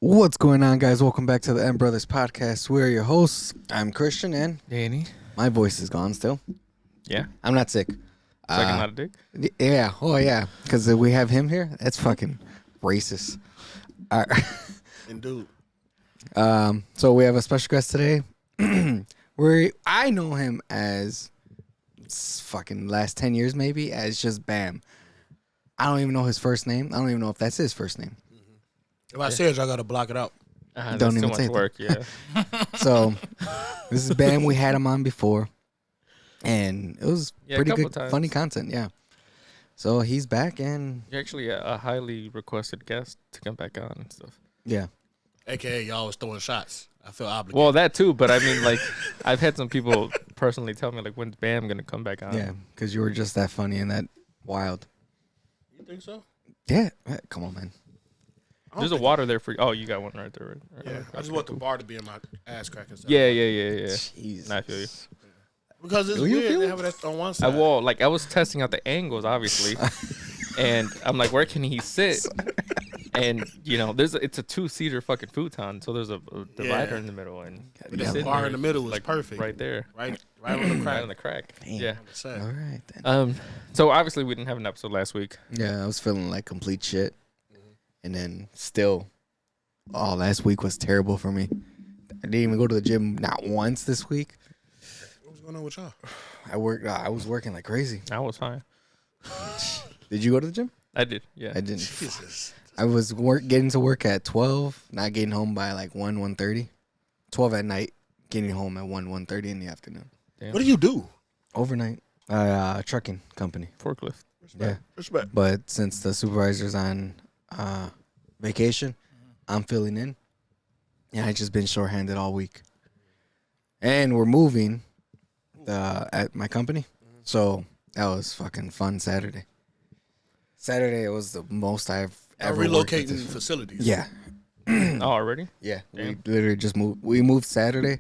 What's going on, guys? Welcome back to the M Brothers podcast. We're your hosts. I'm Christian, and Danny. my voice is gone still. Yeah. I'm not sick. Sucking not a dick. Yeah. Oh, yeah. Because we have him here. That's fucking racist. All right. And dude, So we have a special guest today. I know him as fucking last 10 years maybe as just Bam. I don't even know his first name. I don't even know if that's his first name. if I say it, I gotta block it out. Don't That's even too say much it. work, yeah. So this is Bam. We had him on before, and it was Yeah, a pretty couple good, times. funny content. Yeah. So he's back, and You're actually a highly requested guest to come back on and stuff. yeah, AKA, y'all was throwing shots. I feel obligated. Well, that too, but I mean, like, I've had some people personally tell me, like, when's Bam going to come back on? yeah, because you were just that funny and that wild. You think so? Yeah, come on, man. There's a water there for you. Oh, you got one right there. Right? Yeah, I just want the bar to be in my ass crack and stuff. Yeah. Jesus. I feel you. Because it's Do you weird feel to it? have it on one I side. was testing out the angles, obviously. And I'm like, where can he sit? And, you know, it's a two-seater fucking futon, so there's a divider Yeah. in the middle. And But he's that sitting bar there, in the middle was like, perfect. right there. Right on the Right crack. on the crack. Damn. Yeah. Sad. All right then. So obviously we didn't have an episode last week. Yeah, I was feeling like complete shit, and then still, last week was terrible for me. I didn't even go to the gym not once this week. What's going on with y'all? I was working like crazy. I was fine. Did you go to the gym? I did. Yeah. I didn't. Jesus. I was getting to work at 12, not getting home by like 1:30. 12 at night, getting home at 1:30 in the afternoon. Damn. What do you do? Overnight, trucking company. Forklift. Yeah. Respect. But since the supervisor's on vacation, I'm filling in. And I just been shorthanded all week. And we're moving at my company. So that was fucking fun Saturday. Saturday, it was the most I've ever worked at Relocating this- facilities. Yeah. Oh, already? Yeah. We Damn. literally just moved. We moved Saturday.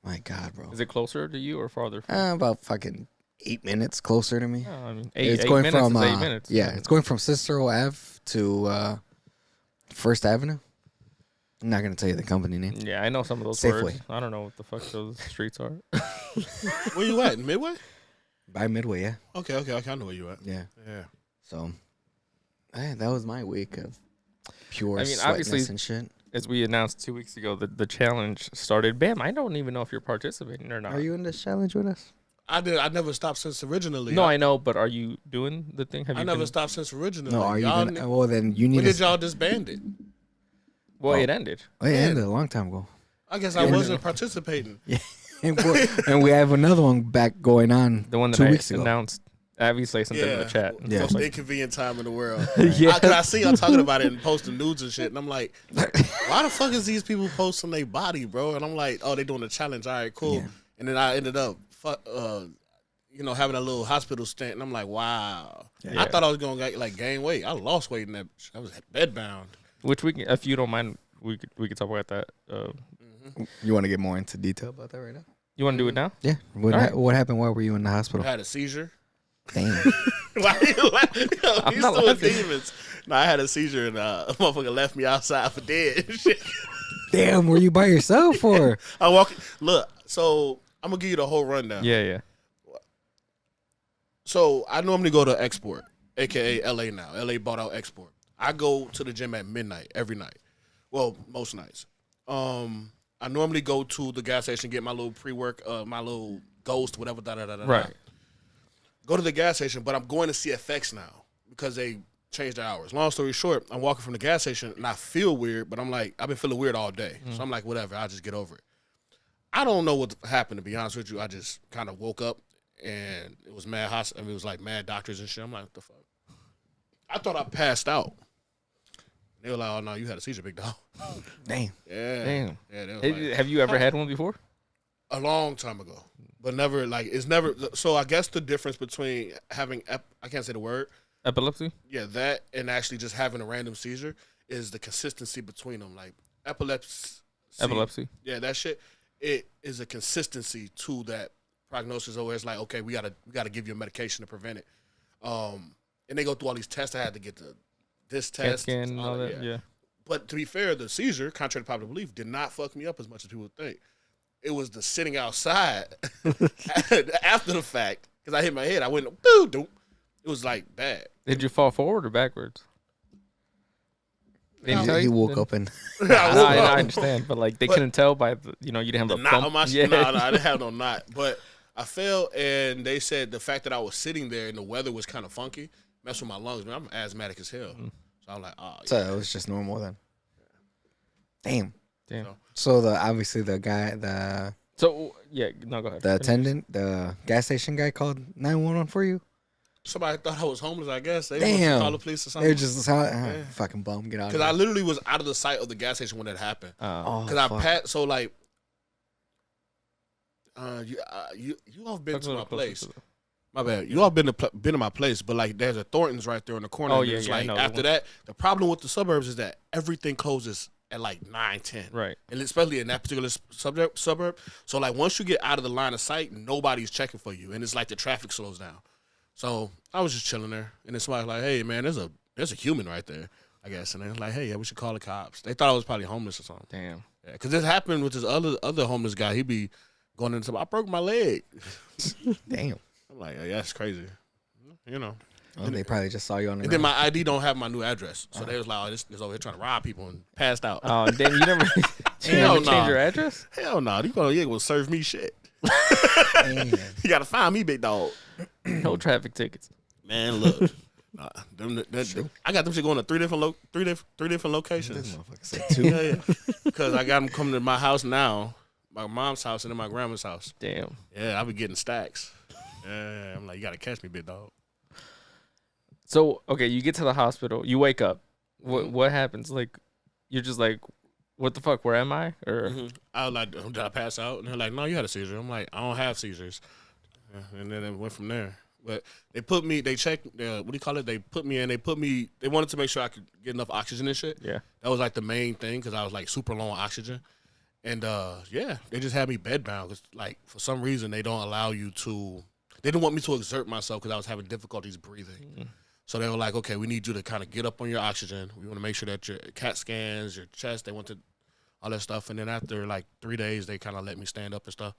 My God, bro. Is it closer to you or farther? From About fucking 8 minutes closer to me. Oh, I mean, It's eight going minutes from is 8 minutes. yeah, it's going from Cicero Ave to First Avenue. I'm not gonna tell you the company name. Yeah, I know some of those Safeway. words. I don't know what the fuck those streets are. Where you at? Midway? By Midway, yeah, Okay. I know where you at. yeah. Yeah. So, that was my week of pure I mean, sweatness obviously- and shit. As we announced 2 weeks ago, the challenge started. Bam, I don't even know if you're participating or not. Are you in this challenge with us? I never stopped since originally. No, I know, but are you doing the thing? Have I you never been- stopped since originally. No, are you? Y'all Gonna, well, then you need. when to did y'all disband it? Well, Oh. it ended. Oh, it ended a long time ago. I guess I wasn't participating. And we have another one back going on. The one that 2 I weeks ago. announced. Obviously, something in the Yeah. chat. Yeah. Most Like, inconvenient time in the world. Yeah. Cause I see y'all talking about it and posting nudes and shit, and I'm like, why the fuck is these people posting their body, bro? And I'm like, oh, they doing a challenge. All right, cool. Yeah. And then I ended up, having a little hospital stint, and I'm like, wow. Yeah. I thought I was gonna like gain weight. I lost weight in that. I was bedbound. which we can, if you don't mind, we could talk about that. You want to get more into detail about that right now? You want to do it now? Yeah. What, All right. what happened while were you in the I hospital? had a seizure. Damn. Why you laughing? Yo, I'm he's not doing laughing. demons. No, I had a seizure and a motherfucker left me outside for dead. Shit. Damn. Were you by yourself or? I walk. Look, so I'm gonna give you the whole rundown. Yeah. So I normally go to Export, aka LA now. LA bought out Export. I go to the gym at midnight every night. Well, most nights. I normally go to the gas station, get my little pre-work, my little Ghost, whatever. Right. Go to the gas station, but I'm going to CFX now because they changed their hours. Long story short, I'm walking from the gas station and I feel weird, but I'm like, I've been feeling weird all day. So I'm like, whatever, I'll just get over it. I don't know what happened, to be honest with you. I just kind of woke up and it was it was like mad doctors and shit. I'm like, what the fuck? I thought I passed out. They were like, oh no, you had a seizure, big dog. Damn. Yeah. Damn. Yeah, they was Hey, like, have you ever had one before? a long time ago. But never, like, it's never. So I guess the difference between having, I can't say the word, Epilepsy? yeah, that and actually just having a random seizure is the consistency between them. Like, epilepsy. Yeah, that shit. It is a consistency to that prognosis. Where it's like, okay, we gotta give you a medication to prevent it. And they go through all these tests. I had to get this CAT test, scan and all that. Yeah. But to be fair, the seizure, contrary to popular belief, did not fuck me up as much as people would think. It was the sitting outside after the fact, because I hit my head. I went, boo, doop. It was like bad. Did you fall forward or backwards? They didn't tell He you? woke up and I understand, but like they couldn't tell by the, you didn't have The a knot bump. on my Yeah. no, I didn't have no knot. But I fell, and they said the fact that I was sitting there and the weather was kind of funky messed with my lungs. Man, I'm asthmatic as hell. So I'm like, oh, so it was just normal then. Damn. Damn. So obviously the guy, the So yeah, no, go ahead. attendant, the gas station guy called 911 for you. Somebody thought I was homeless, I guess. They Damn. wanted to call the police or They're something. just fucking bum. Get out. Because I literally was out of the sight of the gas station when that happened. Oh, Because I fuck. pat, so like, you all have been Talk a to little my closer place. to the- My bad. You all been to my place, but like, there's a Thornton's right there in the corner. Oh, and yeah, it's yeah, I like know the after one. that, the problem with the suburbs is that everything closes at like 9-10. Right. And especially in that particular suburb. So like once you get out of the line of sight, nobody's checking for you, and it's like the traffic slows down. So I was just chilling there, and then somebody's like, "Hey man, there's a human right there, I guess." And they're like, "Hey, yeah, we should call the cops." They thought I was probably homeless or something. Damn. Yeah, because this happened with this other homeless guy. He'd be going into, I broke my leg. Damn. I'm like, yeah, that's crazy. Well, they probably just saw you on the And then ground. my ID don't have my new address, so they was like, "Oh, this is over here trying to rob people," and passed out. Oh, damn! You never, you Hell never nah. change your address? Hell no, you gonna serve me shit. Damn. You gotta find me, big dog. No traffic tickets. Man, look, I got them shit going to three different This locations. motherfucker said two. Yeah, because I got them coming to my house now, my mom's house, and then my grandma's house. Damn. Yeah, I be getting stacks. Yeah, I'm like, you gotta catch me, big dog. So okay, you get to the hospital, you wake up. What happens? Like, you're just like, what the fuck? Where am I? Or I was like, did I pass out? And they're like, no, you had a seizure. I'm like, I don't have seizures. Yeah, and then it went from there. But they checked, what do you call it? They put me in, they wanted to make sure I could get enough oxygen and shit. yeah. That was like the main thing because I was like super low on oxygen. And yeah, they just had me bedbound because like for some reason they don't allow you to, they didn't want me to exert myself because I was having difficulties breathing. So they were like, okay, we need you to kind of get up on your oxygen. We want to make sure that your CAT scans, your chest, they wanted all that stuff. And then after like 3 days, they kind of let me stand up and stuff.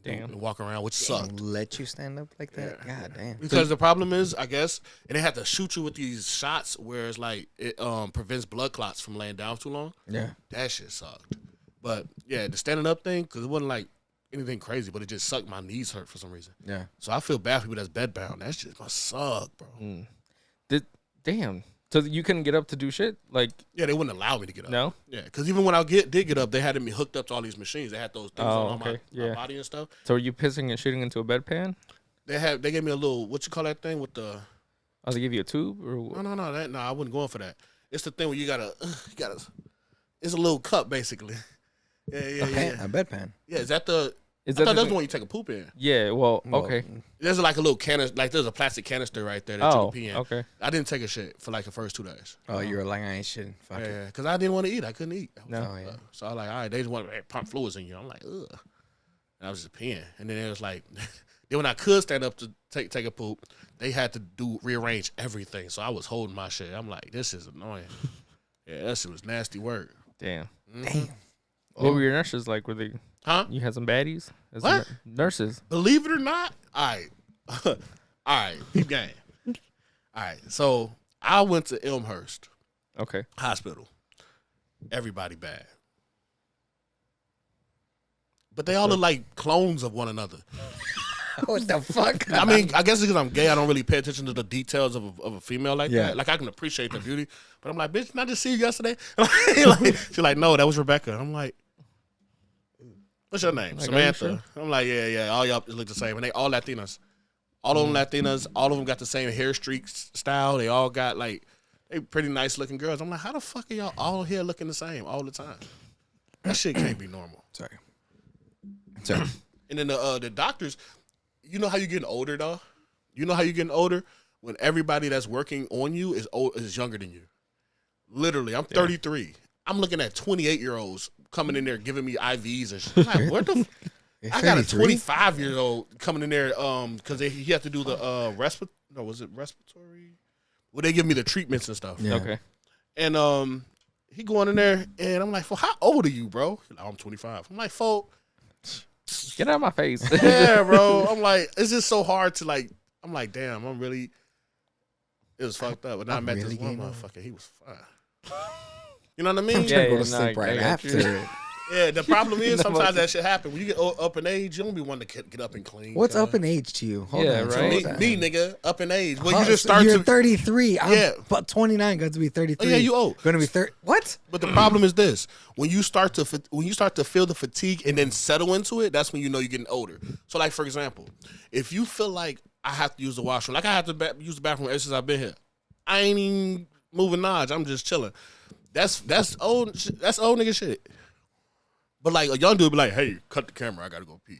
Damn. And walk around, which sucked. Let you stand up like that? Yeah. God damn. Because the problem is, I guess, and they had to shoot you with these shots where it's like it prevents blood clots from laying down too long. Yeah. That shit sucked. But yeah, the standing up thing, because it wasn't like anything crazy, but it just sucked. My knees hurt for some reason. Yeah. So I feel bad for people that's bedbound. That shit must suck, bro. Damn. So you couldn't get up to do shit? Like, Yeah, they wouldn't allow me to get up. no? Yeah, because even when I did get up, they had me hooked up to all these machines. They had those things Oh, on my okay. Yeah. body and stuff. So are you pissing and shitting into a bedpan? They gave me a little, what you call that thing with the, Oh, they give you a tube or what? no, I wasn't going for that. It's the thing where you gotta, it's a little cup basically. Yeah. A bedpan. Yeah, is that the, Is I that thought the that's the thing? one you take a poop in. Yeah, well, Well, okay. There's like a little canister, like there's a plastic canister right there that you Oh, can pee in. okay. I didn't take a shit for like the first 2 days. Oh, you were like, I ain't shitting. Fuck it. Yeah, because I didn't want to eat. I couldn't eat. No. Oh, yeah. So I was like, all right, they just want to pump fluids in you. I'm like, ugh. And I was just peeing. And then it was like, then when I could stand up to take a poop, they had to rearrange everything. So I was holding my shit. I'm like, this is annoying. Yeah, that shit was nasty work. Damn. Damn. What were your nurses like? Were they, Huh? you had some baddies? As What? Nurses. Believe it or not, all right. All right, keep game. All right, so I went to Elmhurst Okay. Hospital. Everybody bad. But they all look like clones of one another. What the fuck? I mean, I guess because I'm gay, I don't really pay attention to the details of a female like Yeah. that. Like, I can appreciate the beauty, but I'm like, bitch, didn't I just see you yesterday? She's like, no, that was Rebecca. I'm like, what's your name? Like, are you Samantha. I'm like, yeah, all y'all look the same. And they all Latinas. All of them Latinas. All of them got the same hair streak style. They all got, like, they pretty nice looking girls. I'm like, how the fuck are y'all all here looking the same all the time? That shit can't be normal. Sorry. And then the doctors, you know how you getting older, though? You know how you getting older? When everybody that's working on you is younger than you. Literally, I'm 33. I'm looking at 28-year-olds coming in there giving me IVs and shit. I'm like, what the I got a 25-year-old coming in there because he had to do the respiratory? Well, they give me the treatments and stuff. Yeah. Okay. And he going in there, and I'm like, "For how old are you, bro?" He's like, "I'm 25." I'm like, "Folk, Get out of my face. yeah, bro." I'm like, it's just so hard to like. I'm like, damn, I'm really. It was fucked up, but then I met really this one getting old. motherfucker. He was fine. You know what I mean? I'm trying to go yeah, to nah, sleep I right got you. after it. Yeah, the problem is No, sometimes that shit happen. When you get up in age, you don't be wanting to get up and clean. What's cuz. up in age to you? Hold Yeah, on, right. slow Me, down. me, nigga, up in age. Well, Huh, you just so start you're to. 33. I'm Yeah. but 29. Got to be 33. Oh, yeah, you old. Going to be 30. What? But the problem is this: when you start to feel the fatigue and then settle into it, that's when you know you're getting older. So, like for example, if you feel like I have to use the washroom, like I have to use the bathroom ever since I've been here, I ain't even moving Naj. I'm just chilling. That's old. That's old nigga shit. But like a young dude be like, "Hey, cut the camera. I gotta go pee."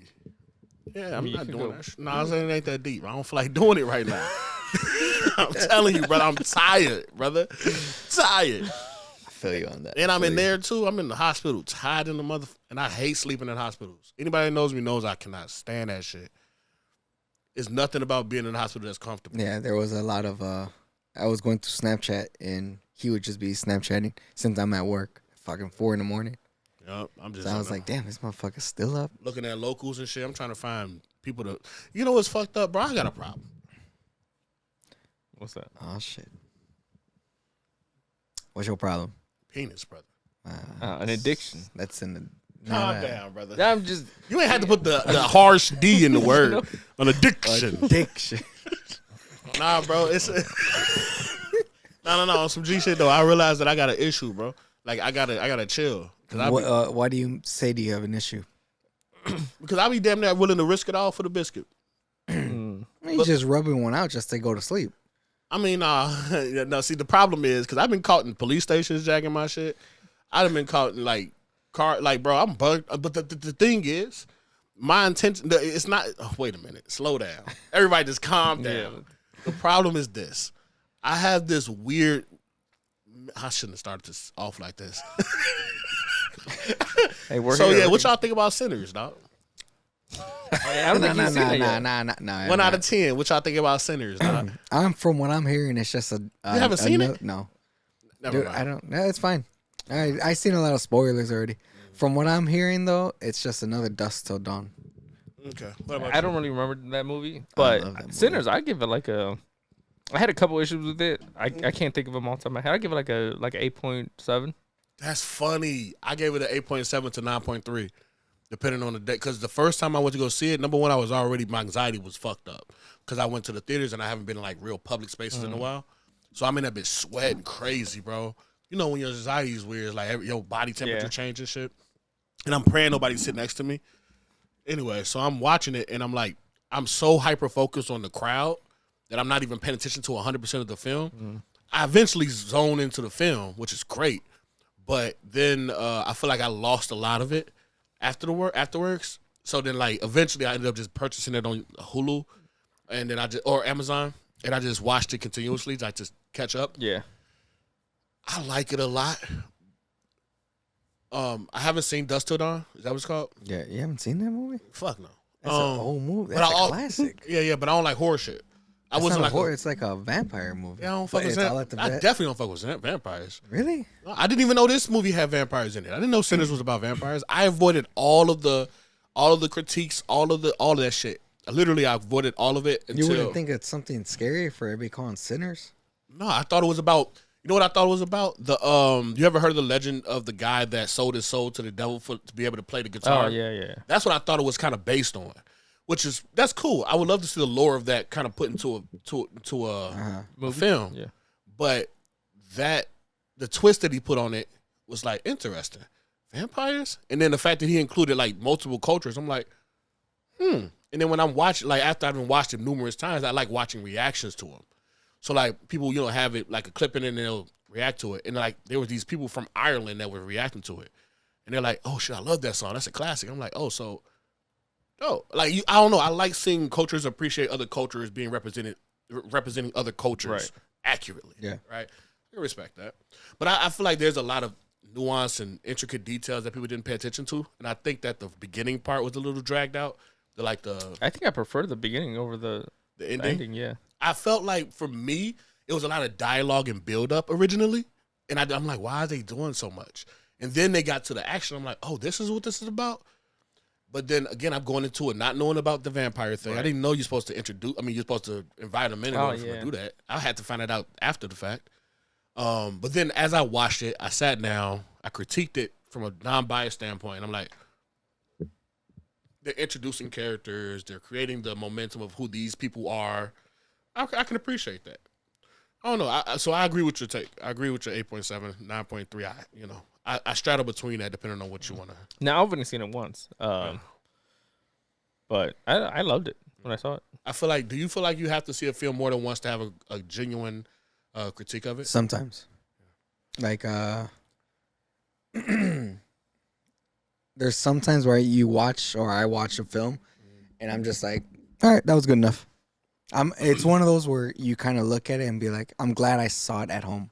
Yeah, I'm You not can doing go. that shit. No, I'm saying it ain't that deep. I don't feel like doing it right now. I'm telling you, brother. I'm tired, brother. Tired. I feel you on that. And I'm in there too. I'm in the hospital, tired in the mother, and I hate sleeping in hospitals. Anybody that knows me knows I cannot stand that shit. It's nothing about being in the hospital that's comfortable. Yeah, there was a lot of. I was going through Snapchat and he would just be Snapchatting since I'm at work, fucking 4 a.m. Yep, I'm just. So I was like, damn, this motherfucker's still up. looking at locals and shit. I'm trying to find people to. You know what's fucked up, bro? I got a problem. What's that? Oh shit. What's your problem? Penis, brother. An addiction. That's in the. Calm down, brother. I'm just. You ain't had to put the harsh D in the word. An addiction. Addiction. Nah, bro. It's no. On some G shit though. I realized that I got an issue, bro. Like I gotta chill Why do you say do you have an issue? because I be damn near willing to risk it all for the biscuit. He's just rubbing one out just to go to sleep. I mean, no. See, the problem is because I've been caught in police stations jacking my shit. I've been caught in like bro. I'm bugged. But the thing is, my intention. It's not. Oh, wait a minute. Slow down. Everybody, just calm down. Yeah. The problem is this. I have this weird. I shouldn't have started this off like this. Hey, we're So here. yeah, what y'all think about Sinners, dog? Hey, I don't think you've seen it yet. Nah. 1 out of 10. What y'all think about Sinners, dog? From what I'm hearing, it's just a. You haven't seen it? No. Never Dude, mind. I don't. No, it's fine. I seen a lot of spoilers already. From what I'm hearing, though, it's just another Dusk Till Dawn. Okay. What about I you? don't really remember that movie, but love that movie. Sinners, I give it like a. I had a couple issues with it. I can't think of them all the time. I give it like a 8.7. That's funny. I gave it an 8.7 to 9.3, depending on the day. Because the first time I went to go see it, number one, my anxiety was fucked up. Because I went to the theaters and I haven't been in like real public spaces in a while. So I'm in that bitch sweating crazy, bro. You know when your anxiety is weird, it's like your body temperature Yeah. change and shit. And I'm praying nobody sit next to me. Anyway, so I'm watching it and I'm like, I'm so hyper focused on the crowd that I'm not even paying attention to 100% of the film. I eventually zone into the film, which is great. But then I feel like I lost a lot of it afterwards. So then like eventually I ended up just purchasing it on Hulu and then or Amazon and I just watched it continuously. I just catch up. Yeah. I like it a lot. I haven't seen Dusk Till Dawn. Is that what it's called? Yeah, you haven't seen that movie? Fuck no. That's an old movie. but That's a I- classic. Yeah, but I don't like horror shit. I It's wasn't not like a horror. It's like a vampire movie. Yeah, I don't But fuck with it's all at the I vet. definitely don't fuck with vampires. Really? I didn't even know this movie had vampires in it. I didn't know Sinners was about vampires. I avoided all of the critiques, all of that shit. I avoided all of it You until. wouldn't think it's something scary for everybody calling sinners? No, I thought it was about. You know what I thought it was about? The you ever heard of the legend of the guy that sold his soul to the devil to be able to play the guitar? Oh yeah. That's what I thought it was kind of based on, that's cool. I would love to see the lore of that kind of put into a Movie? film. Yeah. But the twist that he put on it was like interesting. Vampires? And then the fact that he included like multiple cultures, I'm like, And then when I'm watching, like after I've watched him numerous times, I like watching reactions to him. So like people, have it like a clip in it and they'll react to it. And like there were these people from Ireland that were reacting to it. And they're like, oh shit, I love that song. That's a classic. I'm like, like I don't know. I like seeing cultures appreciate other cultures being representing other cultures Right. accurately. Yeah. Right. I respect that. But I feel like there's a lot of nuance and intricate details that people didn't pay attention to. And I think that the beginning part was a little dragged out. I think I prefer the beginning over the ending. ending. Yeah. I felt like for me, it was a lot of dialogue and build up originally. And I'm like, why are they doing so much? And then they got to the action. I'm like, oh, this is what this is about. But then again, I'm going into it not knowing about the vampire thing. I didn't know you're supposed to you're supposed to invite them in order for them to do that. I had to find it out after the fact. But then as I watched it, I sat down, I critiqued it from a non-biased standpoint. I'm like, they're introducing characters, they're creating the momentum of who these people are. I can appreciate that. I don't know. So I agree with your take. I agree with your 8.7, 9.3. I straddle between that depending on what you want to. Now, I've only seen it once. But I loved it when I saw it. I feel like, do you feel like you have to see a film more than once to have a genuine critique of it? Sometimes. Like, there's sometimes where you watch or I watch a film and I'm just like, all right, that was good enough. It's one of those where you kind of look at it and be like, I'm glad I saw it at home.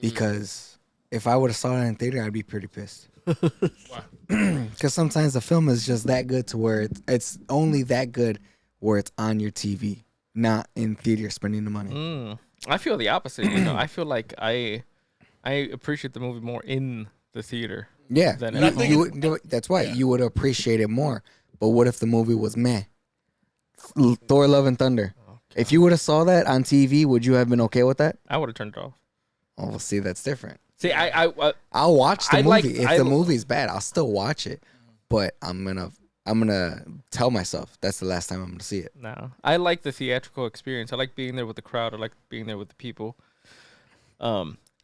Because if I would have saw it in theater, I'd be pretty pissed. Why? Because sometimes the film is just that good to where it's only that good where it's on your TV, not in theater spending the money. I feel the opposite. I feel like I appreciate the movie more in the theater. Yeah, Than that's why you would appreciate it more. But what if the movie was meh? Thor: Love and Thunder. If you would have saw that on TV, would you have been okay with that? I would have turned it off. Oh, well, see, that's different. See, I'll watch the movie. If the movie's bad, I'll still watch it. But I'm gonna tell myself that's the last time I'm gonna see it. No, I like the theatrical experience. I like being there with the crowd. I like being there with the people.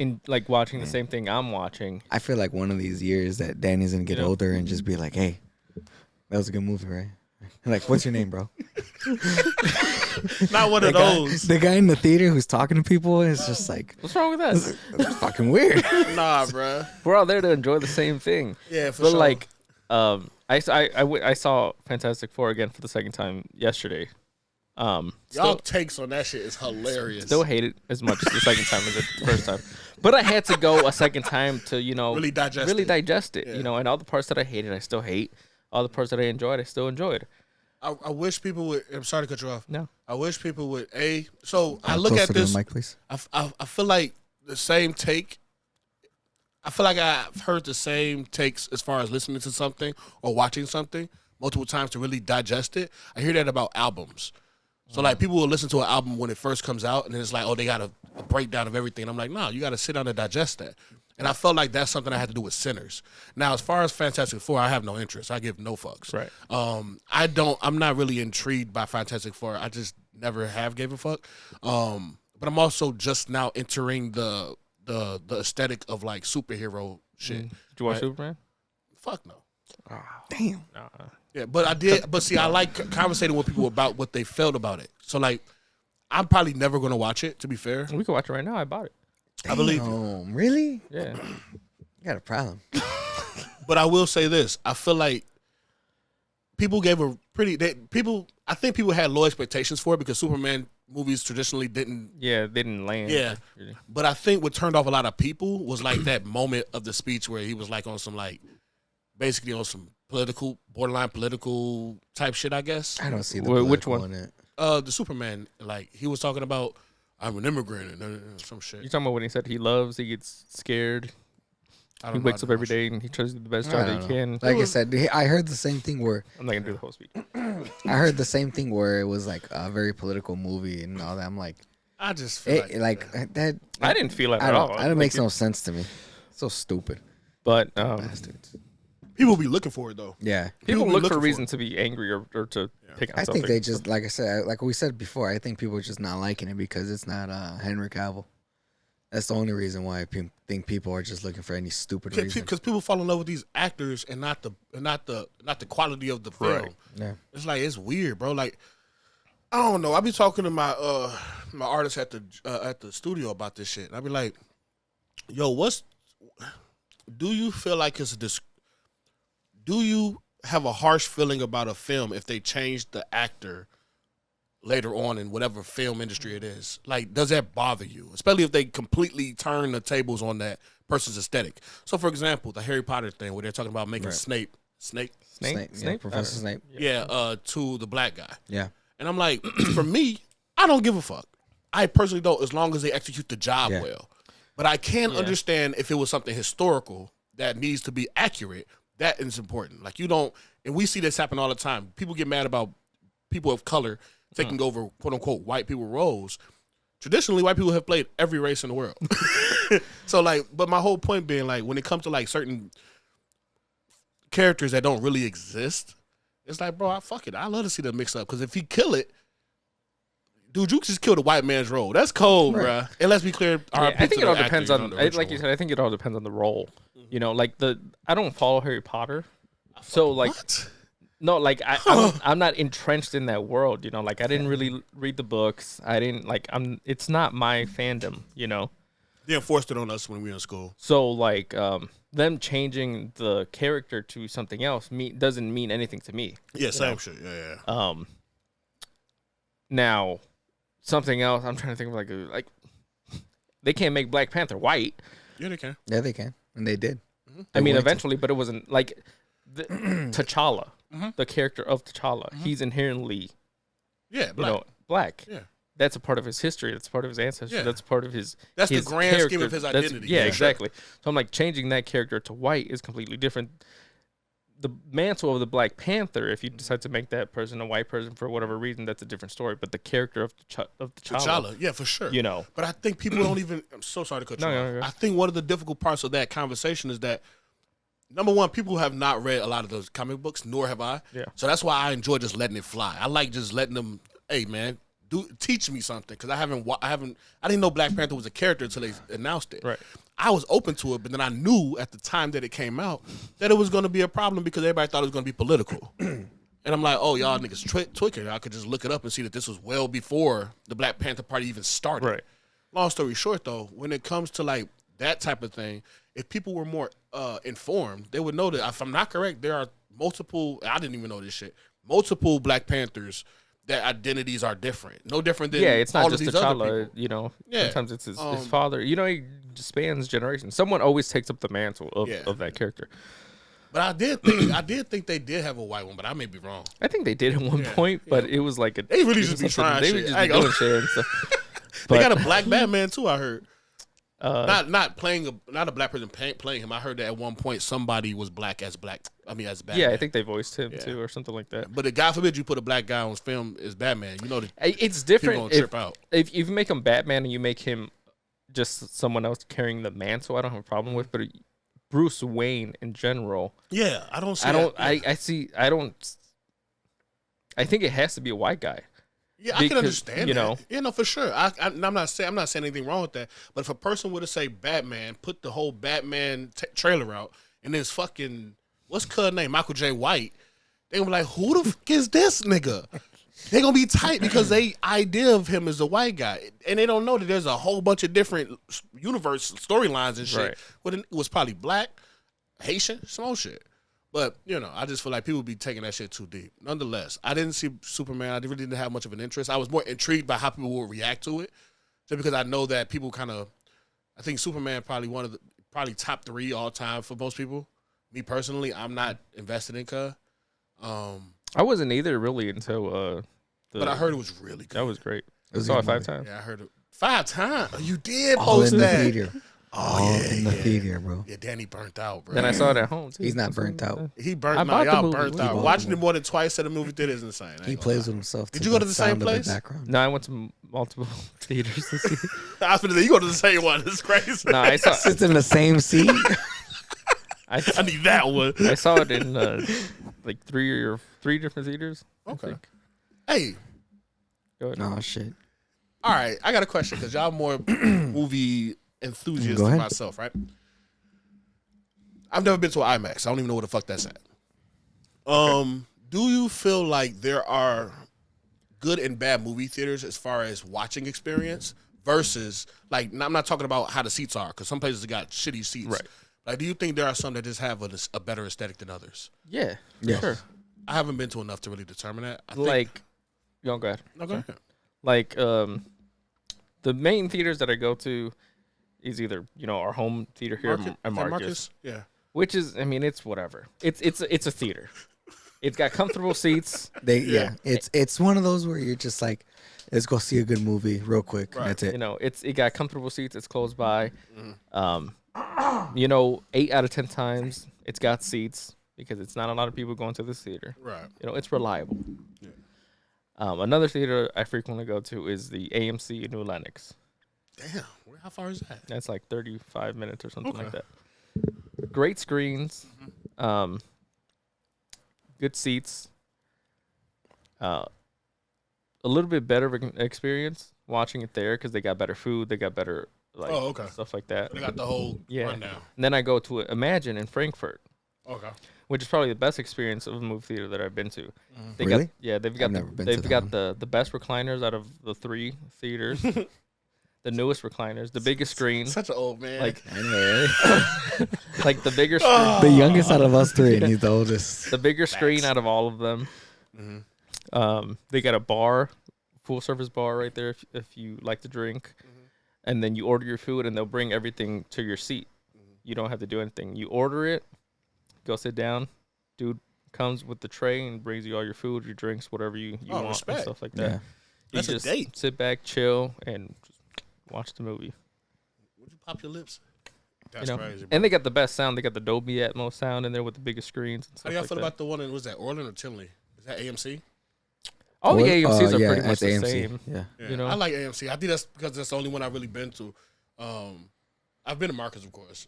In like watching the same thing I'm watching. I feel like one of these years that Danny's gonna get older and just be like, "Hey, that was a good movie, right?" Like, what's your name, bro? Not one of those. The guy in the theater who's talking to people is just like, what's wrong with that? That's fucking weird. Nah, bro. We're all there to enjoy the same thing. Yeah, for but sure. like, I saw Fantastic Four again for the second time yesterday. Y'all takes on that shit is hilarious. Still hate it as much the second time as the first time, but I had to go a second time to really digest it. Yeah. And all the parts that I hated, I still hate. All the parts that I enjoyed, I still enjoyed. I wish people would. I'm sorry to cut you off. No, I wish people would. So I look at Closer to this. the mic, please. I feel like the same take. I feel like I've heard the same takes as far as listening to something or watching something multiple times to really digest it. I hear that about albums. So like people will listen to an album when it first comes out and then it's like, oh, they got a breakdown of everything. And I'm like, no, you got to sit down and digest that. And I felt like that's something I had to do with Sinners. Now, as far as Fantastic Four, I have no interest. I give no fucks. Right. I'm not really intrigued by Fantastic Four. I just never have gave a fuck. But I'm also just now entering the aesthetic of like superhero shit. Did you watch Superman? Fuck no. Damn. Yeah, but I did. But see, I like conversating with people about what they felt about it. So like, I'm probably never gonna watch it. To be fair, We can watch it right now. I bought it. I believe you. Oh, really? Yeah. You got a problem. But I will say this: I feel like people gave a pretty. I think people had low expectations for it because Superman movies traditionally didn't. Yeah, they didn't land. Yeah, Really. but I think what turned off a lot of people was like that moment of the speech where he was like on some like, basically on some borderline political type shit. I guess. I don't see the Which political one? in it. The Superman, like he was talking about, I'm an immigrant and some shit. You talking about when he said he gets scared. I He don't know wakes how up to every watch day and he tries to do the best I job don't that he know. can. Like I said, I heard the same thing where I'm not gonna do the whole speech. I heard the same thing where it was like a very political movie and all that. I'm like, I just feel that. I didn't feel it I at don't. all. That makes no sense to me. So stupid, But bastards. people be looking for it though. Yeah. people be look looking for a for reason to be angry or to pick on I something. think they just, like I said, like we said before, I think people are just not liking it because it's not Henry Cavill. That's the only reason why I think people are just looking for any stupid reason. Because people fall in love with these actors and not the quality of the film. Right. Yeah. It's like it's weird, bro. Like I don't know. I be talking to my my artists at the studio about this shit. And I be like, yo, do you feel like do you have a harsh feeling about a film if they change the actor later on in whatever film industry it is? Like, does that bother you? Especially if they completely turn the tables on that person's aesthetic. So, for example, the Harry Potter thing where they're talking about making Snape, Snape. Yeah, Professor Snape. to the black guy. Yeah. And I'm like, for me, I don't give a fuck. I personally don't, as long as they execute the job Yeah. well. But I can Yeah. understand if it was something historical that needs to be accurate. That is important. Like you don't, and we see this happen all the time. People get mad about people of color taking over quote unquote white people roles. Traditionally, white people have played every race in the world. So like, but my whole point being like, when it comes to like certain characters that don't really exist, it's like, bro, fuck it. I love to see them mix up because if he kill it, dude, you just killed a white man's role. That's cold, Right. bruh. And let's be clear. Yeah, I think it all depends on, the like you said, I think it all depends on the role. You know, like I don't follow Harry Potter, so like What? no, like I'm not entrenched in that world. You know, like I didn't really read the books. I didn't like it's not my fandom. You know, They enforced it on us when we were in school. so like them changing the character to something else doesn't mean anything to me. Yeah, same shit. Yeah. Now something else. I'm trying to think of like they can't make Black Panther white. Yeah, they can. Yeah, they can, and they did. I mean, going to. eventually, but it wasn't like T'Challa, the character of T'Challa. He's inherently, Yeah, black. you know, black. Yeah. That's a part of his history. That's part of his ancestry. Yeah. That's part of his. That's the his grand scheme character. of his That's- identity. Yeah, For sure. exactly. So I'm like changing that character to white is completely different. The mantle of the Black Panther, if you decide to make that person a white person for whatever reason, that's a different story. But the character of T'Challa, T'Challa. Yeah, for sure. you know, But I think people don't even. I'm so sorry to cut you No, off. no, no. I think one of the difficult parts of that conversation is that number one, people have not read a lot of those comic books, nor have I. Yeah. So that's why I enjoy just letting it fly. I like just letting them. Hey, man, teach me something because I didn't know Black Panther was a character until they announced it. Right. I was open to it, but then I knew at the time that it came out that it was going to be a problem because everybody thought it was going to be political. And I'm like, oh, y'all niggas tweaking. I could just look it up and see that this was well before the Black Panther Party even started. Right. Long story short, though, when it comes to like that type of thing, if people were more informed, they would know that if I'm not correct, there are multiple. I didn't even know this shit. Multiple Black Panthers that identities are different. No different than it's not all just of these other T'Challa. people. You know, Yeah. sometimes it's his father. You know, he spans generations. Someone always takes up the mantle of, Yeah. of that character. But I did think they did have a white one, but I may be wrong. I think they did at one point, but it was like They really it was just be something- trying They shit. would just I be ain't doing gonna- shit and stuff. They But, got a black Batman too. I heard. uh, Not playing not a black person playing him. I heard that at one point somebody was black. as Batman. yeah, I think they voiced him Yeah. too, or something like that. But God forbid you put a black guy on film as Batman. You know that It's people different gonna if, trip out. if you make him Batman and you make him just someone else carrying the mantle. I don't have a problem with, but Bruce Wayne in general, Yeah, I don't see. I don't. that. I don't. I think it has to be a white guy. Yeah, I because, can understand. you that. know. Yeah, no, for sure. I'm not saying anything wrong with that. But if a person were to say Batman, put the whole Batman trailer out, and there's fucking what's cuz name Michael J. White, they gonna be like, who the fuck is this nigga? They gonna be tight because they idea of him as a white guy, and they don't know that there's a whole bunch of different universe storylines and shit. Right. Well, it was probably black, Haitian, small shit. But, you know, I just feel like people be taking that shit too deep. Nonetheless, I didn't see Superman. I really didn't have much of an interest. I was more intrigued by how people would react to it. Just because I know that people kind of, I think Superman probably top 3 all time for most people. Me personally, I'm not invested in Cuz. I wasn't either really until But I heard it was really good. that was great. I was a saw it good 5 movie. times. Yeah, I heard it 5 times. You did All post in the that. theater. Oh, All yeah, in the yeah. theater, bro. Yeah, Danny burnt out, bro. Then I saw it at home too. He's not burnt out. He I burnt out. bought the Y'all movie. burnt He out. bought Watching the it more than twice at a movie theater is insane. I ain't He gonna plays lie. with himself. Did to you go to the same sound of place? background. No, I went to multiple theaters to see. I was gonna say, you go to the same one. It's crazy. No, I saw. Sits in the same seat. I, I need that one. I saw it in like 3 different theaters. I Okay. think. Hey, Go ahead. Oh shit. all right. I got a question because y'all more movie enthusiasts Go than ahead. myself, right? I've never been to an IMAX. I don't even know where the fuck that's at. Do you feel like there are good and bad movie theaters as far as watching experience versus like I'm not talking about how the seats are because some places have got shitty seats. Right. Like, do you think there are some that just have a better aesthetic than others? Yeah. Yes. Sure. I haven't been to enough to really determine that. I think, Like, go ahead. no, go ahead. Like the main theaters that I go to is either our home theater here at Marcus, Yeah. which is it's whatever. It's a theater. It's got comfortable seats. Yeah. It's one of those where you're just like, let's go see a good movie real quick. Right. That's it. You know, it got comfortable seats. It's close by. Mm-hmm. You know, 8 out of 10 times it's got seats because it's not a lot of people going to this theater. Right. You know, it's reliable. Yeah. Another theater I frequently go to is the AMC in New Lenox. Damn. How far is that? That's like 35 minutes or something like Okay. that. Great screens, good seats. A little bit better of an experience watching it there because they got better food, they got better Okay. stuff like that. They got the whole Yeah. rundown. And then I go to Imagine in Frankfurt, Okay. which is probably the best experience of a movie theater that I've been to. They Really? they've got never been to they've that got one. the best recliners out of the 3 theaters, the newest recliners, the biggest screen, Such an old man. like I know, like the bigger screen, right? The youngest out of us three, and he's the oldest. the bigger screen out of all of them. Mhm. They got a bar, full service bar right there if you like to drink, and then you order your food and they'll bring everything to your seat. You don't have to do anything. You order it, go sit down. Dude comes with the tray and brings you all your food, your drinks, whatever you want, respect. and stuff like that. Yeah. You That's a just date. sit back, chill, and just watch the movie. Would you pop your lips? That's You know, crazy. Bro. and they got the best sound. They got the Dolby Atmos sound in there with the biggest screens and How stuff do y'all like feel that. about the one in, was that Orland or Tinley? Is that AMC? All the What? AMCs are Yeah, pretty much at the AMC. same. Yeah. Yeah. You know? I like AMC. I think that's because that's the only one I've really been to. I've been to Marcus, of course.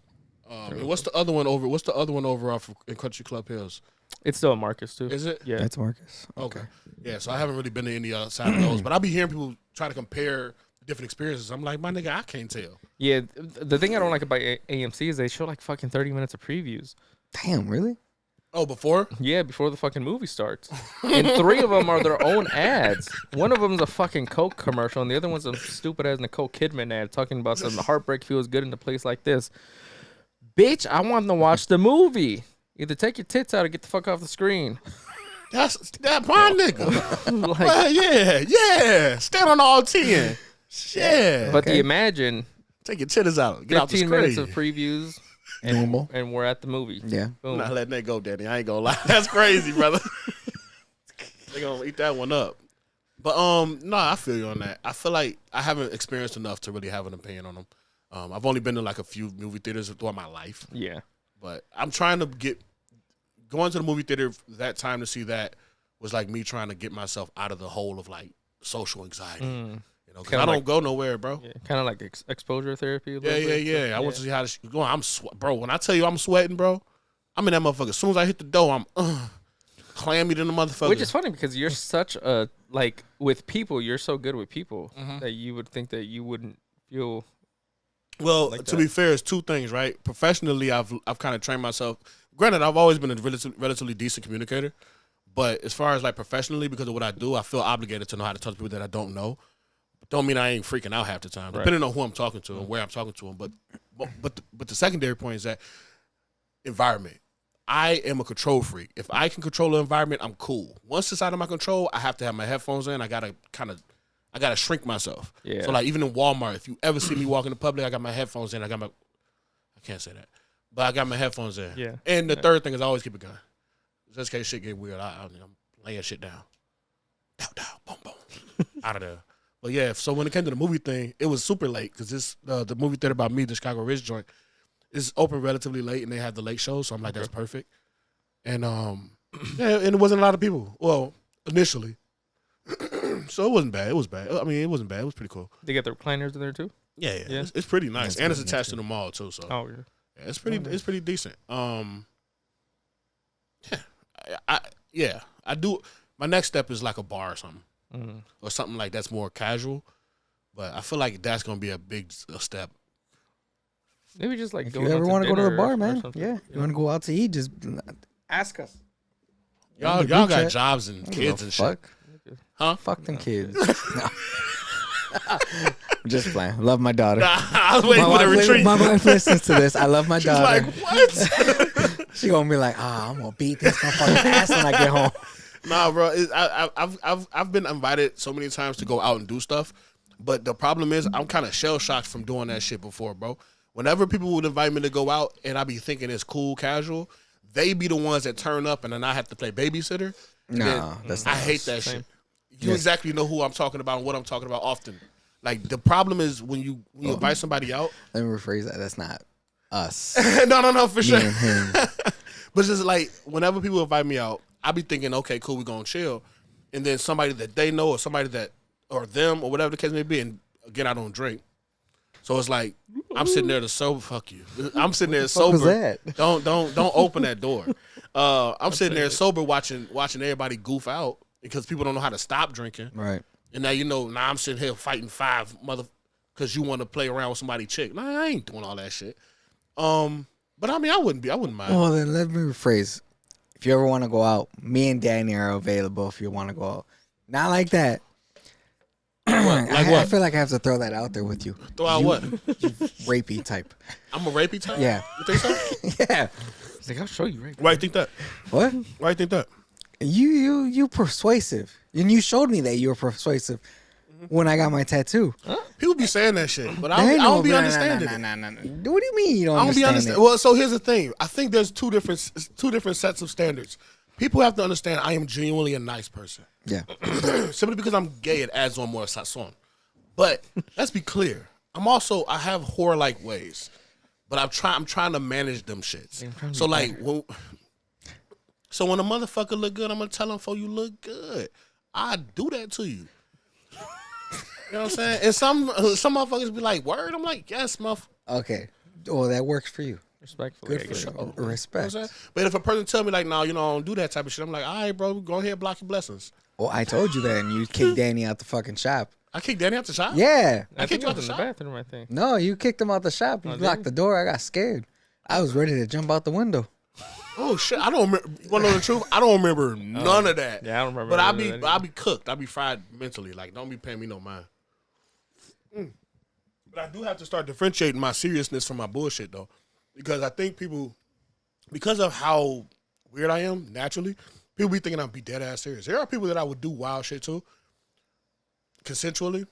And what's the other one over? What's the other one over off in Country Club Hills? It's still a Marcus too. Is it? Yeah. That's Marcus. Okay. Yeah. So I haven't really been to any outside of those, but I be hearing people try to compare different experiences. I'm like, my nigga, I can't tell. Yeah, the thing I don't like about AMC is they show like fucking 30 minutes of previews. Damn, really? Oh, before? Yeah, before the fucking movie starts. And 3 of them are their own ads. One of them's a fucking Coke commercial, and the other one's a stupid ass Nicole Kidman ad talking about some heartbreak feels good in a place like this. Bitch, I want to watch the movie. Either take your tits out or get the fuck off the screen. That's that my nigga. Like, Well, yeah. Stand on all 10. Yeah. but the Okay. Imagine Take your titties out. Get out the 15 minutes of screen. previews, and, Normal. and we're at the movie. Yeah. I'm Boom. not letting that go, Daddy. I ain't gonna lie. That's crazy, brother. They gonna eat that one up. But no, I feel you on that. I feel like I haven't experienced enough to really have an opinion on them. I've only been to like a few movie theaters throughout my life, Yeah. but I'm trying to going to the movie theater that time to see that was like me trying to get myself out of the hole of like social anxiety. You know, 'cause Kinda I don't like- go nowhere, bro. Yeah, kind of like exposure therapy. A little Yeah, bit. yeah. I want to see how this going. I'm bro. When I tell you I'm sweating, bro, I'm in that motherfucker. As soon as I hit the door, I'm clammy than the motherfucker. Which is funny because you're such a like with people. You're so good with people Mm-hmm. that you would think that you wouldn't feel. Well, like to that. be fair, it's 2 things, right? Professionally, I've kind of trained myself. Granted, I've always been a relatively decent communicator, but as far as like professionally, because of what I do, I feel obligated to know how to talk to people that I don't know. Don't mean I ain't freaking out half the time, Right. depending on who I'm talking to and where I'm talking to them. But the secondary point is that environment. I am a control freak. If I can control the environment, I'm cool. Once it's out of my control, I have to have my headphones in. I gotta shrink myself. Yeah. So like even in Walmart, if you ever see me walk in the public, I got my headphones in. I can't say that, but I got my headphones in. Yeah. And the third thing is I always keep a gun, just in case shit get weird. I'm laying shit down. Down, boom, boom, out of there. But yeah, so when it came to the movie thing, it was super late because this the movie theater by me, the Chicago Ridge joint, is open relatively late, and they have the late show, so I'm like, that's perfect. And yeah, and it wasn't a lot of people. Well, initially, so it wasn't bad. It was bad. I mean, it wasn't bad. It was pretty cool. They got the recliners in there too. Yeah. Yeah. It's pretty nice, That's and it's good, attached that's to the mall too. So Oh, yeah. yeah, it's pretty decent. Yeah, I do. My next step is like a bar or something, or something like that's more casual. But I feel like that's gonna be a big step. Maybe just like If going you out ever want to go to the dinner bar, or man, something, yeah. you You want to go out to eat, just ask us. Y'all the got group chat. jobs and I don't give kids a and shit, fuck. huh? Fuck them kids. No. I'm just playing. Love my daughter. Nah, I was waiting for the retreat. My wife listens to this. I love my She's daughter. like, what? She gonna be like, I'm gonna beat this motherfucker's ass when I get home. Nah, bro. I've been invited so many times to go out and do stuff, but the problem is I'm kind of shell shocked from doing that shit before, bro. Whenever people would invite me to go out and I be thinking it's cool, casual, they be the ones that turn up and then I have to play babysitter. No, that's I not hate us. that Same. shit. You exactly know who I'm talking about and what I'm talking about often. Like the problem is when you invite somebody out. Let me rephrase that. That's not us. no, for sure. Me and him. But it's just like whenever people invite me out, I be thinking, okay, cool, we gonna chill, and then somebody that they know or somebody that or them or whatever the case may be, and again, I don't drink, so it's like I'm sitting there to sober. Fuck you. I'm sitting there sober. What was that? Don't open that door. I'm sitting there sober watching everybody goof out because people don't know how to stop drinking. Right. And now now I'm sitting here fighting five because you want to play around with somebody's chick. Nah, I ain't doing all that shit. But I mean, I wouldn't mind. Well, then let me rephrase. If you ever want to go out, me and Danny are available if you want to go out. Not like that. Like I what? feel like I have to throw that out there with you. Throw out what? Rapey type. I'm a rapey type? Yeah. You think so? Yeah. He's like, I'll show you right. Why you think that? What? Why you think that? You persuasive. And you showed me that you were persuasive when I got my tattoo. People be saying that shit, but I don't be understanding it. No. What do you mean you don't I don't be understand understanding. it? Well, so here's the thing. I think there's two different sets of standards. People have to understand I am genuinely a nice person. Yeah. Simply because I'm gay, it adds on more sazon. But let's be clear. I have whore-like ways, but I'm trying to manage them shits. So like, when a motherfucker look good, I'm gonna tell him, "For you look good." I do that to you. You know what I'm saying? And some motherfuckers be like, "Word." I'm like, "Yes, motherfucker." Okay. Well, that works for you. Respectfully. Good I for guess. sure. You know Respect. what I'm saying? But if a person tell me like, "No, I don't do that type of shit," I'm like, "All right, bro, go ahead, block your blessings." Well, I told you that, and you kicked Danny out the fucking shop. I kicked Danny out the shop. Yeah. I think kicked you it out was the in the shop? bathroom, I think. No, you kicked him out the shop. You did locked you? the door. I got scared. I was ready to jump out the window. Oh shit! I don't remember. You want to know the truth? I don't remember none of that. Yeah, I don't remember. But none of that I'll be cooked. I'll be fried mentally. Like, don't be paying me no mind. But I do have to start differentiating my seriousness from my bullshit though, because I think people, because of how weird I am naturally, people be thinking I'm be dead ass serious. There are people that I would do wild shit to, consensually,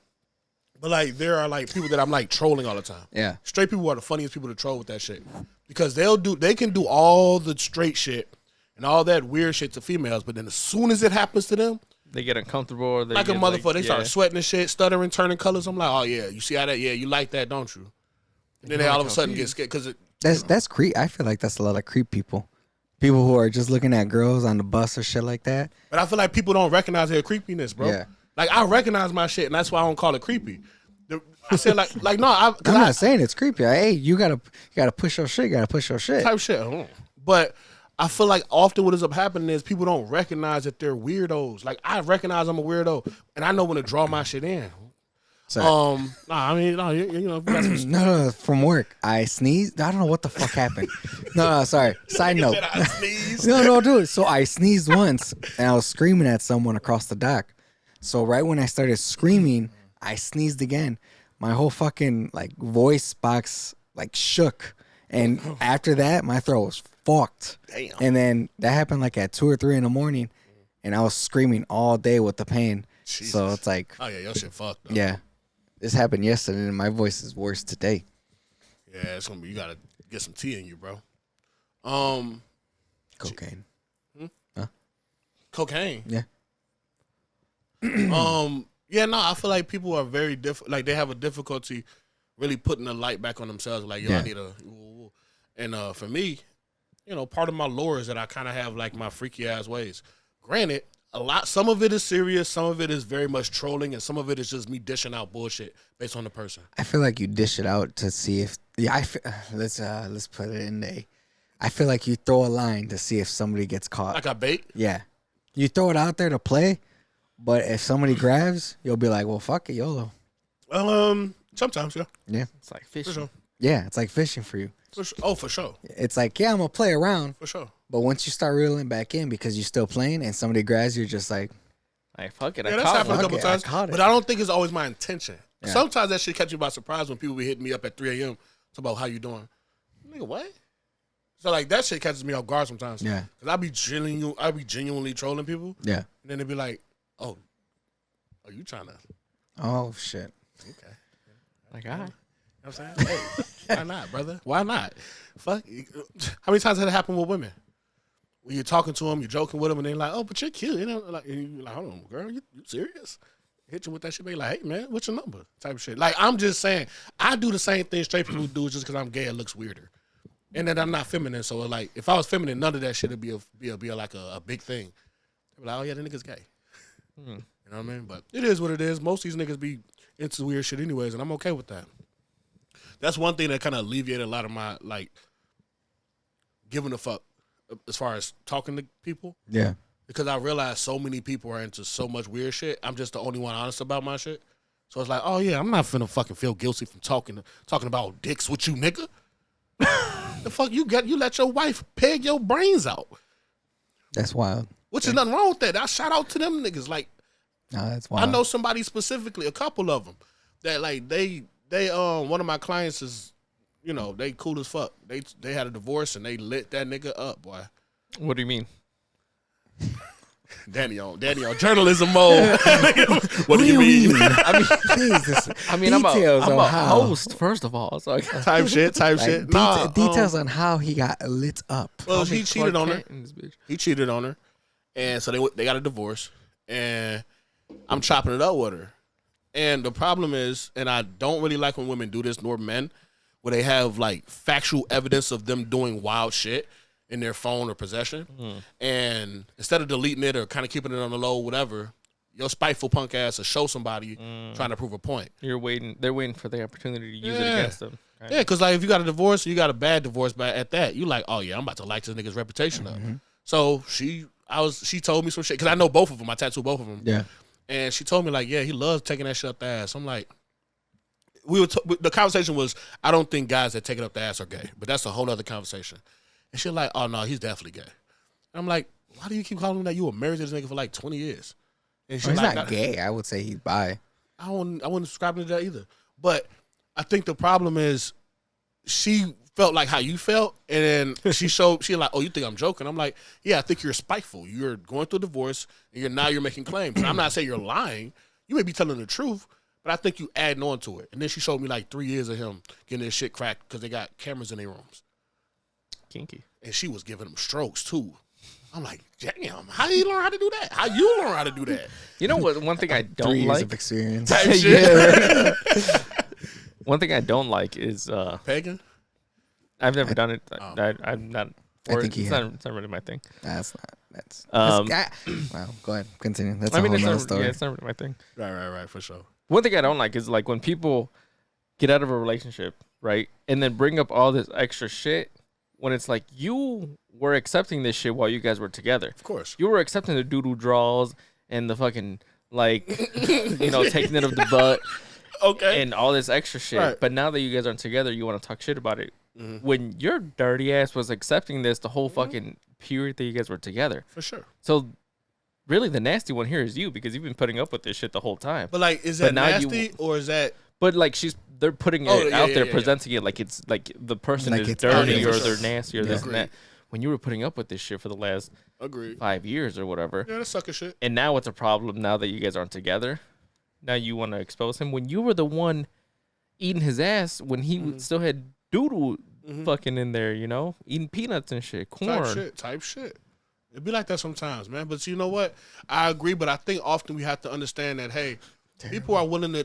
but like there are like people that I'm like trolling all the time. Yeah. Straight people are the funniest people to troll with that shit. Because they can do all the straight shit and all that weird shit to females, but then as soon as it happens to them, They get uncomfortable. Or they like a get, motherfucker, they yeah. start sweating and shit, stuttering, turning colors. I'm like, oh yeah, you see how that? Yeah, you like that, don't you? And then they all of a sudden get scared because That's creep. I feel like that's a lot of creep people. People who are just looking at girls on the bus or shit like that. But I feel like people don't recognize their creepiness, bro. Yeah. Like I recognize my shit, and that's why I don't call it creepy. I said like no, I'm not saying it's creepy. Hey, you gotta push your shit. You gotta push your shit. type shit. But I feel like often what ends up happening is people don't recognize that they're weirdos. Like I recognize I'm a weirdo, and I know when to draw my shit in. Sorry. I mean, no, you know, that's what No, from work. I sneezed. I don't know what the fuck happened. No, sorry. Side note. I sneezed. No, dude. So I sneezed once, and I was screaming at someone across the dock. So right when I started screaming, I sneezed again. My whole fucking like voice box like shook, and after that, my throat was fucked. Damn. And then that happened like at 2 or 3 in the morning, and I was screaming all day with the pain. Jesus. So it's like, Oh yeah, your shit fucked. Though. yeah, this happened yesterday, and my voice is worse today. Yeah, it's gonna be. You gotta get some tea in you, bro. Cocaine. Cocaine. Yeah. Yeah, no, I feel like people are very like they have a difficulty really putting the light back on themselves. Like, yo, Yeah. I need and for me, you know, part of my lore is that I kind of have like my freaky ass ways. Granted, some of it is serious, some of it is very much trolling, and some of it is just me dishing out bullshit based on the person. I feel like you dish it out to see if let's put it in there. I feel like you throw a line to see if somebody gets caught. Like I bait. Yeah, you throw it out there to play, but if somebody grabs, you'll be like, "Well, fuck it, YOLO." Sometimes, yeah, Yeah, It's like for fishing. sure. yeah, it's like fishing for you. For sure. Oh, for sure, It's like, yeah, I'm gonna play around, for sure. but once you start reeling back in because you're still playing and somebody grabs you, you're just like, Like, fuck it. Yeah, I that's caught happened a one. couple Okay, I times, caught it. but I don't think it's always my intention. Yeah. Sometimes that shit catch me by surprise when people be hitting me up at 3 a.m. Talk about how you doing, nigga. What? So like that shit catches me off guard sometimes. Yeah. Cause I be genuinely trolling people, yeah, and then they be like, "Oh, are you trying to?" oh shit. Okay, Like, you know what I'm saying? Hey, why not, brother? Why not? Fuck. How many times has it happened with women? when you're talking to them, you're joking with them, and they're like, "Oh, but you're cute," and you're like, "Hold on, girl, you serious?" Hit you with that shit, be like, "Hey, man, what's your number?" Type of shit. Like, I'm just saying, I do the same thing straight people do just because I'm gay. It looks weirder, and then I'm not feminine. So like, if I was feminine, none of that shit would be like a big thing. They'd be like, "Oh yeah, that nigga's gay." You know what I mean? But it is what it is. Most of these niggas be into weird shit anyways, and I'm okay with that. That's one thing that kind of alleviated a lot of my like giving a fuck as far as talking to people. Yeah. Because I realized so many people are into so much weird shit. I'm just the only one honest about my shit. So it's like, oh yeah, I'm not finna fucking feel guilty from talking about dicks with you, nigga. The fuck you let your wife peg your brains out. That's wild. Which is nothing wrong with that. I shout out to them niggas. Like, No, that's wild. I know somebody specifically, a couple of them, that like they one of my clients is, you know, they cool as fuck. They had a divorce and they lit that nigga up, boy. What do you mean? Danny on journalism mode. What do you mean? I mean, I'm a host first of all. So type shit. Details on how he got lit up. Well, he cheated on her. He cheated on her, and so they got a divorce. And I'm chopping it up with her. And the problem is, and I don't really like when women do this, nor men, where they have like factual evidence of them doing wild shit in their phone or possession. And instead of deleting it or kind of keeping it on the low, whatever, your spiteful punk ass will show somebody trying to prove a point. They're waiting for the opportunity to use it against them. Yeah, because like if you got a divorce, you got a bad divorce, but at that, you like, oh yeah, I'm about to light this nigga's reputation up. So she told me some shit, because I know both of them. I tattooed both of them. Yeah. And she told me like, yeah, he loves taking that shit up the ass. I'm like, the conversation was, I don't think guys that take it up the ass are gay, but that's a whole other conversation. And she's like, oh no, he's definitely gay. And I'm like, why do you keep calling him that? You were married to this nigga for like 20 years. And she's He's like, not gay. I would say he's bi. I wouldn't subscribe to that either. But I think the problem is she felt like how you felt, and then she like, oh, you think I'm joking? I'm like, yeah, I think you're spiteful. You're going through a divorce, and you're making claims. And I'm not saying you're lying. You may be telling the truth, but I think you adding on to it. And then she showed me like 3 years of him getting his shit cracked because they got cameras in their rooms. Kinky. And she was giving him strokes too. I'm like, damn, how you learn how to do that? How you learn how to do that? You know what? One thing I don't 3 years like. of experience. One thing I don't like is Pagan? I've never done it. I'm not. I think it's not really my thing. That's not. That's. Um, Wow. Go ahead. Continue. That's I a mean, whole it's nother not, story. yeah, it's not really my thing. Right, for sure. One thing I don't like is like when people get out of a relationship, right, and then bring up all this extra shit when it's like you were accepting this shit while you guys were together. Of course. You were accepting the doodle draws and the fucking like, taking it of the butt. Okay. And all this extra shit. Right. But now that you guys aren't together, you want to talk shit about it. When your dirty ass was accepting this the whole fucking period that you guys were together. For sure. So really the nasty one here is you, because you've been putting up with this shit the whole time. But like, is that nasty or is that? But like they're putting it out there, presenting it like it's like the person Like is it's dirty or sure. they're nasty or this and Agreed. that. When you were putting up with this shit for the last Agreed. 5 years or whatever. Yeah, that's sucker shit. And now it's a problem now that you guys aren't together. Now you want to expose him when you were the one eating his ass when he still had doodle fucking in there, eating peanuts and shit, corn. Type shit. It'd be like that sometimes, man. But you know what? I agree, but I think often we have to understand that, hey, people are willing to,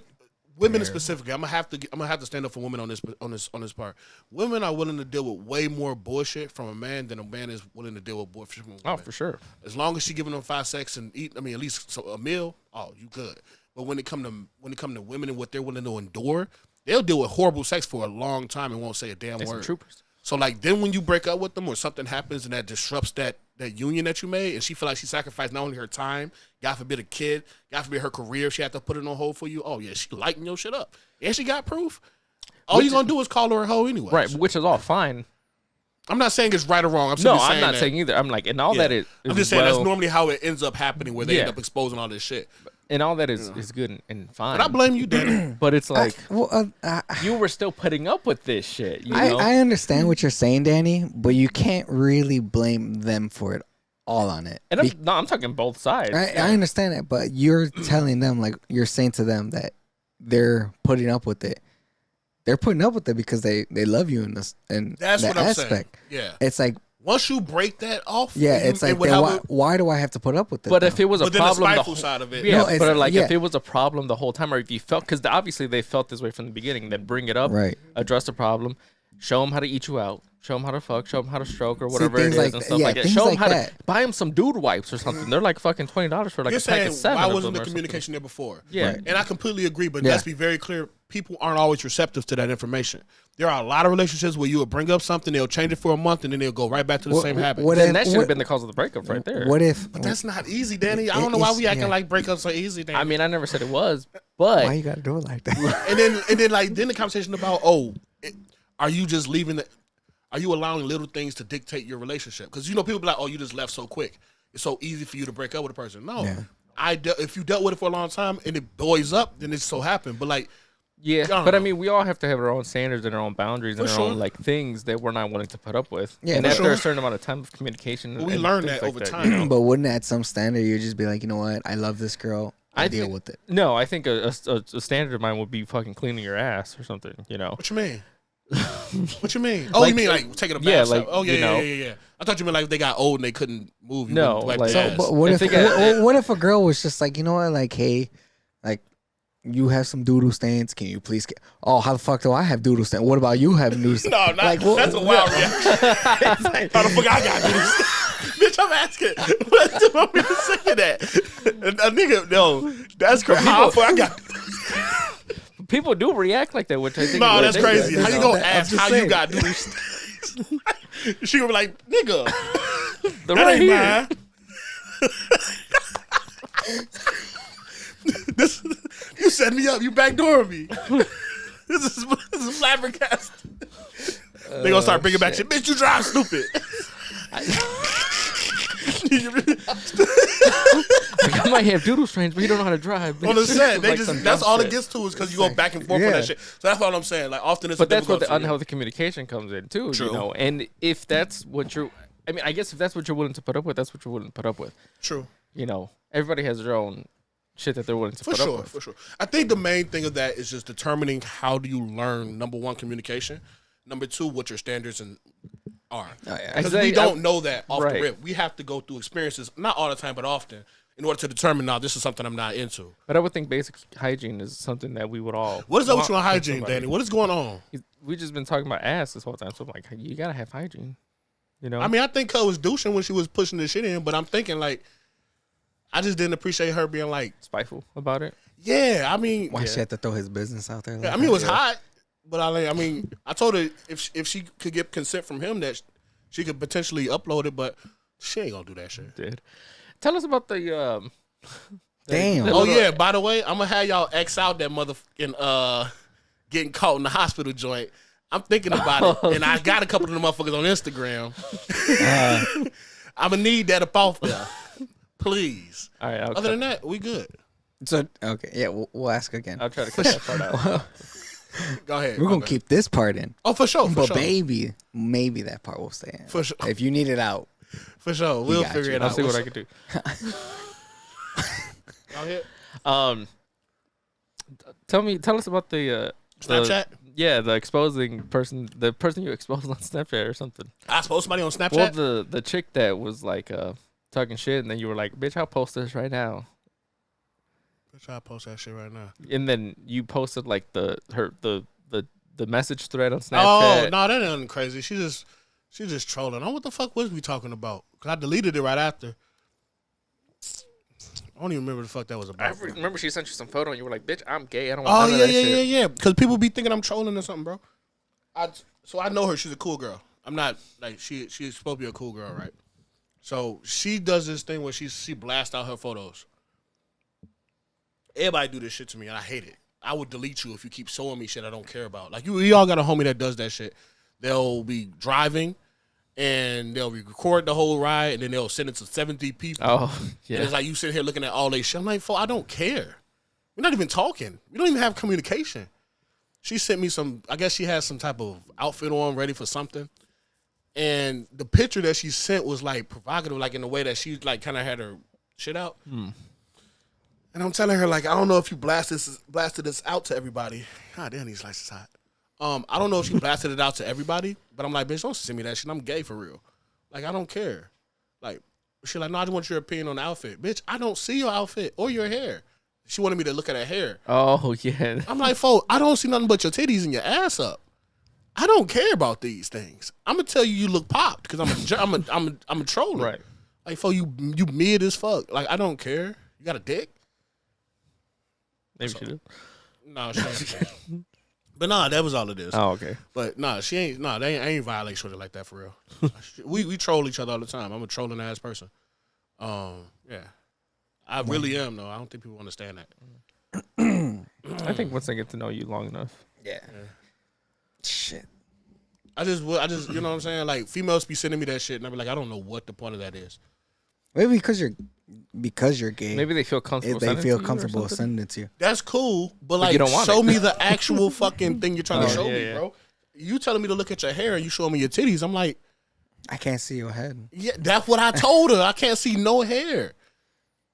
women specifically. I'm gonna have to stand up for women on this part. Women are willing to deal with way more bullshit from a man than a man is willing to deal with bullshit from a woman. Oh, for sure. As long as she giving them 5 sex and eat, at least a meal. Oh, you good. But when it come to women and what they're willing to endure, they'll deal with horrible sex for a long time and won't say a damn They some word. troopers. So like then when you break up with them or something happens and that disrupts that union that you made, and she feel like she sacrificed not only her time, God forbid a kid, God forbid her career, she had to put it on hold for you. Oh yeah, she lighting your shit up. And she got proof. All you gonna do is call her a hoe anyway. Right, which is all fine. I'm not saying it's right or wrong. I'm not saying either. I'm like, and all that is I'm just saying that's normally how it ends up happening, where they end up exposing all this shit. And all that is good and fine. But I blame you, Danny. But it's like you were still putting up with this shit. I understand what you're saying, Danny, but you can't really blame them for it all on it. And I'm talking both sides. I understand that, but you're telling them, like, you're saying to them that they're putting up with it. They're putting up with it because they love you in this, and That's that what I'm aspect. saying. Yeah. It's like Once you break that off, Yeah, and you- it's like, and then without- why do I have to put up with it? But now? if it was a but then the problem, spiteful side of it. yeah, No, it's- but like yeah. if it was a problem the whole time, or if you felt, because obviously they felt this way from the beginning, then bring it up, Right. address the problem, show them how to eat you out, show them how to fuck, show them how to stroke or whatever it things is like and that. stuff Yeah, like that. things Show them like how that. to buy them some dude wipes or something. They're like fucking $20 for like You're a pack saying of 7 why of wasn't them the or something. communication there before? Yeah. Right. And I completely agree, but Yeah. let's be very clear. People aren't always receptive to that information. There are a lot of relationships where you will bring up something, they'll change it for a month, and then they'll go right back to the same habit. Then that should have been the cause of the breakup right there. What if? But that's not easy, Danny. I don't know why we acting like breakups are easy, Danny. I mean, I never said it was, but Why you gotta do it like that? and then the conversation about are you just leaving the? Are you allowing little things to dictate your relationship? Because people be like, oh, you just left so quick. It's so easy for you to break up with a person. No, Yeah. if you dealt with it for a long time and it boils up, then it so happened. But like, yeah. don't But I know. mean, we all have to have our own standards and our own boundaries and For our sure. own like things that we're not willing to put up with. Yeah, and for after sure. a certain amount of time of communication, we and learn things that like over you time. know? But wouldn't at some standard you just be like, you know what? I love this girl. I deal thi- with it. No, I think a standard of mine would be fucking cleaning your ass or something. You know. What you mean? What you mean? Oh, Like, you mean like taking a bath? yeah, like, oh yeah, you know. yeah. I thought you meant like they got old and they couldn't move. You No, wouldn't wipe like- their So, ass. But what I if think what if a girl was just like, you know what? Like, hey, like, you have some doodle stains. Can you please? Oh, how the fuck do I have doodle stains? What about you having doodle stains? No, not, Like, what- that's a wild reaction. How the fuck I got this? Bitch, I'm asking. What do you want me to say that? A nigga, no, that's crazy. How the fuck I got? People do react like that, which I think. No, is that's ridiculous. crazy. How you gonna I'm ask just how you saying. got this? She gonna be like, nigga, They're that right ain't here. mine. This, you set me up. You backdoor me. This is flabbergasted. They gonna start bringing back shit. Bitch, you drive stupid. Like, I might have doodle strains, but you don't know how to drive. On the set, they Like just some that's dumb all it shit. gets to is because you go back and forth on Yeah. that shit. So that's what I'm saying. Like often it's But a that's where the difficult unhealthy communication comes in too. True. You know, and if that's what you're, I mean, I guess if that's what you're willing to put up with, that's what you're willing to put up with. True. You know, everybody has their own shit that they're willing to For put up sure, with. for sure. I think the main thing of that is just determining how do you learn, number one, communication. Number two, what your standards are. yeah. Because I- we don't know that off right. the rip. We have to go through experiences, not all the time, but often, in order to determine, now, this is something I'm not into. But I would think basic hygiene is something that we would all. What is up with want you on from hygiene, somebody. Danny? What is going on? We just been talking about ass this whole time, so I'm like, you gotta have hygiene. You know. I mean, I think Cuz was douching when she was pushing this shit in, but I'm thinking, like, I just didn't appreciate her being like, spiteful about it. yeah, I mean, Why she had to throw his business out there? Like I mean, it was that? hot, but I mean, I told her if she could get consent from him that she could potentially upload it, but she ain't gonna do that shit. Did tell us about the Damn. the Oh little- yeah, by the way, I'm gonna have y'all X out that motherfucking getting caught in the hospital joint. I'm thinking about it, and I got a couple of them motherfuckers on Instagram. I'm gonna need that up off there, please. All right, Other than that, we good. So okay, yeah, we'll ask again. I'll try to cut that part out. Go ahead. We're gonna Okay. keep this part in, Oh, for sure, for but sure, maybe that part will stay in. for sure, If you need it out, for sure. We'll got figure you. it I'll out. see what What's I can do. Go ahead. Tell us about the Snapchat. the exposing person, the person you exposed on Snapchat or something. I suppose somebody on Snapchat. Well, the chick that was like talking shit, and then you were like, "Bitch, I'll post this right now," Try to post that shit right now. and then you posted like the message thread on Oh Snapchat. no, that ain't crazy. She just trolling. Oh, what the fuck was we talking about? Cause I deleted it right after. I don't even remember the fuck that was I about. remember she sent you some photo, and you were like, "Bitch, I'm gay. I don't Oh want none yeah, of that yeah, shit." yeah. Because people be thinking I'm trolling or something, bro. So I know her. She's a cool girl. I'm not like she's supposed to be a cool girl, right? So she does this thing where she blasts out her photos. Everybody do this shit to me, and I hate it. I would delete you if you keep showing me shit I don't care about. Like you all got a homie that does that shit. They'll be driving, and they'll record the whole ride, and then they'll send it to 70 people. Oh And yeah. it's like you sitting here looking at all they shit. I'm like, I don't care. We're not even talking. We don't even have communication. She sent me some, I guess she has some type of outfit on ready for something. And the picture that she sent was like provocative, like in the way that she like kind of had her shit out. And I'm telling her, like, I don't know if you blasted this out to everybody. God damn, these lights is hot. I don't know if she blasted it out to everybody, but I'm like, bitch, don't send me that shit. I'm gay for real. Like, I don't care. Like, she like, no, I just want your opinion on the outfit. Bitch, I don't see your outfit or your hair. She wanted me to look at her hair. Oh yeah. I'm like, folks, I don't see nothing but your titties and your ass up. I don't care about these things. I'm gonna tell you look popped because I'm a troller. Right. Like, folks, you mid as fuck. Like, I don't care. You got a dick? Maybe she did. No, she ain't. But nah, that was all it is. Oh, okay. But nah, she ain't. Nah, I ain't violate shorty like that for real. we troll each other all the time. I'm a trolling ass person. Yeah, I really am though. I don't think people understand that. I think once I get to know you long enough. Yeah. Shit. I just, you know what I'm saying? Like, females be sending me that shit, and I be like, I don't know what the point of that is. Maybe because you're gay. Maybe they feel comfortable. They sending feel it to you or comfortable something? sending it to you. That's cool, but you like, don't want show it. me the actual fucking thing you're trying to Oh, show yeah, me, yeah. bro. You telling me to look at your hair and you showing me your titties. I'm like, I can't see your head. yeah, that's what I told her. I can't see no hair.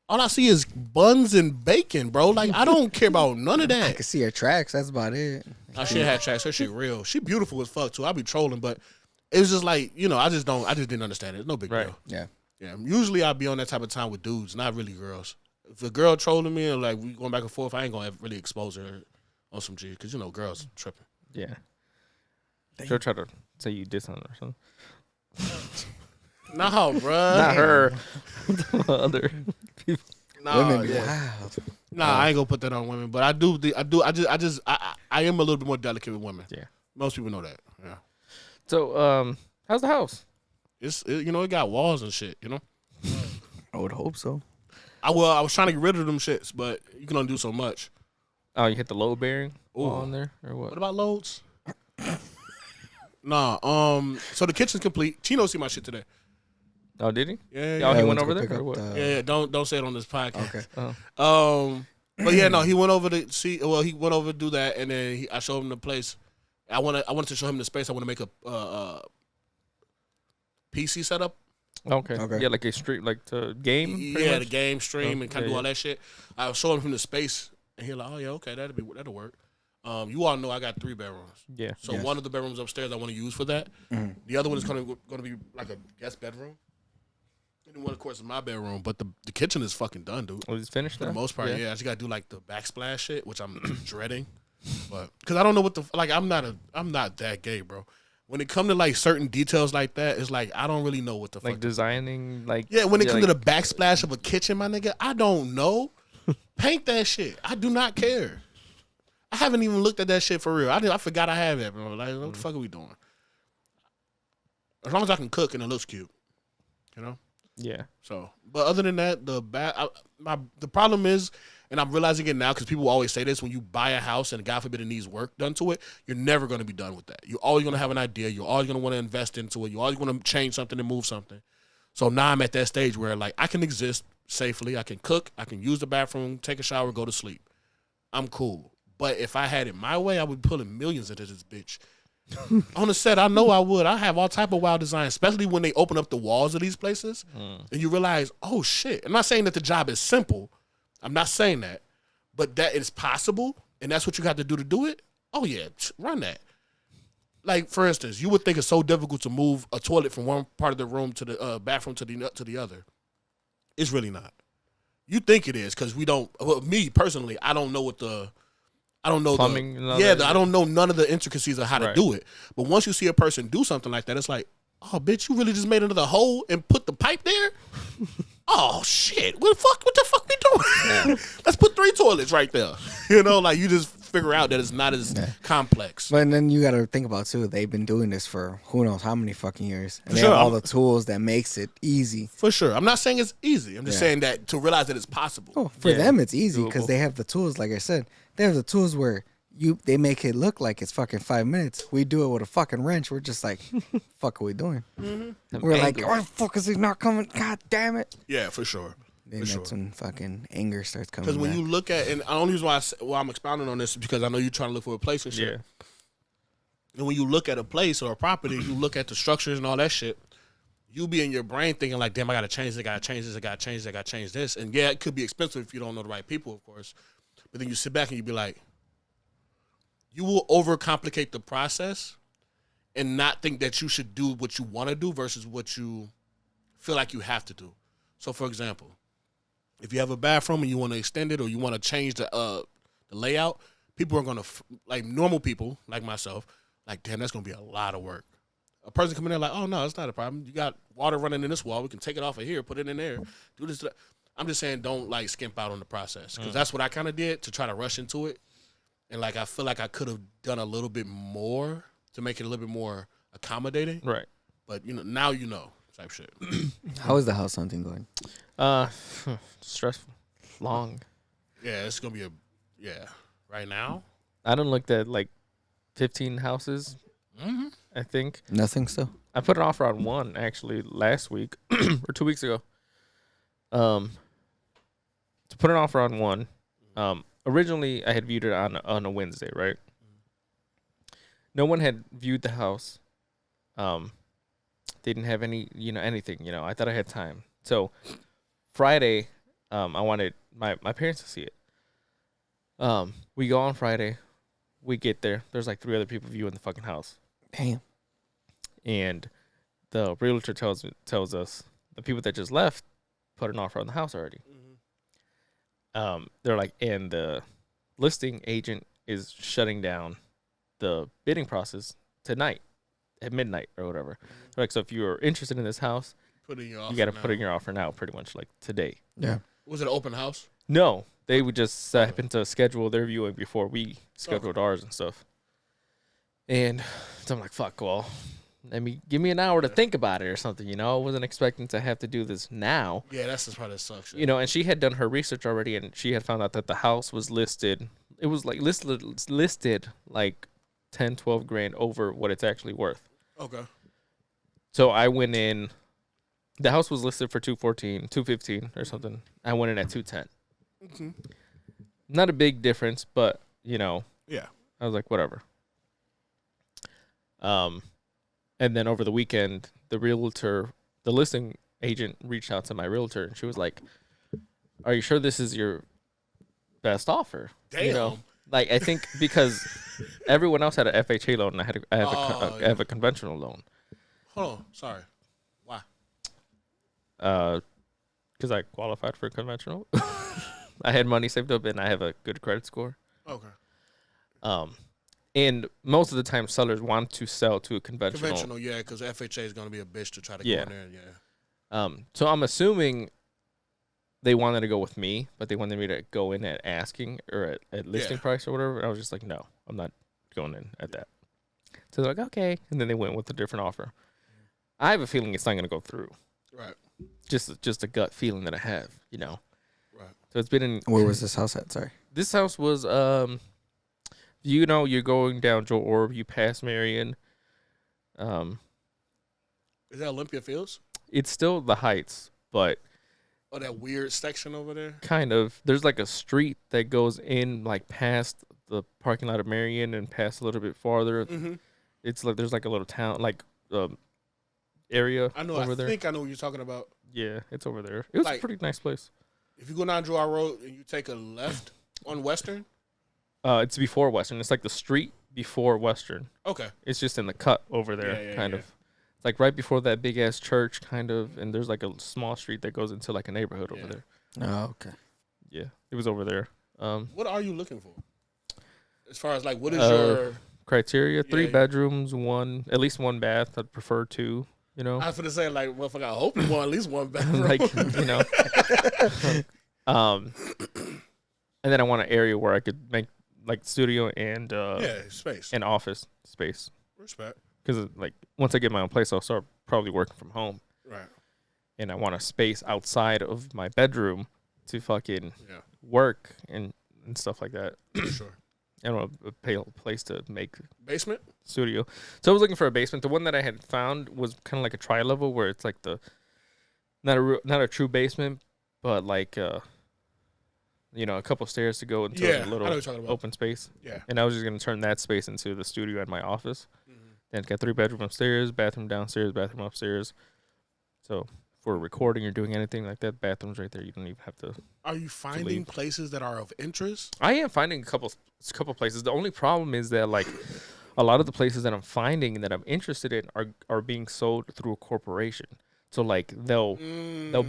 All I see is buns and bacon, bro. Like, I don't care about none of I that. can see your tracks. That's about it. She had tracks. Her shit real. She beautiful as fuck too. I be trolling, but it was just like, you know, I just didn't understand it. It's no big Right. deal. Yeah. Yeah. Usually I be on that type of time with dudes, not really girls. If a girl trolling me and like we going back and forth, I ain't gonna really expose her on some G because you know girls tripping. Yeah. She'll try to say you diss on her or something. No, bruh. Not her. Other people. Nah, Women be yeah. wild. Nah, I ain't gonna put that on women, but I am a little bit more delicate with women. Yeah. Most people know that. Yeah. So, how's the house? You know, it got walls and shit, you know? I would hope so. I was trying to get rid of them shits, but you can only do so much. Oh, you hit the load bearing Ooh. on there or what? What about loads? Nah, so the kitchen's complete. Chino see my shit today. Oh, did he? Yeah, Oh, yeah. he I went to over go there pick or up what? the- Yeah, don't say it on this podcast. Okay. Oh. But yeah, no, he went over to see. Well, he went over to do that, and then I showed him the place. I wanted to show him the space. I want to make a PC setup. Okay. Okay. Yeah, like a street, like the game. pretty Yeah, much? the game stream Oh, and kind of yeah, do all that shit. I was showing him the space, and he like, oh yeah, okay, that'll work. You all know I got 3 bedrooms. Yeah. So Yes. one of the bedrooms upstairs I want to use for that. The other one is going to be like a guest bedroom. And then one, of course, is my bedroom. But the kitchen is fucking done, dude. Was it finished For now? the most part, yeah. I just got to do like the backsplash shit, which I'm dreading. But because I don't know what I'm not that gay, bro. When it come to like certain details like that, it's like I don't really know what the Like fuck. designing, like Yeah, when it comes like, to the backsplash of a kitchen, my nigga, I don't know. Paint that shit. I do not care. I haven't even looked at that shit for real. I forgot I have it, bro. Like, what the fuck are we doing? As long as I can cook and it looks cute, you know. yeah. So, but other than that, the problem is, and I'm realizing it now because people always say this: when you buy a house and God forbid it needs work done to it, you're never going to be done with that. You're always going to have an idea. You're always going to want to invest into it. You're always going to change something and move something. So now I'm at that stage where like I can exist safely. I can cook. I can use the bathroom, take a shower, go to sleep. I'm cool. But if I had it my way, I would be pulling millions into this bitch. On the set, I know I would. I have all type of wild designs, especially when they open up the walls of these places, and you realize, oh shit. I'm not saying that the job is simple. I'm not saying that, but that it's possible, and that's what you got to do it. Oh yeah, run that. Like for instance, you would think it's so difficult to move a toilet from one part of the room to the bathroom to the other. It's really not. You think it is because we don't. Well, me personally, I don't know Plumbing and all I that. don't know none of the intricacies of how to Right. do it. But once you see a person do something like that, it's like, oh, bitch, you really just made another hole and put the pipe there? Oh, shit. What the fuck we doing? Let's put 3 toilets right there. You know, like you just figure out that it's not as complex. But then you got to think about too. They've been doing this for who knows how many fucking years, and For they sure. have all the tools that makes it easy. For sure. I'm not saying it's easy. I'm just Yeah. saying that to realize that it's possible. Oh, for Yeah, them it's easy because doable. they have the tools. Like I said, they have the tools where they make it look like it's fucking 5 minutes. We do it with a fucking wrench. We're just like, fuck, are we doing? Them We're like, angles. oh, fuck, is he not coming? God damn it! Yeah, for sure. Then For that's sure. when fucking anger starts coming. Because when back. you look at, and the only reason why I'm expounding on this is because I know you're trying to look for a place and shit. Yeah. And when you look at a place or a property, you look at the structures and all that shit, you be in your brain thinking like, damn, I gotta change this, I gotta change this, I gotta change this, I gotta change this. And yeah, it could be expensive if you don't know the right people, of course. But then you sit back and you be like, you will overcomplicate the process and not think that you should do what you want to do versus what you feel like you have to do. So, for example, if you have a bathroom and you want to extend it or you want to change the layout, people are going to, like normal people like myself, like, damn, that's going to be a lot of work. A person coming in like, oh, no, it's not a problem. You got water running in this wall. We can take it off of here, put it in there, do this. I'm just saying don't, like, skimp out on the process because that's what I kind of did to try to rush into it. And, like, I feel like I could have done a little bit more to make it a little bit more accommodating. Right. But, now you know type shit. How is the house hunting going? Stressful. Long. Yeah, it's going to be right now. I done looked at like 15 houses, Mm-hmm. I think. Nothing still? I put an offer on one actually last week or 2 weeks ago. To put an offer on one. Originally I had viewed it on a Wednesday, right? No one had viewed the house. They didn't have any, anything, I thought I had time. So Friday, I wanted my parents to see it. We go on Friday. We get there. There's like 3 other people viewing the fucking house. Damn. And the realtor tells us the people that just left put an offer on the house already. They're like, and the listing agent is shutting down the bidding process tonight at midnight or whatever. They're like, so if you're interested in this house, you got to put in your offer now, pretty much like today. Yeah. Was it an open house? No, they would just happen to schedule their viewing before we scheduled ours and stuff. And so I'm like, fuck, well, give me an hour to think about it or something, I wasn't expecting to have to do this now. Yeah, that's the part that sucks. And she had done her research already, and she had found out that the house was listed. It was like listed like 10, 12 grand over what it's actually worth. Okay. So I went in. The house was listed for 214, 215 or something. I went in at 210. Mm-hmm. Not a big difference, but Yeah. I was like, whatever. And then over the weekend, the listing agent reached out to my realtor, and she was like, "Are you sure this is your best offer?" Damn. Like I think because everyone else had an FHA loan, and I have a conventional loan. Hold on. Sorry. Why? Because I qualified for conventional. I had money saved up, and I have a good credit score. Okay. And most of the time, sellers want to sell to a conventional. Conventional, yeah, because FHA is going to be a bitch to try to go in there. Yeah. So I'm assuming they wanted to go with me, but they wanted me to go in at asking or at listing price or whatever. And I was just like, no, I'm not going in at that. So they're like, okay. And then they went with a different offer. I have a feeling it's not going to go through. Right. Just a gut feeling that I have, Right. So it's been in. Where was this house at? Sorry. This house was, you're going down Joe Orb, you pass Marion. Is that Olympia Fields? It's still the Heights, but. Oh, that weird section over there? Kind of. There's like a street that goes in like past the parking lot of Marion and past a little bit farther. Mm-hmm. It's like there's like a little town area I know. over there. I think I know what you're talking about. Yeah, it's over there. It was a pretty nice place. If you go down Joe Road and you take a left on Western? It's before Western. It's like the street before Western. Okay. It's just in the cut over there, kind of. It's like right before that big ass church, kind of, and there's like a small street that goes into like a neighborhood over there. Oh, okay. Yeah, it was over there. What are you looking for? As far as like, what is your criteria? 3 bedrooms, at least 1 bath. I'd prefer 2. I was gonna say like, motherfucker, I hope you want at least 1 bedroom. And then I want an area where I could make like studio and space and office space. Respect. Because like once I get my own place, I'll start probably working from home. Right. And I want a space outside of my bedroom to fucking work and stuff like that. For sure. I want a place to make basement studio. So I was looking for a basement. The one that I had found was kind of like a tri-level where it's like not a true basement, but like a couple stairs to go into a little open space. Yeah. And I was just gonna turn that space into the studio and my office. Then it's got 3 bedroom upstairs, bathroom downstairs, bathroom upstairs. So for recording or doing anything like that, bathroom's right there. You don't even have to. Are you finding places that are of interest? I am finding a couple places. The only problem is that like a lot of the places that I'm finding that I'm interested in are being sold through a corporation. So like they'll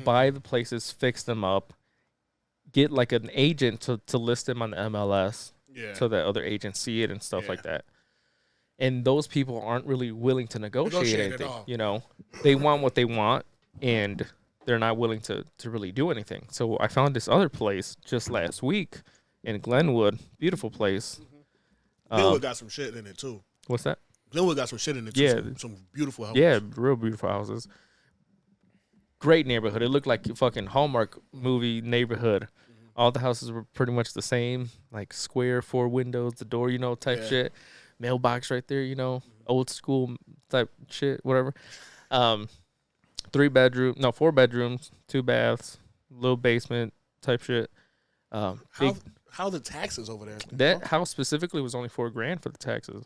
buy the places, fix them up, get like an agent to list them on the MLS Yeah. so that other agents see it and stuff like that. And those people aren't really willing to negotiate at anything. all. You know, they want what they want, and they're not willing to really do anything. So I found this other place just last week in Glenwood, beautiful place. Glenwood got some shit in it too. What's that? Glenwood got some shit in it too. Yeah. Some beautiful houses. Yeah, real beautiful houses. Great neighborhood. It looked like a fucking Hallmark movie neighborhood. All the houses were pretty much the same, like square, 4 windows, the door, you know, type shit. Mailbox right there, you know, old school type shit, whatever. 4 bedrooms, 2 baths, little basement type shit. How the taxes over there? That house specifically was only $4,000 for the taxes.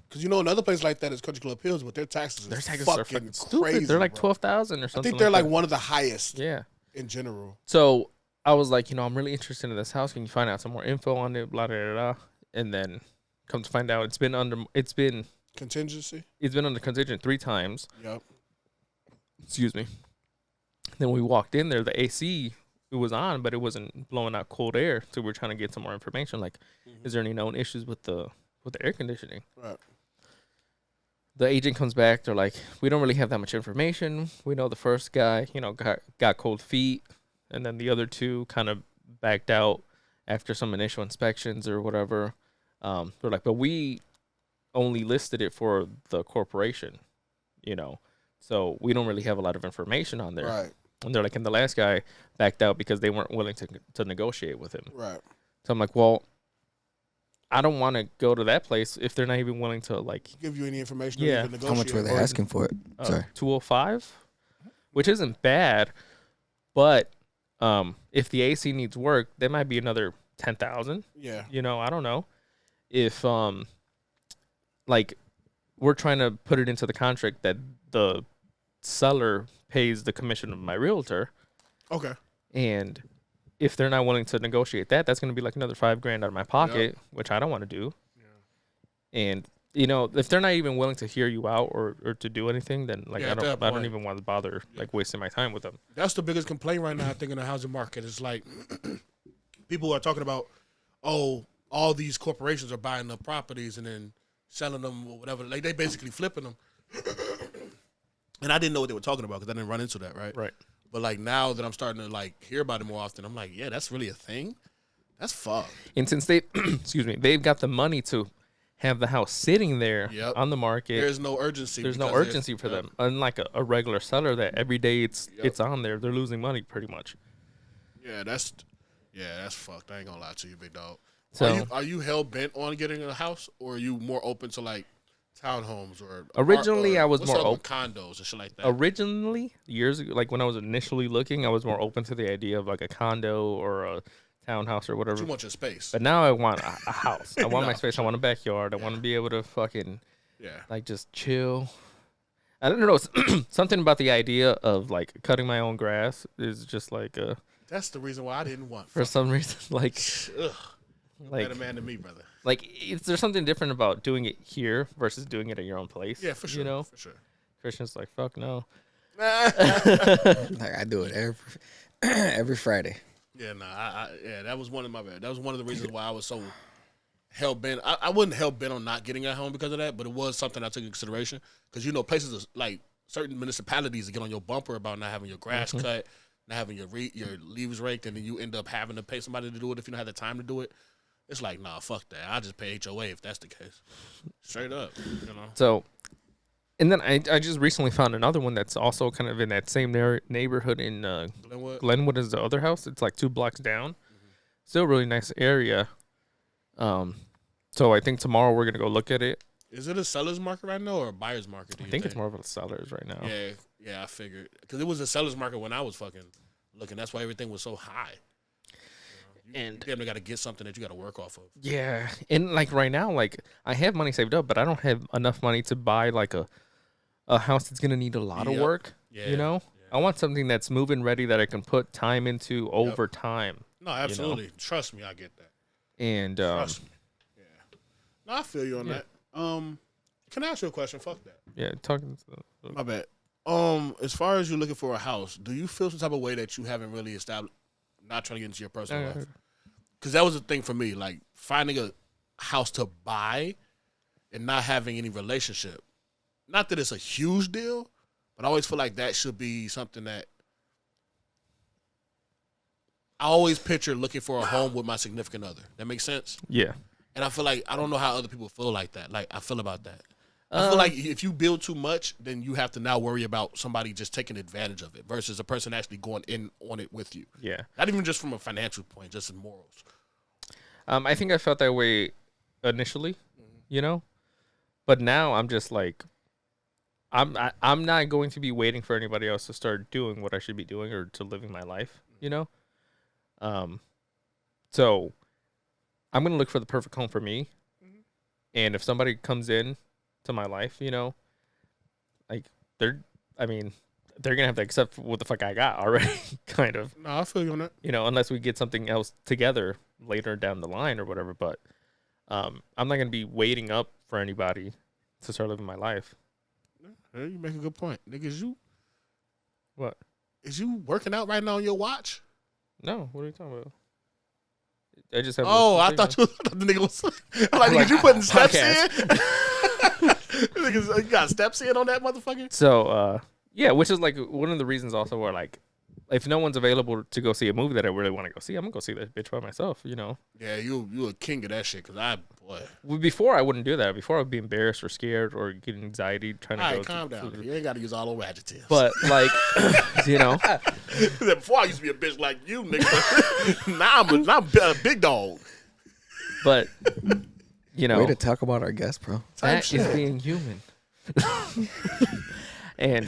Because you know another place like that is Country Club Hills, but their taxes Their are taxes fucking are fucking crazy. stupid. They're like bro. 12,000 or I something. think they're like that. one of the highest. Yeah. In general. So I was like, you know, I'm really interested in this house. Can you find out some more info on it? Blah blah blah. Blah. And then come to find out, it's been under Contingency. contingent 3 times. Yep. Excuse me. Then we walked in there. The AC it was on, but it wasn't blowing out cold air. So we're trying to get some more information. Like, is there any known issues with the air conditioning? Right. The agent comes back. They're like, we don't really have that much information. We know the first guy, you know, got cold feet, and then the other 2 kind of backed out after some initial inspections or whatever. They're like, but we only listed it for the corporation, you know, so we don't really have a lot of information on there. Right. And they're like, and the last guy backed out because they weren't willing to negotiate with him. Right. So I'm like, well, I don't want to go to that place if they're not even willing to like Give you any information? Yeah. Or even negotiate. How much were they asking for it? Sorry. 205, which isn't bad, but if the AC needs work, there might be another 10,000. Yeah. You know, I don't know if like we're trying to put it into the contract that the seller pays the commission of my realtor, Okay. and if they're not willing to negotiate that, that's going to be like another $5,000 out of my pocket, which I don't want to do. Yeah. And you know, if they're not even willing to hear you out or to do anything, then like I don't even want to bother like wasting my time with them. That's the biggest complaint right now, I think, in the housing market. It's like people are talking about, oh, all these corporations are buying up properties and then selling them or whatever. Like they basically flipping them. And I didn't know what they were talking about because I didn't run into that, right? Right. But like now that I'm starting to like hear about it more often, I'm like, yeah, that's really a thing. That's fucked. And since they, excuse me, they've got the money to have the house sitting there on the market. There's no urgency. There's no urgency for them. Unlike a regular seller that every day it's on there, they're losing money pretty much. Yeah, that's fucked. I ain't gonna lie to you, big dog. So are you hell bent on getting a house, or are you more open to like townhomes or originally I was what's more up with open condos and shit like that? Originally, years ago, like when I was initially looking, I was more open to the idea of like a condo or a townhouse or whatever. Too much of space. But now I want a house. I want my space. I want a backyard. I want to be able to fucking like just chill. I don't know. Something about the idea of like cutting my own grass is just like that's the reason why I didn't want. For some reason, like, like better man than me, brother. Like, is there something different about doing it here versus doing it at your own place? Yeah, for sure. You know, for sure. Christian's like, fuck no. Like I do it every Friday. Yeah, that was one of my bad. That was one of the reasons why I was so hell bent. I wasn't hell bent on not getting at home because of that, but it was something I took into consideration because you know places like certain municipalities that get on your bumper about not having your grass cut, not having your leaves raked, and then you end up having to pay somebody to do it if you don't have the time to do it. It's like, nah, fuck that. I'll just pay HOA if that's the case. Straight up, you know. So, and then I just recently found another one that's also kind of in that same neighborhood in Glenwood is the other house. It's like 2 blocks down. Still a really nice area. So I think tomorrow we're gonna go look at it. Is it a seller's market right now or a buyer's market? I think it's more of a seller's right now. Yeah, I figured because it was a seller's market when I was fucking looking. That's why everything was so high. And damn, they got to get something that you got to work off of. Yeah, and like right now, like I have money saved up, but I don't have enough money to buy like a house that's gonna need a lot of work. Yeah, you know, I want something that's move-in ready that I can put time into over time. No, absolutely. You know? Trust me, I get that. And trust me. No, I feel you on Yeah. that. Can I ask you a question? Fuck that. Yeah, talking. My bad. As far as you looking for a house, do you feel some type of way that you haven't really established? Not trying to get into your personal life, because that was the thing for me. Like finding a house to buy and not having any relationship. Not that it's a huge deal, but I always feel like that should be something that I always picture looking for a home with my significant other. That makes sense. Yeah. And I feel like I don't know how other people feel like that. Like I feel about that. I feel like if you build too much, then you have to now worry about somebody just taking advantage of it versus a person actually going in on it with you. Yeah. Not even just from a financial point, just in morals. I think I felt that way initially, you know, but now I'm just like, I'm not going to be waiting for anybody else to start doing what I should be doing or to living my life, you know. So I'm gonna look for the perfect home for me, and if somebody comes in to my life, you know, like they're gonna have to accept what the fuck I got already, kind of. No, I feel you on that. You know, unless we get something else together later down the line or whatever. But I'm not gonna be waiting up for anybody to start living my life. Yeah, you make a good point, nigga. What? Is you working out right now on your watch? No, what are you talking about? I just have. Oh, I thought the nigga was I'm like, nigga, you putting steps in? Niggas, you got steps in on that motherfucker? So, yeah, which is like one of the reasons also where like, if no one's available to go see a movie that I really want to go see, I'm gonna go see that bitch by myself. You know. Yeah, you a king of that shit. Cause boy. Well, before I wouldn't do that. Before I'd be embarrassed or scared or getting anxiety trying to All go. right, calm down. You ain't got to use all over adjectives. But like, you know, before I used to be a bitch like you, nigga. now I'm a big dog. but you know, Way to talk about our guest, bro. that is being human. And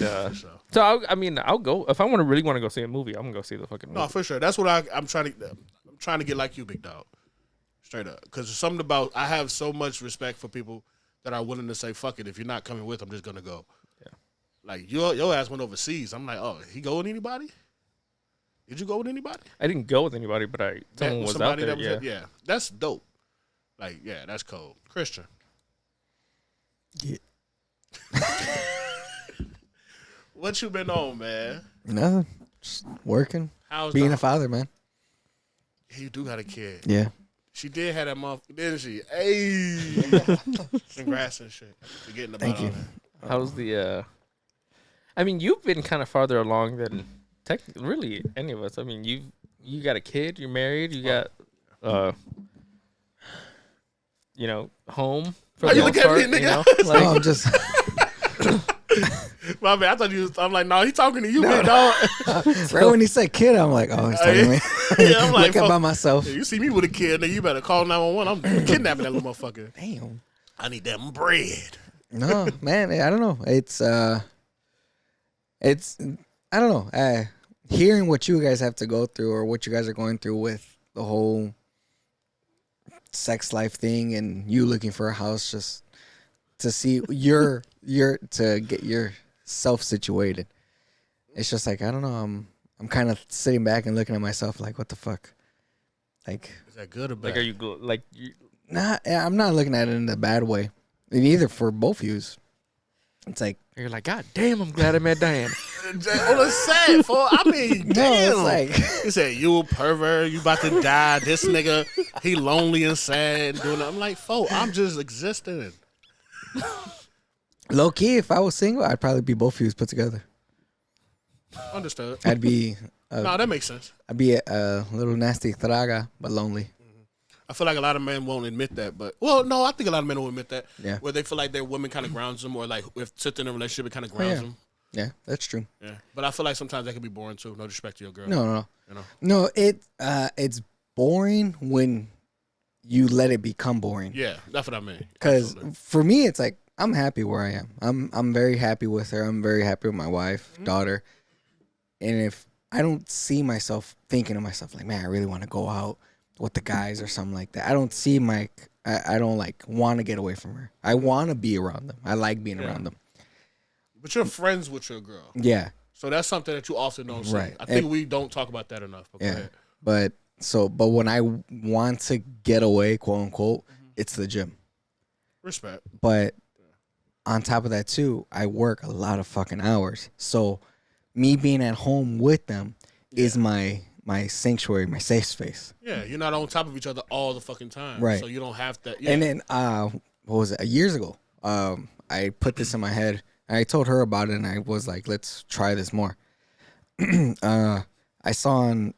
so I'll go if I really want to go see a movie. I'm gonna go see the fucking movie. No, for sure. That's what I'm trying to get like you, big dog. Straight up. Because there's something about, I have so much respect for people that are willing to say, fuck it, if you're not coming with, I'm just going to go. Yeah. Like, your ass went overseas. I'm like, oh, he go with anybody? Did you go with anybody? I didn't go with anybody, but someone was out there. Yeah. That's dope. Like, yeah, that's cold. Christian. Yeah. What you been on, man? Nothing. Just working. How's Being a father, man. You do got a kid. Yeah. She did have that motherfucker, didn't she? Hey. Congrats and shit. Forgetting about Thank you. all that. How's the? I mean, you've been kind of farther along than really any of us. I mean, you got a kid. You're married. You got you know, home. For Are the you most looking at part, me, you know? nigga? Like, No, I'm just. My bad. I thought you was, I'm like, no, he talking to you, big dog. Right when he said kid, I'm like, oh, he's talking to me. Yeah, I'm like, Looking fuck. by myself. Yeah, you see me with a kid, nigga, you better call 911. I'm kidnapping that little motherfucker. Damn. I need that bread. No, man, I don't know. It's I don't know. Hearing what you guys have to go through or what you guys are going through with the whole sex life thing and you looking for a house just to see your to get yourself situated. It's just like, I don't know, I'm kind of sitting back and looking at myself like, what the fuck? Like, Is that good or bad? like, are you like? You, I'm not looking at it in a bad way. And either for both yous. It's like, you're like, God damn, I'm glad I met Diane. On the set, fool. I mean, no, damn. it's like, He said, you a pervert, you about to die. This nigga, he lonely and sad and doing it. I'm like, fool, I'm just existing. low key, if I was single, I'd probably be both yous put together. Understood. I'd be No, that makes sense. I'd be a little nasty traga, but lonely. I feel like a lot of men won't admit that, but well, no, I think a lot of men will admit that. Yeah. Where they feel like their woman kind of grounds them, or like if sit in a relationship, it kind of grounds yeah. them. Yeah, that's true. Yeah, but I feel like sometimes that can be boring too. No disrespect to your girl. No. You know? No, it's boring when you let it become boring. Yeah, that's what I mean. Because Absolutely. for me, it's like I'm happy where I am. I'm very happy with her. I'm very happy with my wife, daughter. And if I don't see myself thinking to myself like, man, I really want to go out with the guys or something like that. I don't see I don't like want to get away from her. I want to be around them. I like being around them. But you're friends with your girl, Yeah. so that's something that you often don't say. Right. I think And- we don't talk about that enough. But go Yeah. ahead. But when I want to get away, quote unquote, it's the gym. Respect. But on top of that too, I work a lot of fucking hours. So me being at home with them is my sanctuary, my safe space. Yeah, you're not on top of each other all the fucking time. Right. So you don't have to. Yeah. And then what was it? Years ago, I put this in my head. I told her about it, and I was like, "Let's try this more." I saw on.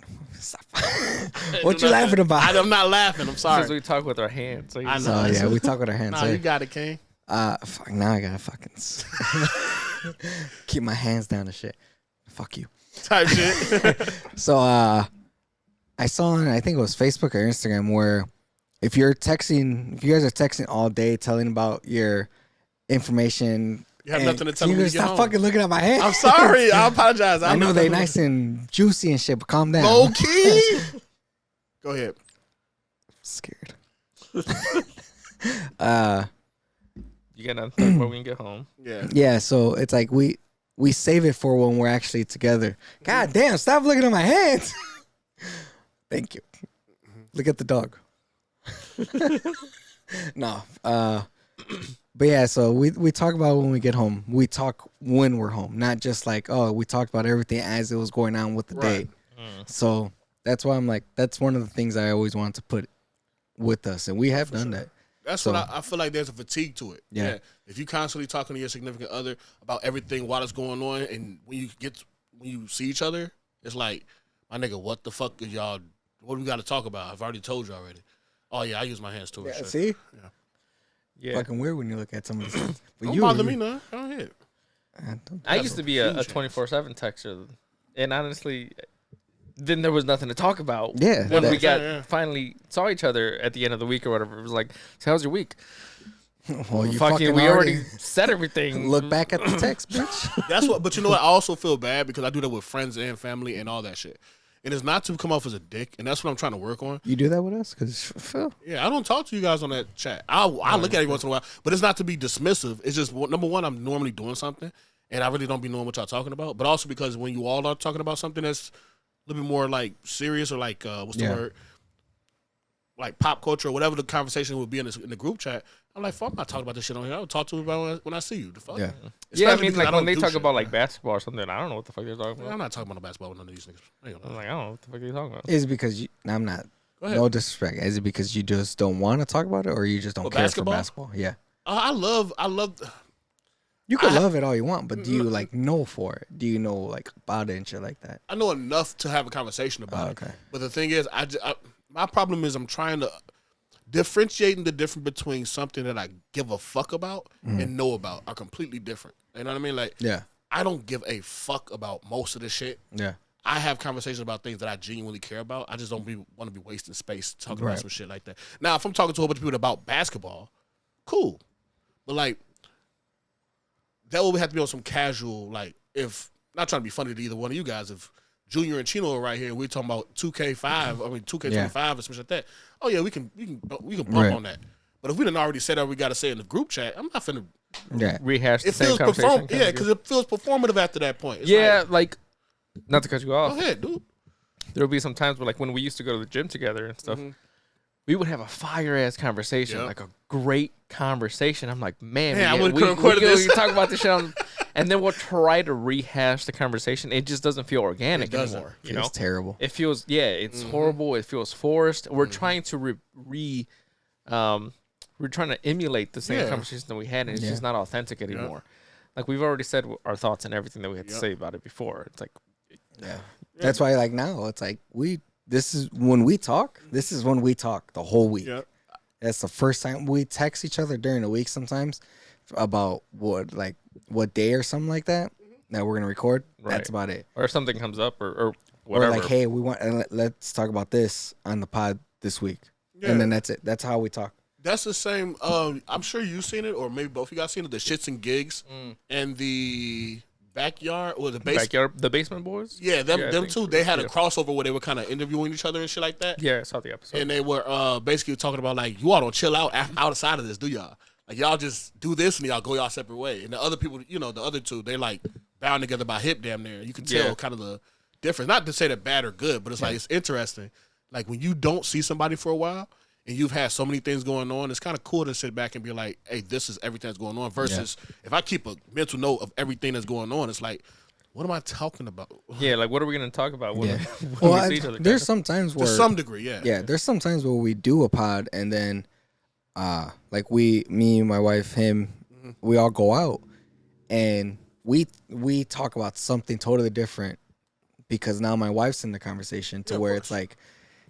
What you laughing about? I'm not laughing. I'm sorry. Since we talk with our hands. So I know. So yeah, we talk with our hands. Nah, Sorry. you got it, King. Fuck. Now I gotta fucking keep my hands down and shit. Fuck you. Type shit. So I saw on, I think it was Facebook or Instagram, where if you guys are texting all day telling about your information, You have nothing to tell me you when you get stop home. fucking looking at my hands. I'm sorry. I apologize. I know they nice and juicy and shit, but calm down. Low key. Go ahead. Scared. You got nothing to talk about when you get home. Yeah. Yeah, so it's like we save it for when we're actually together. God damn, stop looking at my hands. Thank you. Look at the dog. No. But yeah, so we talk about when we get home. We talk when we're home, not just like, oh, we talked about everything as it was going on with the day. So that's why I'm like, that's one of the things I always wanted to put with us, and we have done that. That's So- what I feel like. There's a fatigue to it. Yeah. If you constantly talking to your significant other about everything while it's going on, and when you see each other, it's like, my nigga, what the fuck is y'all? What do we got to talk about? I've already told you already. Oh yeah, I use my hands too. Yeah, Shit. see? Yeah. Fucking weird when you look at some of these things. But Don't bother me, no. Go ahead. I used to be a 24/7 texter, and honestly, then there was nothing to talk about. Yeah, When we yeah. finally saw each other at the end of the week or whatever, it was like, "So how's your week?" Well, you Fucking, we already said everything. look back at the text, bitch. That's what. But you know what? I also feel bad because I do that with friends and family and all that shit. And it's not to come off as a dick, and that's what I'm trying to work on. You do that with us? Because Phil. Yeah, I don't talk to you guys on that chat. I look at it once in a while, but it's not to be dismissive. It's just, number one, I'm normally doing something, and I really don't be knowing what y'all talking about. But also because when you all are talking about something that's a little bit more like serious or like what's the word, like pop culture or whatever the conversation would be in the group chat, I'm like, fuck, I'm not talking about this shit on here. I would talk to you about it when I see you. The fuck? Yeah. Yeah, I Especially mean, because like don't when they do talk shit. about like basketball or something, I don't know what the fuck they're talking I'm about. not talking about no basketball with none of these niggas. I ain't gonna I'm lie. like, I don't know what the fuck are you talking about. Is it because you? I'm not. Go ahead. No disrespect. Is it because you just don't want to talk about it, or you just don't For care basketball? for basketball? Yeah. I love. You can love it all you want, but do you like know for it? Do you know like about it and shit like that? I know enough to have a conversation about Oh, it. okay. But the thing is, my problem is I'm trying to differentiating the difference between something that I give a fuck about and know about are completely different. You know what I mean? Like, Yeah. I don't give a fuck about most of the shit. Yeah. I have conversations about things that I genuinely care about. I just don't want to be wasting space talking Right. about some shit like that. Now, if I'm talking to a whole bunch of people about basketball, cool. But like, that would have to be on some casual, like, if not trying to be funny to either one of you guys, if Junior and Chino are right here and we're talking about 2K25 or something like that. Oh yeah, we can bump Right. on that. But if we done already said that we got to say in the group chat, I'm not finna. Yeah. Rehash the It same feels conversation. yeah, because it feels performative after that point. It's Yeah, like, like, not to cut you off. go ahead, dude. There'll be some times where, like, when we used to go to the gym together and stuff, we would have a fire ass conversation, Yep. like a great conversation. I'm like, man, Man, I we would've recorded this. We talk about this shit, and then we'll try to rehash the conversation. It just doesn't feel organic It doesn't. anymore. You It's know, terrible. it feels it's horrible. It feels forced. We're trying to we're trying to emulate the same Yeah. conversation that we had, and it's Yeah. just not authentic anymore. Like we've already said our thoughts and everything that we had to say about it before. It's like, Yeah. That's why like now it's like this is when we talk. This is when we talk the whole week. Yeah. That's the first time we text each other during the week sometimes about what day or something like that that we're gonna record. Right. That's about it. or if something comes up or Or whatever. like, hey, we want let's talk about this on the pod this week, Yeah. and then that's it. That's how we talk. That's the same. I'm sure you've seen it, or maybe both of you guys seen it. The Shits and Gigs and the Backyard or the Backyard, the Basement Boys. Yeah, them I them think two. so. They had a Yeah. crossover where they were kind of interviewing each other and shit like that. Yeah, I saw the episode. And they were basically talking about like, you all don't chill out outside of this, do y'all? Like y'all just do this and y'all go y'all separate way. And the other people, the other two, they like bound together by hip damn near. You can tell Yeah. kind of the difference. Not to say that bad or good, but it's like it's interesting. Like when you don't see somebody for a while and you've had so many things going on, it's kind of cool to sit back and be like, hey, this is everything that's going on. Versus if I keep a mental note of everything that's going on, it's like, what am I talking about? Yeah, like what are we gonna talk about when, when Well, we see each other? there's some times where To some degree, yeah. yeah, there's some times where we do a pod and then like me, my wife, him, we all go out and we talk about something totally different because now my wife's in the conversation to where it's like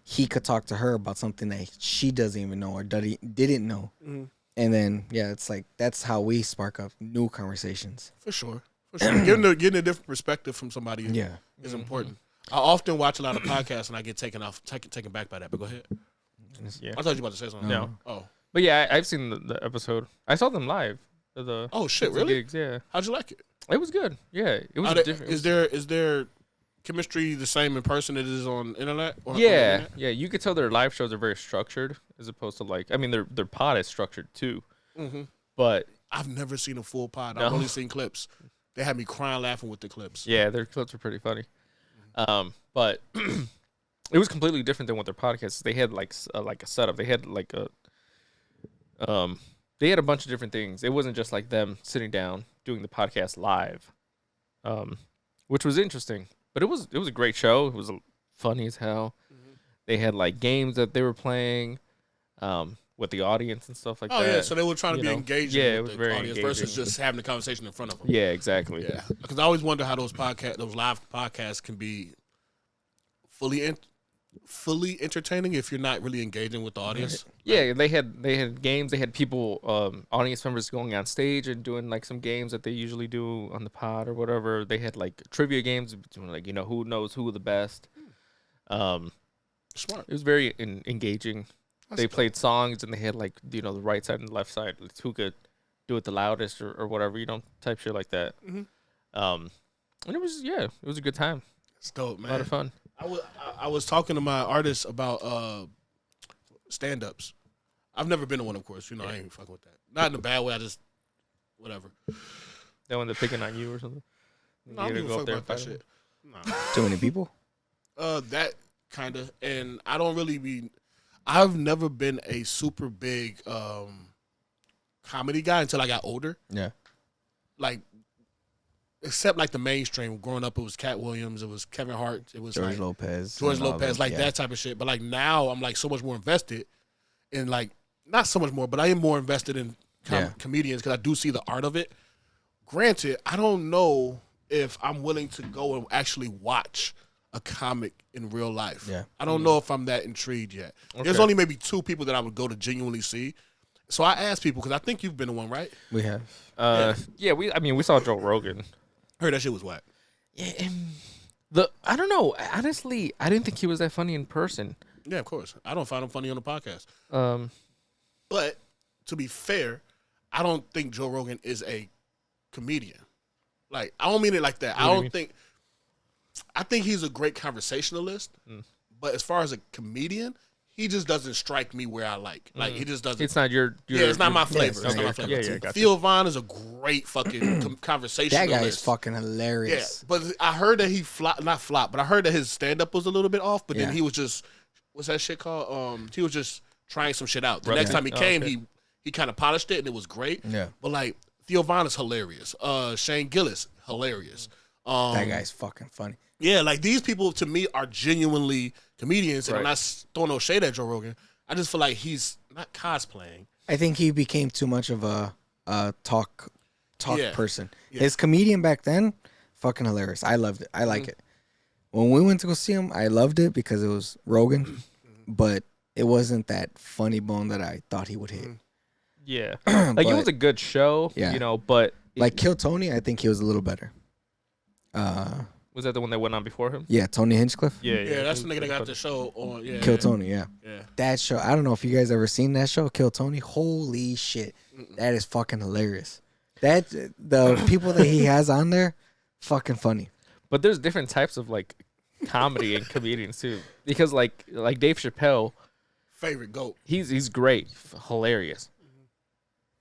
he could talk to her about something that she doesn't even know or didn't know. And then it's like that's how we spark up new conversations. For sure. Getting a different perspective from somebody is important. I often watch a lot of podcasts and I get taken back by that. But go ahead. Yeah. I thought you were about to say something. No. Oh. But yeah, I've seen the episode. I saw them live. Oh shit! the Really? Gigs, yeah. How'd you like it? It was good. Yeah, it was different. Is there chemistry the same in person as it is on internet? Or on the Yeah, internet? yeah. You could tell their live shows are very structured, as opposed to like. I mean, their pod is structured too. But I've never seen a full pod. No. I've only seen clips. They had me crying laughing with the clips. yeah, their clips were pretty funny. But it was completely different than what their podcast is. They had like a setup. They had like a they had a bunch of different things. It wasn't just like them sitting down doing the podcast live, which was interesting. But it was a great show. It was funny as hell. They had like games that they were playing with the audience and stuff like that. Oh yeah, so they were trying to be know? engaging Yeah, it with was the very audience engaging. versus just having the conversation in front of them. Yeah, exactly. Yeah, because I always wonder how those live podcasts can be fully entertaining if you're not really engaging with the audience. Yeah, they had games. They had people, audience members going on stage and doing like some games that they usually do on the pod or whatever. They had like trivia games, like who knows who the best. Smart. It was very engaging. That's They dope. played songs and they had like the right side and the left side, who could do it the loudest or whatever, type shit like that. And it was a good time, It's dope, man. a lot of fun. I was talking to my artist about stand-ups. I've never been to one, of course. I ain't fucking with that. Not in a bad way. I just whatever. That when they're picking on you or something. No, I don't You give a go fuck up there about that and shit. fight Nah. Too many people? That kind of, and I don't really be. I've never been a super big comedy guy until I got older. Yeah. Like, except like the mainstream. Growing up, it was Cat Williams, it was Kevin Hart, it was George like Lopez. George and all Lopez, those, like yeah. that type of shit. But like now, I'm like so much more invested in like not so much more, but I am more invested in comedians because I do see the art of it. Granted, I don't know if I'm willing to go and actually watch a comic in real life. Yeah. I don't know if I'm that intrigued yet. There's Okay. only maybe 2 people that I would go to genuinely see. So I asked people because I think you've been to one, right? We have. We saw Joe Rogan. Heard that shit was whack. Yeah, I don't know. Honestly, I didn't think he was that funny in person. Yeah, of course. I don't find him funny on the podcast. Um, But to be fair, I don't think Joe Rogan is a comedian. Like, I don't mean it like that. What do you mean? I think he's a great conversationalist, but as far as a comedian, he just doesn't strike me where I like. Like, he just doesn't. it's not your It's not my flavor. it's It's not my not flavor. your cup of tea. Theo Vaughn is a great fucking conversationalist. That guy is fucking Yeah, hilarious. but I heard that he not flop, but I heard that his stand up was a little bit off. But then Yeah. he was just, what's that shit called? He was just trying some shit out. The Right. next time he Oh, came, okay. he kind of polished it and it was great. Yeah. But like Theo Vaughn is hilarious. Shane Gillis hilarious. That guy's fucking funny. Yeah, like these people to me are genuinely comedians, and I'm Right. not throwing no shade at Joe Rogan. I just feel like he's not cosplaying. I think he became too much of a talk Yeah. person. Yeah. His comedian back then, fucking hilarious. I loved it. I like Mm-hmm. it. When we went to go see him, I loved it because it was Rogan, Mm-hmm. but it wasn't that funny bone that I thought he would hit. yeah, like it But- was a good show. Yeah. But Like Kill Tony, I think he was a little better. was that the one that went on before him? Yeah, Tony Hinchcliffe. Yeah, that's the nigga that got the show on. Yeah, Kill Tony, yeah. Yeah. That show, I don't know if you guys ever seen that show, Kill Tony. Holy shit. That is fucking hilarious. The people that he has on there, fucking funny. But there's different types of like comedy and comedians too, because like Dave Chappelle, Favorite goat. he's great, hilarious,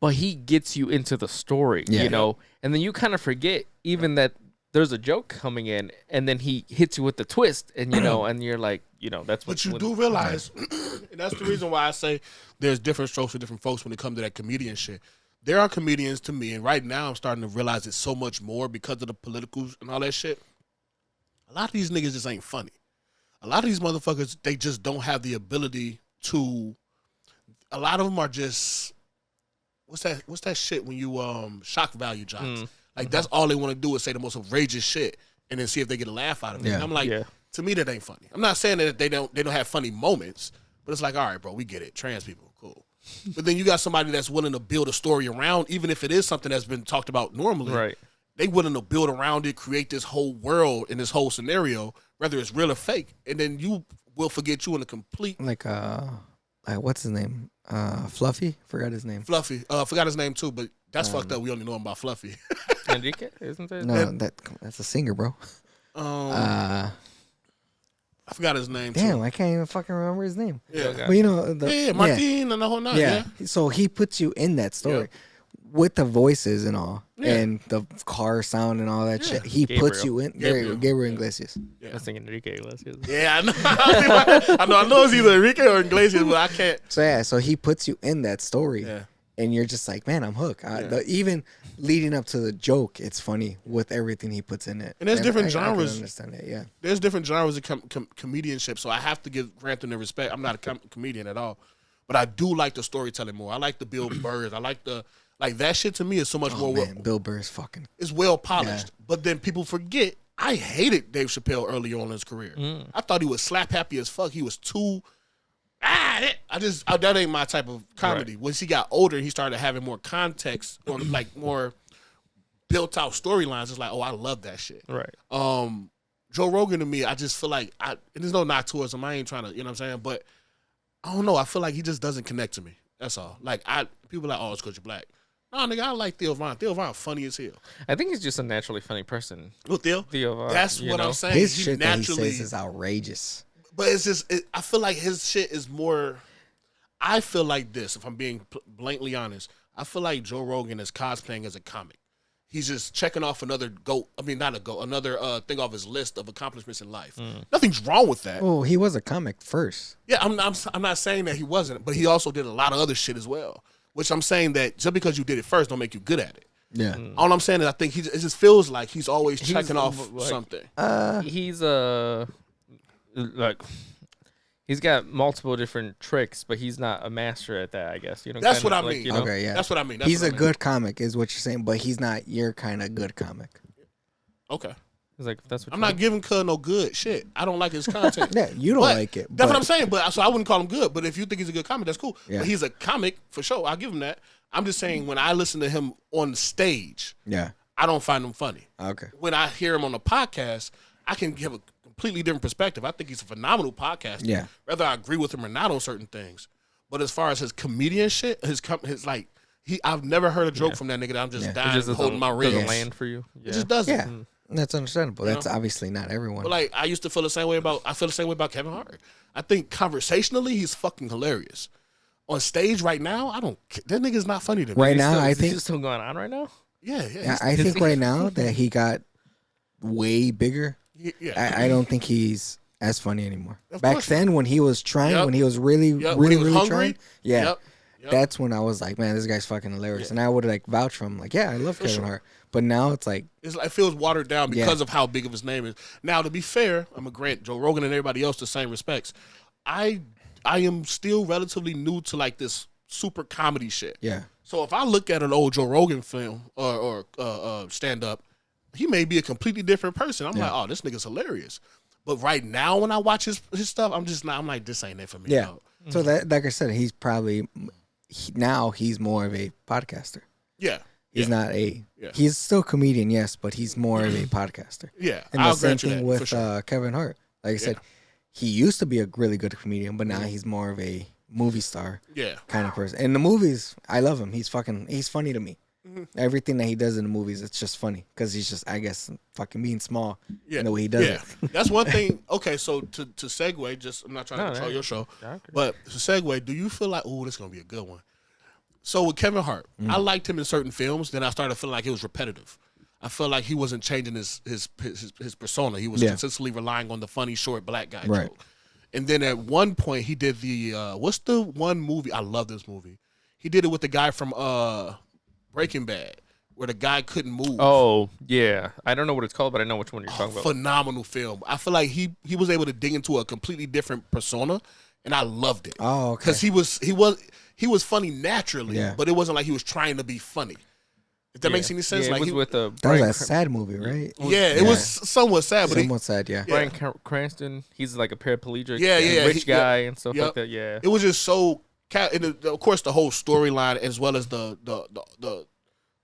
but he gets you into the story, Yeah. and then you kind of forget even that there's a joke coming in, and then he hits you with the twist, and and you're like, that's what. But you do realize, and that's the reason why I say there's different strokes for different folks when it comes to that comedian shit. There are comedians to me, and right now I'm starting to realize it so much more because of the politicals and all that shit. A lot of these niggas just ain't funny. A lot of these motherfuckers, they just don't have the ability to. A lot of them are just. What's that shit when you shock value jocks? Like that's all they want to do is say the most outrageous shit and then see if they get a laugh out of it. Yeah. And I'm like, to me that ain't funny. I'm not saying that they don't have funny moments, but it's like, all right, bro, we get it. Trans people, cool. But then you got somebody that's willing to build a story around, even if it is something that's been talked about normally. Right. They willing to build around it, create this whole world and this whole scenario, whether it's real or fake, and then you will forget you in a complete Like what's his name? Fluffy? Forgot his name. Fluffy. Forgot his name too, but that's fucked up. We only know him by Fluffy. Enrique, isn't it? No, that's a singer, bro. I forgot his name Damn, too. I can't even fucking remember his name. Yeah. But you know, Martin and the whole nine. yeah. So he puts you in that story with the voices and all, Yeah. and the car sound and all that Yeah. shit. He puts you in. Gabriel Iglesias. I was thinking Enrique Iglesias. Yeah, I know. I know it's either Enrique or Iglesias, but I can't. So he puts you in that story, Yeah. and you're just like, man, I'm hooked. Even leading up to the joke, it's funny with everything he puts in it. And there's different I genres. can understand that, yeah. There's different genres of comedianship, so I have to grant them the respect. I'm not a comedian at all, but I do like the storytelling more. I like the Bill Burrs. I like that shit. To me is so much more. Man, Bill Burr is fucking. It's well polished, but then people forget. I hated Dave Chappelle early on in his career. I thought he was slap happy as fuck. He was too. That ain't my type of comedy. Right. Once he got older, he started having more context or like more built out storylines. It's like, oh, I love that shit. Right. Joe Rogan to me, I just feel like and there's no knock towards him. I ain't trying to, you know what I'm saying? But I don't know. I feel like he just doesn't connect to me. That's all. Like people are like, oh, it's because you're black. No, nigga, I like Theo Von. Theo Von funny as hell. I think he's just a naturally funny person. Who, Theo? Theo Von. That's what I'm saying. His shit that he says is outrageous. But it's just, I feel like his shit is more. I feel like this, if I'm being blatantly honest. I feel like Joe Rogan is cosplaying as a comic. He's just checking off another another thing off his list of accomplishments in life. Nothing's wrong with that. Oh, he was a comic first. Yeah, I'm not saying that he wasn't, but he also did a lot of other shit as well. Which I'm saying that just because you did it first don't make you good at it. Yeah. All I'm saying is I think it just feels like he's always checking off something. He's he's got multiple different tricks, but he's not a master at that, I guess. That's what I mean. Okay, yeah. That's what I mean. He's a good comic, is what you're saying, but he's not your kind of good comic. Okay. He's like, that's what I'm not giving Cud no good shit. I don't like his content. Yeah, you don't like it. That's what I'm saying. But so I wouldn't call him good. But if you think he's a good comic, that's cool. Yeah. But he's a comic for sure. I'll give him that. I'm just saying when I listen to him on stage, Yeah. I don't find him funny. Okay. When I hear him on the podcast, I can give a completely different perspective. I think he's a phenomenal podcaster. Yeah. Whether I agree with him or not on certain things. But as far as his comedian shit, I've never heard a joke from that nigga that I'm just dying holding my doesn't ribs. land for you. It just doesn't. Yeah. That's understandable. That's obviously not everyone. But like I used to feel the same way about Kevin Hart. I think conversationally he's fucking hilarious. On stage right now, that nigga's not funny to me. Right now, I think he's still going on right now. Yeah. I think right now that he got way bigger. Yeah. I don't think he's as funny anymore. Of Back course then, when he was trying, when he was really when he was hungry, trying, Yep. that's when I was like, man, this guy's fucking hilarious, and I would like vouch for him. Like, yeah, I love Kevin Hart, but now it's like it feels watered down because of how big of his name is. Now, to be fair, I'm gonna grant Joe Rogan and everybody else the same respects. I am still relatively new to like this super comedy shit. Yeah. So if I look at an old Joe Rogan film or stand up, he may be a completely different person. I'm like, oh, this nigga's hilarious. But right now, when I watch his stuff, I'm just not. I'm like, this ain't it for me. Yeah. Dog. So that, like I said, he's probably now he's more of a podcaster. Yeah. He's not a. He's still a comedian, yes, but he's more of a podcaster. Yeah. And I'll the same grant you thing that, with for sure. Kevin Hart. Like I said, he used to be a really good comedian, but now he's more of a movie star kind of person. In the movies, I love him. He's funny to me. Everything that he does in the movies, it's just funny because he's just, I guess, fucking being small in the way he does it. That's one thing. Okay, so to segue, I'm not trying to control your show, but to segue, do you feel like, oh, this is going to be a good one? So with Kevin Hart, I liked him in certain films, then I started feeling like it was repetitive. I feel like he wasn't changing his persona. He was consistently relying on the funny short black guy joke. And then at one point he did the what's the one movie? I love this movie. He did it with the guy from Breaking Bad, where the guy couldn't move. Oh yeah, I don't know what it's called, but I know which one you're talking about. Phenomenal film. I feel like he was able to dig into a completely different persona, and I loved it. Oh, okay. Because he was funny naturally, but it wasn't like he was trying to be funny. If that makes any sense, yeah, like it was with that was a sad movie, right? Yeah, it was somewhat sad, but somewhat sad. Yeah, Bryan Cranston. He's like a paraplegic, rich Yeah. guy and stuff like that. Yeah, it was just so. And of course, the whole storyline as well as the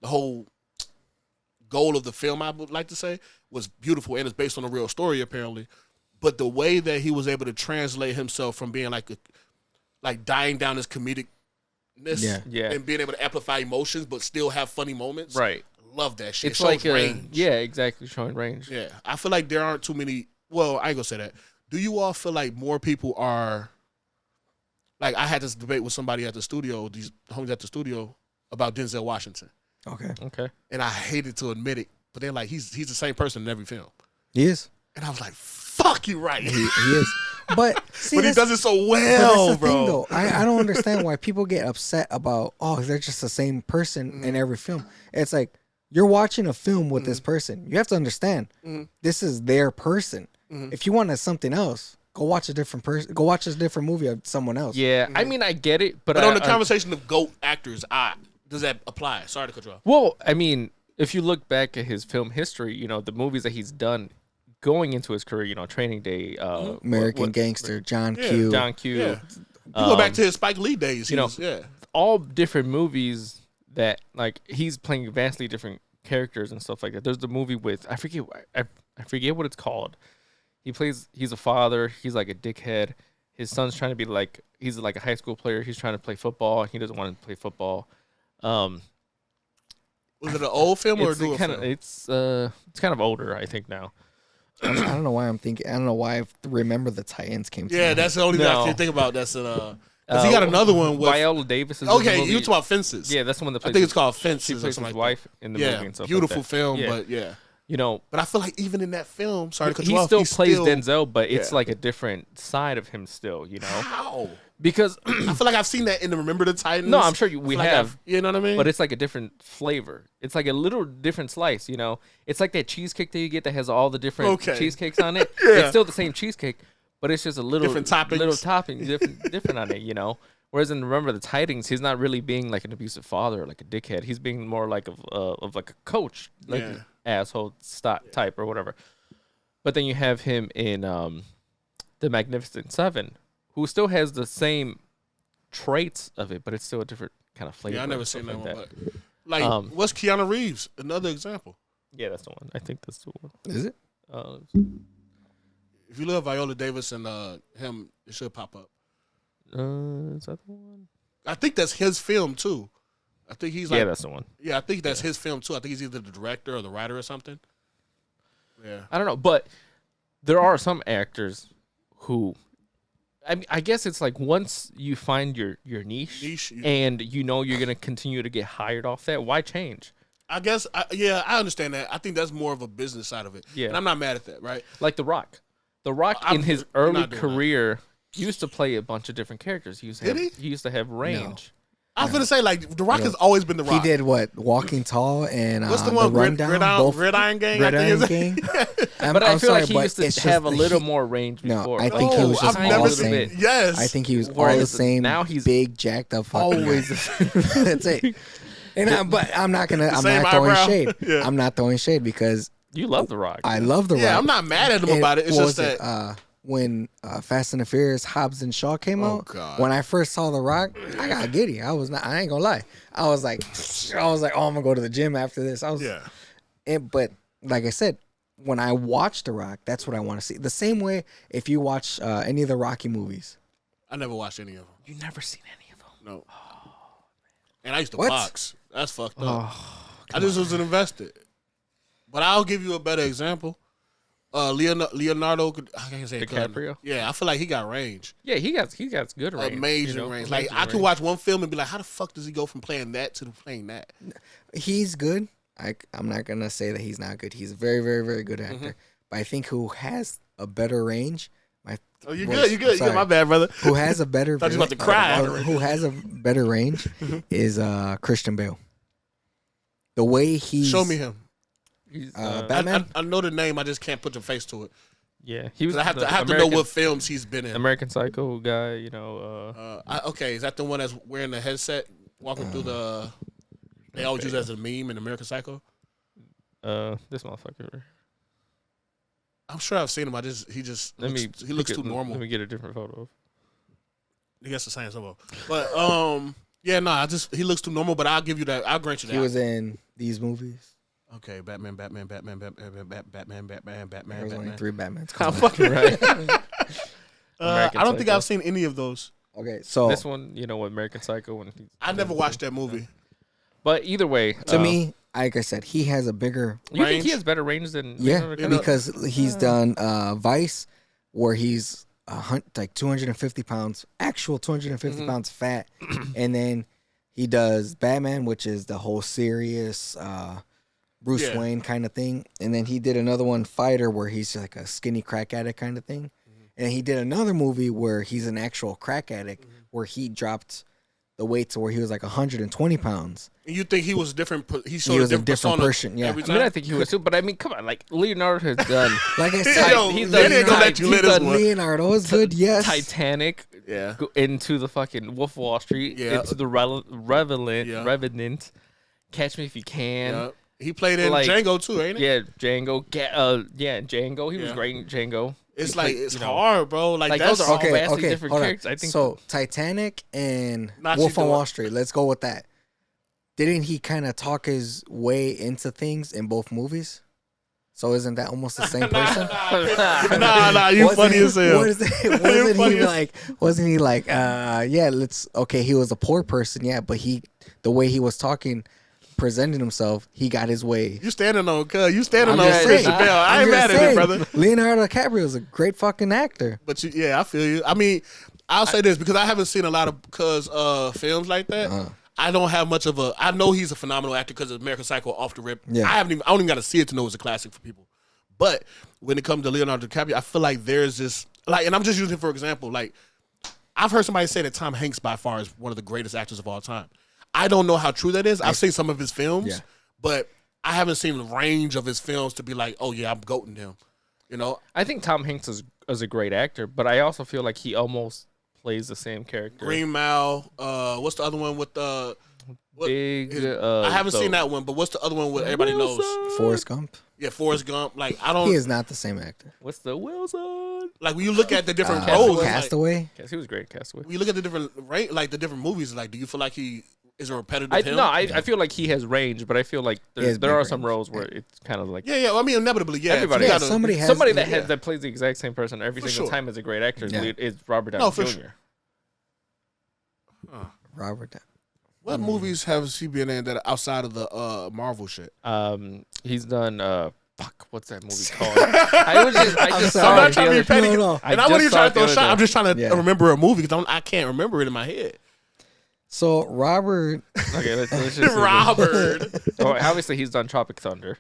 whole goal of the film, I would like to say, was beautiful, and it's based on a real story apparently. But the way that he was able to translate himself from being like dying down his comedicness, and being able to amplify emotions but still have funny moments, right? Love that shit. It's It shows like range. exactly, showing range. Yeah, I feel like there aren't too many. Well, I ain't gonna say that. Do you all feel like more people are? Like, I had this debate with somebody at the studio, these homies at the studio, about Denzel Washington. Okay. And I hated to admit it, but they're like, he's the same person in every film. he is. And I was like, fuck, you right. He is. But see, but he does it so but well, that's the bro. thing, though. I don't understand why people get upset about, they're just the same person in every film. It's like, you're watching a film with this person. You have to understand, this is their person. If you wanted something else, go watch a different person. Go watch a different movie of someone else. Yeah, I mean, I get it, but on the conversation of GOAT actors, does that apply? Sorry to cut you off. Well, I mean, if you look back at his film history, the movies that he's done going into his career, Training Day, American Gangster, John Q. John Q. Yeah. You go back to his Spike Lee days. All different movies that, like, he's playing vastly different characters and stuff like that. There's the movie with, I forget what it's called. He's a father. He's like a dickhead. His son's trying to be like, he's like a high school player. He's trying to play football. He doesn't want to play football. Was it an old film or a newer film? It's kind of older, I think, now. I don't know why I'm thinking. I don't know why I remember the Titans came to Yeah, mind. that's the only thing I can think about. That's because he got another one with Viola Davis. Is okay, in the movie. you talking about Fences? Yeah, that's the one that I plays. think it's called Fences. She or plays his something like wife in the movie and stuff. Beautiful like that. film, Yeah. but But I feel like even in that film, sorry to cut you he off, still plays Denzel, but it's like a different side of him still. How? Because I feel like I've seen that in the Remember the Titans. No, I'm sure we like have. You know what I mean? But it's like a different flavor. It's like a little different slice, It's like that cheesecake that you get that has all the different cheesecakes on it. It's still the same cheesecake, but it's just a little different toppings. different on it, Whereas in Remember the Titans, he's not really being like an abusive father or like a dickhead. He's being more like of like a coach, like an asshole type or whatever. But then you have him in The Magnificent Seven, who still has the same traits of it, but it's still a different kind of flavor. Yeah, I never seen that like one. But what's Keanu Reeves? Another example. Yeah, that's the one. I think that's the one. Is it? If you look at Viola Davis and him, it should pop up. Is that the one? I think that's his film too. I think he's like, that's the one. Yeah, I think that's his film too. I think he's either the director or the writer or something. Yeah, I don't know, but there are some actors who, I mean, I guess it's like once you find your niche and you're gonna continue to get hired off that, why change? I guess, I understand that. I think that's more of a business side of it. Yeah, and I'm not mad at that, right? Like The Rock. The Rock in his early career used to play a bunch of different characters. He used to have range. I was gonna say, like, The Rock has always been The Rock. He did what? Walking Tall and what's the one? Rundown? Gridiron Gang. Gridiron Gang. But I feel like he used to have a little more range before. No, I think he was just all the same. Yes, I think he was all the same. Now he's big, jacked up. Always. That's it. And but I'm not throwing shade. Yeah. I'm not throwing shade because you love The Rock. I love The Rock. Yeah, I'm not mad at him about it. It's just that when Fast and the Furious Hobbs and Shaw came out, when I first saw The Rock, I got giddy. I ain't gonna lie. I was like, oh, I'm gonna go to the gym after this. But like I said, when I watch The Rock, that's what I want to see. The same way if you watch any of the Rocky movies. I never watched any of them. You never seen any of them? No. And I used to box. That's fucked up. I just wasn't invested. But I'll give you a better example. Leonardo, I can't say DiCaprio. Yeah, I feel like he got range. Yeah, he got good range. Amazing range. Like I could watch one film and be like, how the fuck does he go from playing that to playing that? He's good, I'm not gonna say that he's not good. He's a very, very, very good actor. But I think who has a better range. Oh, you good? You good? My bad, brother. Who has a better? Thought you was about to cry. Who has a better range is Christian Bale. The way he Show me him. He's, Batman. I know the name. I just can't put the face to it. yeah, he was. 'Cause I have to know what films he's been in. American Psycho guy. You know. Okay, is that the one that's wearing the headset, walking through the? They always use it as a meme in American Psycho. This motherfucker. I'm sure I've seen him. He looks too normal. Let me get a different photo. He gets the same symbol. But yeah, no, he looks too normal. But I'll give you that. I'll grant you that. He was in these movies. Okay, Batman. There was Batman. only 3 Batmans. I'm Come on. fucking right. I American don't think Psycho. I've seen any of those. Okay, so This one, you know, with American Psycho, when he's, I never watched that movie. but either way, to me, like I said, he has a bigger you think range? he has better range than yeah Leonardo You know- DiCaprio? because he's done Vice, where he's like 250 pounds, actual 250 pounds fat, and then he does Batman, which is the whole serious Bruce Yeah. Wayne kind of thing, and then he did another one, Fighter, where he's like a skinny crack addict kind of thing, and he did another movie where he's an actual crack addict, where he dropped the weight to where he was like 120 pounds. And you think he was different? He was a different persona person, yeah. every I mean, I time? think he was too, but I mean, come on, like Leonardo has done Like I said, Yo, he's they done ain't gonna let you live this done one. Leonardo is good, yes. Titanic, Yeah. into the fucking Wolf of Wall Street, Yeah. into the Yeah. Revenant, Catch Me If You Can. Yeah. He played in Like, Django too, ain't he? Yeah, Django. Django. He was Yeah. great in Django. It's He like played, it's you know, hard, bro. Like those that's are all vastly different hold on. characters. I think so. Titanic and Nazi Wolf on door. Wall Street. Let's go with that. Didn't he kind of talk his way into things in both movies? So isn't that almost the same person? nah, you funny as hell. Wasn't he like, yeah, he was a poor person, yeah, but the way he was talking, presenting himself, he got his way. You standing on, cuz. You standing I'm on just Christian saying. Bale. I I'm ain't just mad at it, saying, brother. Leonardo DiCaprio is a great fucking actor. But yeah, I feel you. I mean, I'll say this because I haven't seen a lot of films like that. I don't have much of a. I know he's a phenomenal actor because of American Psycho off the rip. Yeah. I don't even got to see it to know it's a classic for people. But when it comes to Leonardo DiCaprio, I feel like there's this like, and I'm just using for example, like I've heard somebody say that Tom Hanks by far is one of the greatest actors of all time. I don't know how true that is. I've seen some of his films, Yeah. but I haven't seen the range of his films to be like, oh yeah, I'm goating him. You know, I think Tom Hanks is a great actor, but I also feel like he almost plays the same character. Green Mile. What's the other one with the? I haven't seen that one, but what's the other one with everybody knows? Forrest Gump. Yeah, Forrest Gump. Like I don't He is not the same actor. What's the Wilson? like when you look at the different roles. Like, Castaway. Yes, he was great. Castaway. when you look at the different like the different movies, like do you feel like he is a repetitive? I feel like he has range, but I feel like He has there big are some range. roles where it's kind of like Yeah. I mean, inevitably, yeah. Everybody- You Yeah, gotta- somebody has somebody that yeah. that plays the exact same person every For single sure. time as a great actor Yeah. is Robert Downey No, for Jr. sure. Robert. What movies has he been in that are outside of the Marvel shit? He's done fuck, what's that movie called? I just sorry. saw I'm it not the trying to other be petty, No, no. and I wasn't even trying to throw a shot. I'm just just trying to Yeah. remember a movie because I can't remember it in my head. So Robert, okay. Let's just see. Robert. Oh, obviously he's done Tropic Thunder.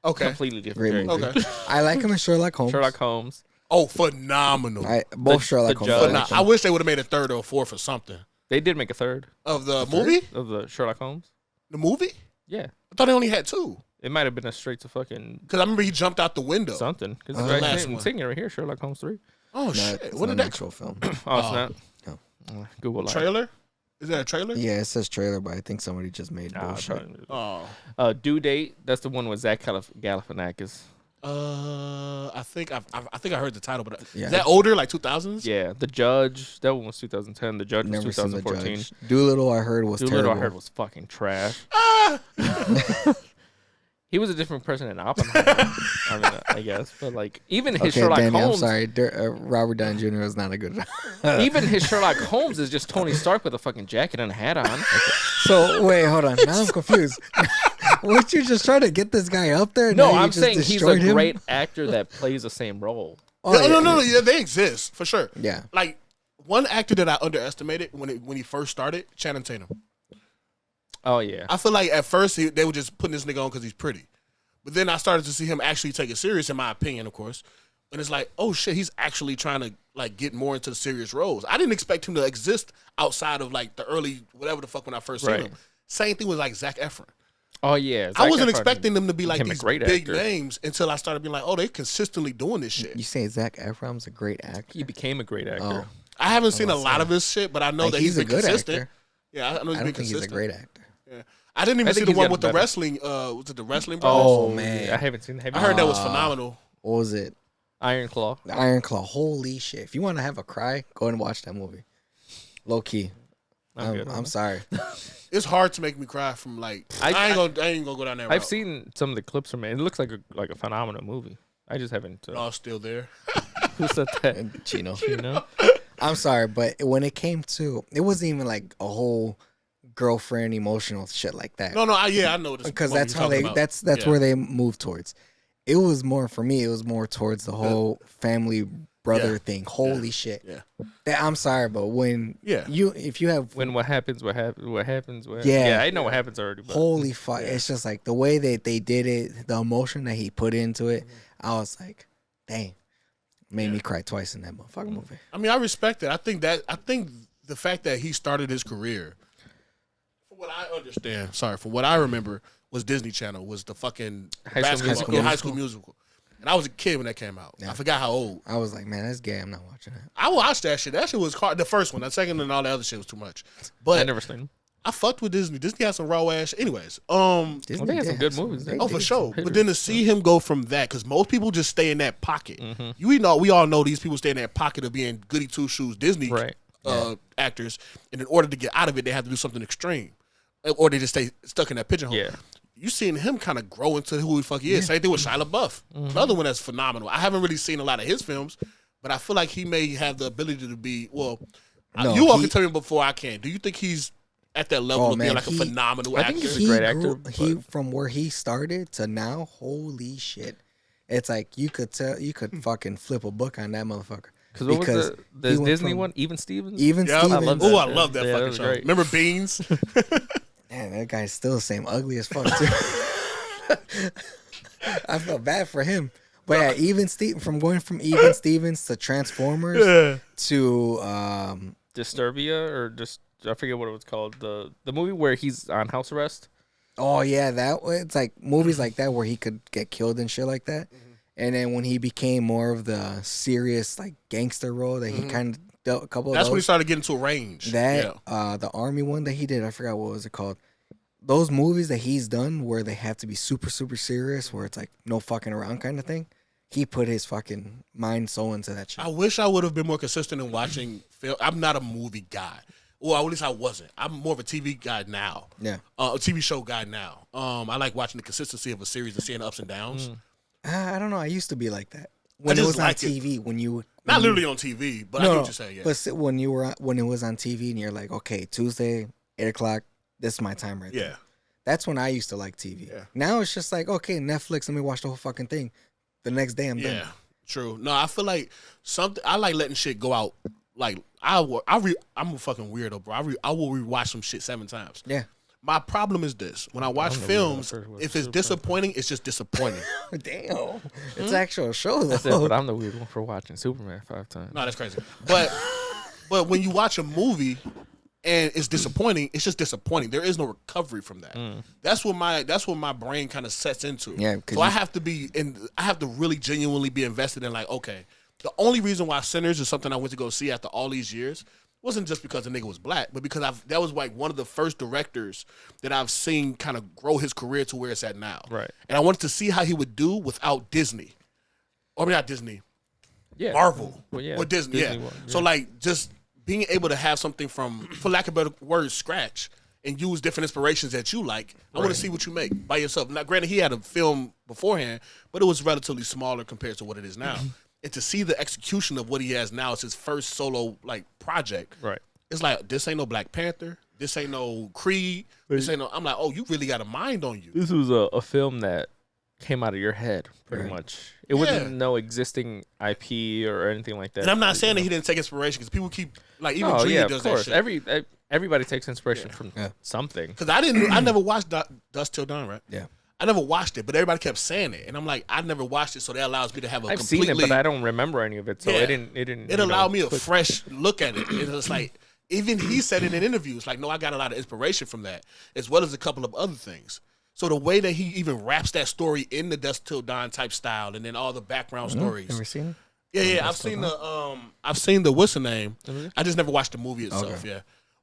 Okay. Completely Great different movie. character. Okay. I like him in Sherlock Holmes. Sherlock Holmes. Oh, phenomenal. Both The Sherlock judge. Holmes. But I nah, like I them. wish they would have made a third or a fourth or something They did make a third of the movie. of the Sherlock Holmes. The movie? Yeah, I thought they only had two. it might have been a straight to fucking Because I remember he jumped out the window. something. Because The right last I'm one. sitting right here, Sherlock Holmes 3. Oh No, shit! it's When not did an that actual film. Oh, it's Oh. not. No. Google live. trailer? Is that a trailer? Yeah, it says trailer, but I think somebody just made Nah, bullshit. Oh. Due date. That's the one with Zach Galifianakis. I think I heard the title, but Yeah. is that older, like 2000s? Yeah, The Judge. That one was 2010. The Judge was Never seen the 2014. Judge. Doolittle, I heard was Doolittle, terrible. I heard was fucking trash. Ah! He was a different person in Oppenheimer. I guess, but like even his Okay, Sherlock Danny, Holmes, I'm sorry. Robert Downey Jr. is not a good. even his Sherlock Holmes is just Tony Stark with a fucking jacket and a hat on. So wait, hold on. Now I'm confused. Weren't you just trying to get this guy up there? No, Now you I'm just saying he's a destroyed him? great actor that plays the same role. Oh, No. Yeah, they exist for sure. Yeah. Like one actor that I underestimated when he first started, Channing Tatum. Oh yeah. I feel like at first they were just putting this nigga on because he's pretty, but then I started to see him actually take it serious, in my opinion, of course. And it's like, oh shit, he's actually trying to like get more into the serious roles. I didn't expect him to exist outside of like the early whatever the fuck when I first seen him. Same thing with like Zac Efron. Oh yeah. I wasn't expecting them to be like became a these great big actor. names until I started being like, oh, they consistently doing this shit. You say Zac Efron's a great actor? He became a great actor. Oh, I haven't seen a lot of his shit, but I know like, that he's he's a been good consistent. actor. Yeah, I know he's I been don't think he's consistent. a great actor. Yeah. I didn't even I see think the he's one gotten with the better. wrestling. Was it the Wrestling Brothers? Oh man, I haven't seen. I heard that was phenomenal. what was it? Iron Claw. The Iron Claw. Holy shit! If you want to have a cry, go and watch that movie. Low key. I'm good on I'm that. sorry. It's hard to make me cry from like. I ain't gonna go down that route. I've seen some of the clips from it. It looks like a phenomenal movie. I just haven't. Y'all still there? Who said that? And Chino. You know? I'm sorry, but when it came to, it wasn't even like a whole girlfriend emotional shit like that. No, I know this Because what that's you're how talking they. about. That's Yeah. where they move towards. It was more for me. It was more towards the whole family brother Yeah. thing. Holy shit. Yeah. That, I'm sorry, but when Yeah. if you have When what happens? Yeah. Yeah, I know what happens already. But holy fuck, it's just like the way that they did it, the emotion that he put into it. I was like, dang, made me cry twice in that motherfucking movie. I mean, I respect it. I think the fact that he started his career, from what I understand, from what I remember, was Disney Channel, was the fucking High School basketball, Musical. High School Musical. And I was a kid when that came out. Yeah. I forgot how old. I was like, man, that's gay. I'm not watching that. I watched that shit. That shit was hard. The first one, the second, and all the other shit was too much. I But never seen them. I fucked with Disney. Disney had some raw ass. Anyways, Disney they had did some have good movies, they though. oh for did. sure. hitters. But then to see him go from that, because most people just stay in that pocket. Mm-hmm. We all know these people stay in that pocket of being goody two shoes Disney Right. actors, and in order to get out of it, they have to do something extreme, or they just stay stuck in that pigeonhole. Yeah. You seen him kind of grow into who the fuck he is. Same thing with Shia LaBeouf, another one that's phenomenal. I haven't really seen a lot of his films, but I feel like he may have the ability to be. Well, No, you all he- can tell me before I can. Do you think he's at that level Oh, of being man, like a he- phenomenal I actor? think he's a great actor, He but- from where he started to now, holy shit! It's like you could fucking flip a book on that motherfucker. Because what was the he went Disney from one? Even Stevens? Even Yeah, Stevens. love Oh, that I shit. love that Yeah, that fucking was show. great. Remember Beans? Man, that guy's still the same ugly as fuck too. I felt bad for him. But yeah, from going from Even Stevens to Transformers to Disturbia or just I forget what it was called. The movie where he's on house arrest. oh yeah, that way it's like movies like that where he could get killed and shit like that. And then when he became more of the serious like gangster role that he kind of dealt a couple That's of when he those. started getting to a range. That Yeah. the army one that he did, I forgot what was it called. Those movies that he's done where they have to be super super serious, where it's like no fucking around kind of thing. He put his fucking mind so into that shit. I wish I would have been more consistent in watching film. I'm not a movie guy. Well, at least I wasn't. I'm more of a TV guy now. Yeah, A TV show guy now. I like watching the consistency of a series and seeing the ups and downs. I don't know. I used to be like that when it just was on like it. TV. When you Not literally on TV, but I no, get no, what you're saying. Yeah. but when it was on TV and you're like, okay, Tuesday 8:00, this is my time right there. Yeah. That's when I used to like TV. Yeah. Now it's just like, okay, Netflix, let me watch the whole fucking thing. The next day I'm Yeah. done. True. No, I feel like I like letting shit go out. Like I'm a fucking weirdo, bro. I will rewatch some shit 7 times. Yeah. My problem is this: when I watch I'm the weirdo. films, First one. if it's disappointing, it's just disappointing. Damn. It's actual show though. That's it. But I'm the weird one for watching Superman 5 times. No, that's crazy. But when you watch a movie and it's disappointing, it's just disappointing. There is no recovery from that. That's what my brain kind of sets into. Yeah, 'cause so I have to really genuinely be invested in like, okay, the only reason why Sinners is something I went to go see after all these years wasn't just because the nigga was black, but because that was like one of the first directors that I've seen kind of grow his career to where it's at now. Right. And I wanted to see how he would do without Disney. Or not Disney. Yeah. Marvel Well, yeah, or Disney, Disney yeah. one, So yeah. like just being able to have something from, for lack of better words, scratch and use different inspirations that you like. I want to see what you make by yourself. Now, granted, he had a film beforehand, but it was relatively smaller compared to what it is now. And to see the execution of what he has now, it's his first solo like project. Right. It's like this ain't no Black Panther. This ain't no Creed. This ain't no. I'm like, oh, you really got a mind on you. This was a film that came out of your head, pretty Right. much. It wasn't no existing IP or anything like that. And I'm not saying that he didn't take inspiration because people keep like even Oh Dream yeah, does of course. that shit. everybody takes inspiration Yeah. from Yeah. something. Because I never watched Dust Till Dawn, right? Yeah. I never watched it, but everybody kept saying it, and I'm like, I never watched it, so that allows me to have a I've completely. seen it, but I don't remember any of it, so Yeah. it didn't. It you allowed know, me a click. fresh look at it. It's just like even he said it in interviews, like, no, I got a lot of inspiration from that, as well as a couple of other things. So the way that he even wraps that story in the Dust Till Dawn type style, and then all the background stories. Ever seen it? Yeah, I've seen the what's the name? Mhm. I just never watched the movie itself. Okay. Yeah,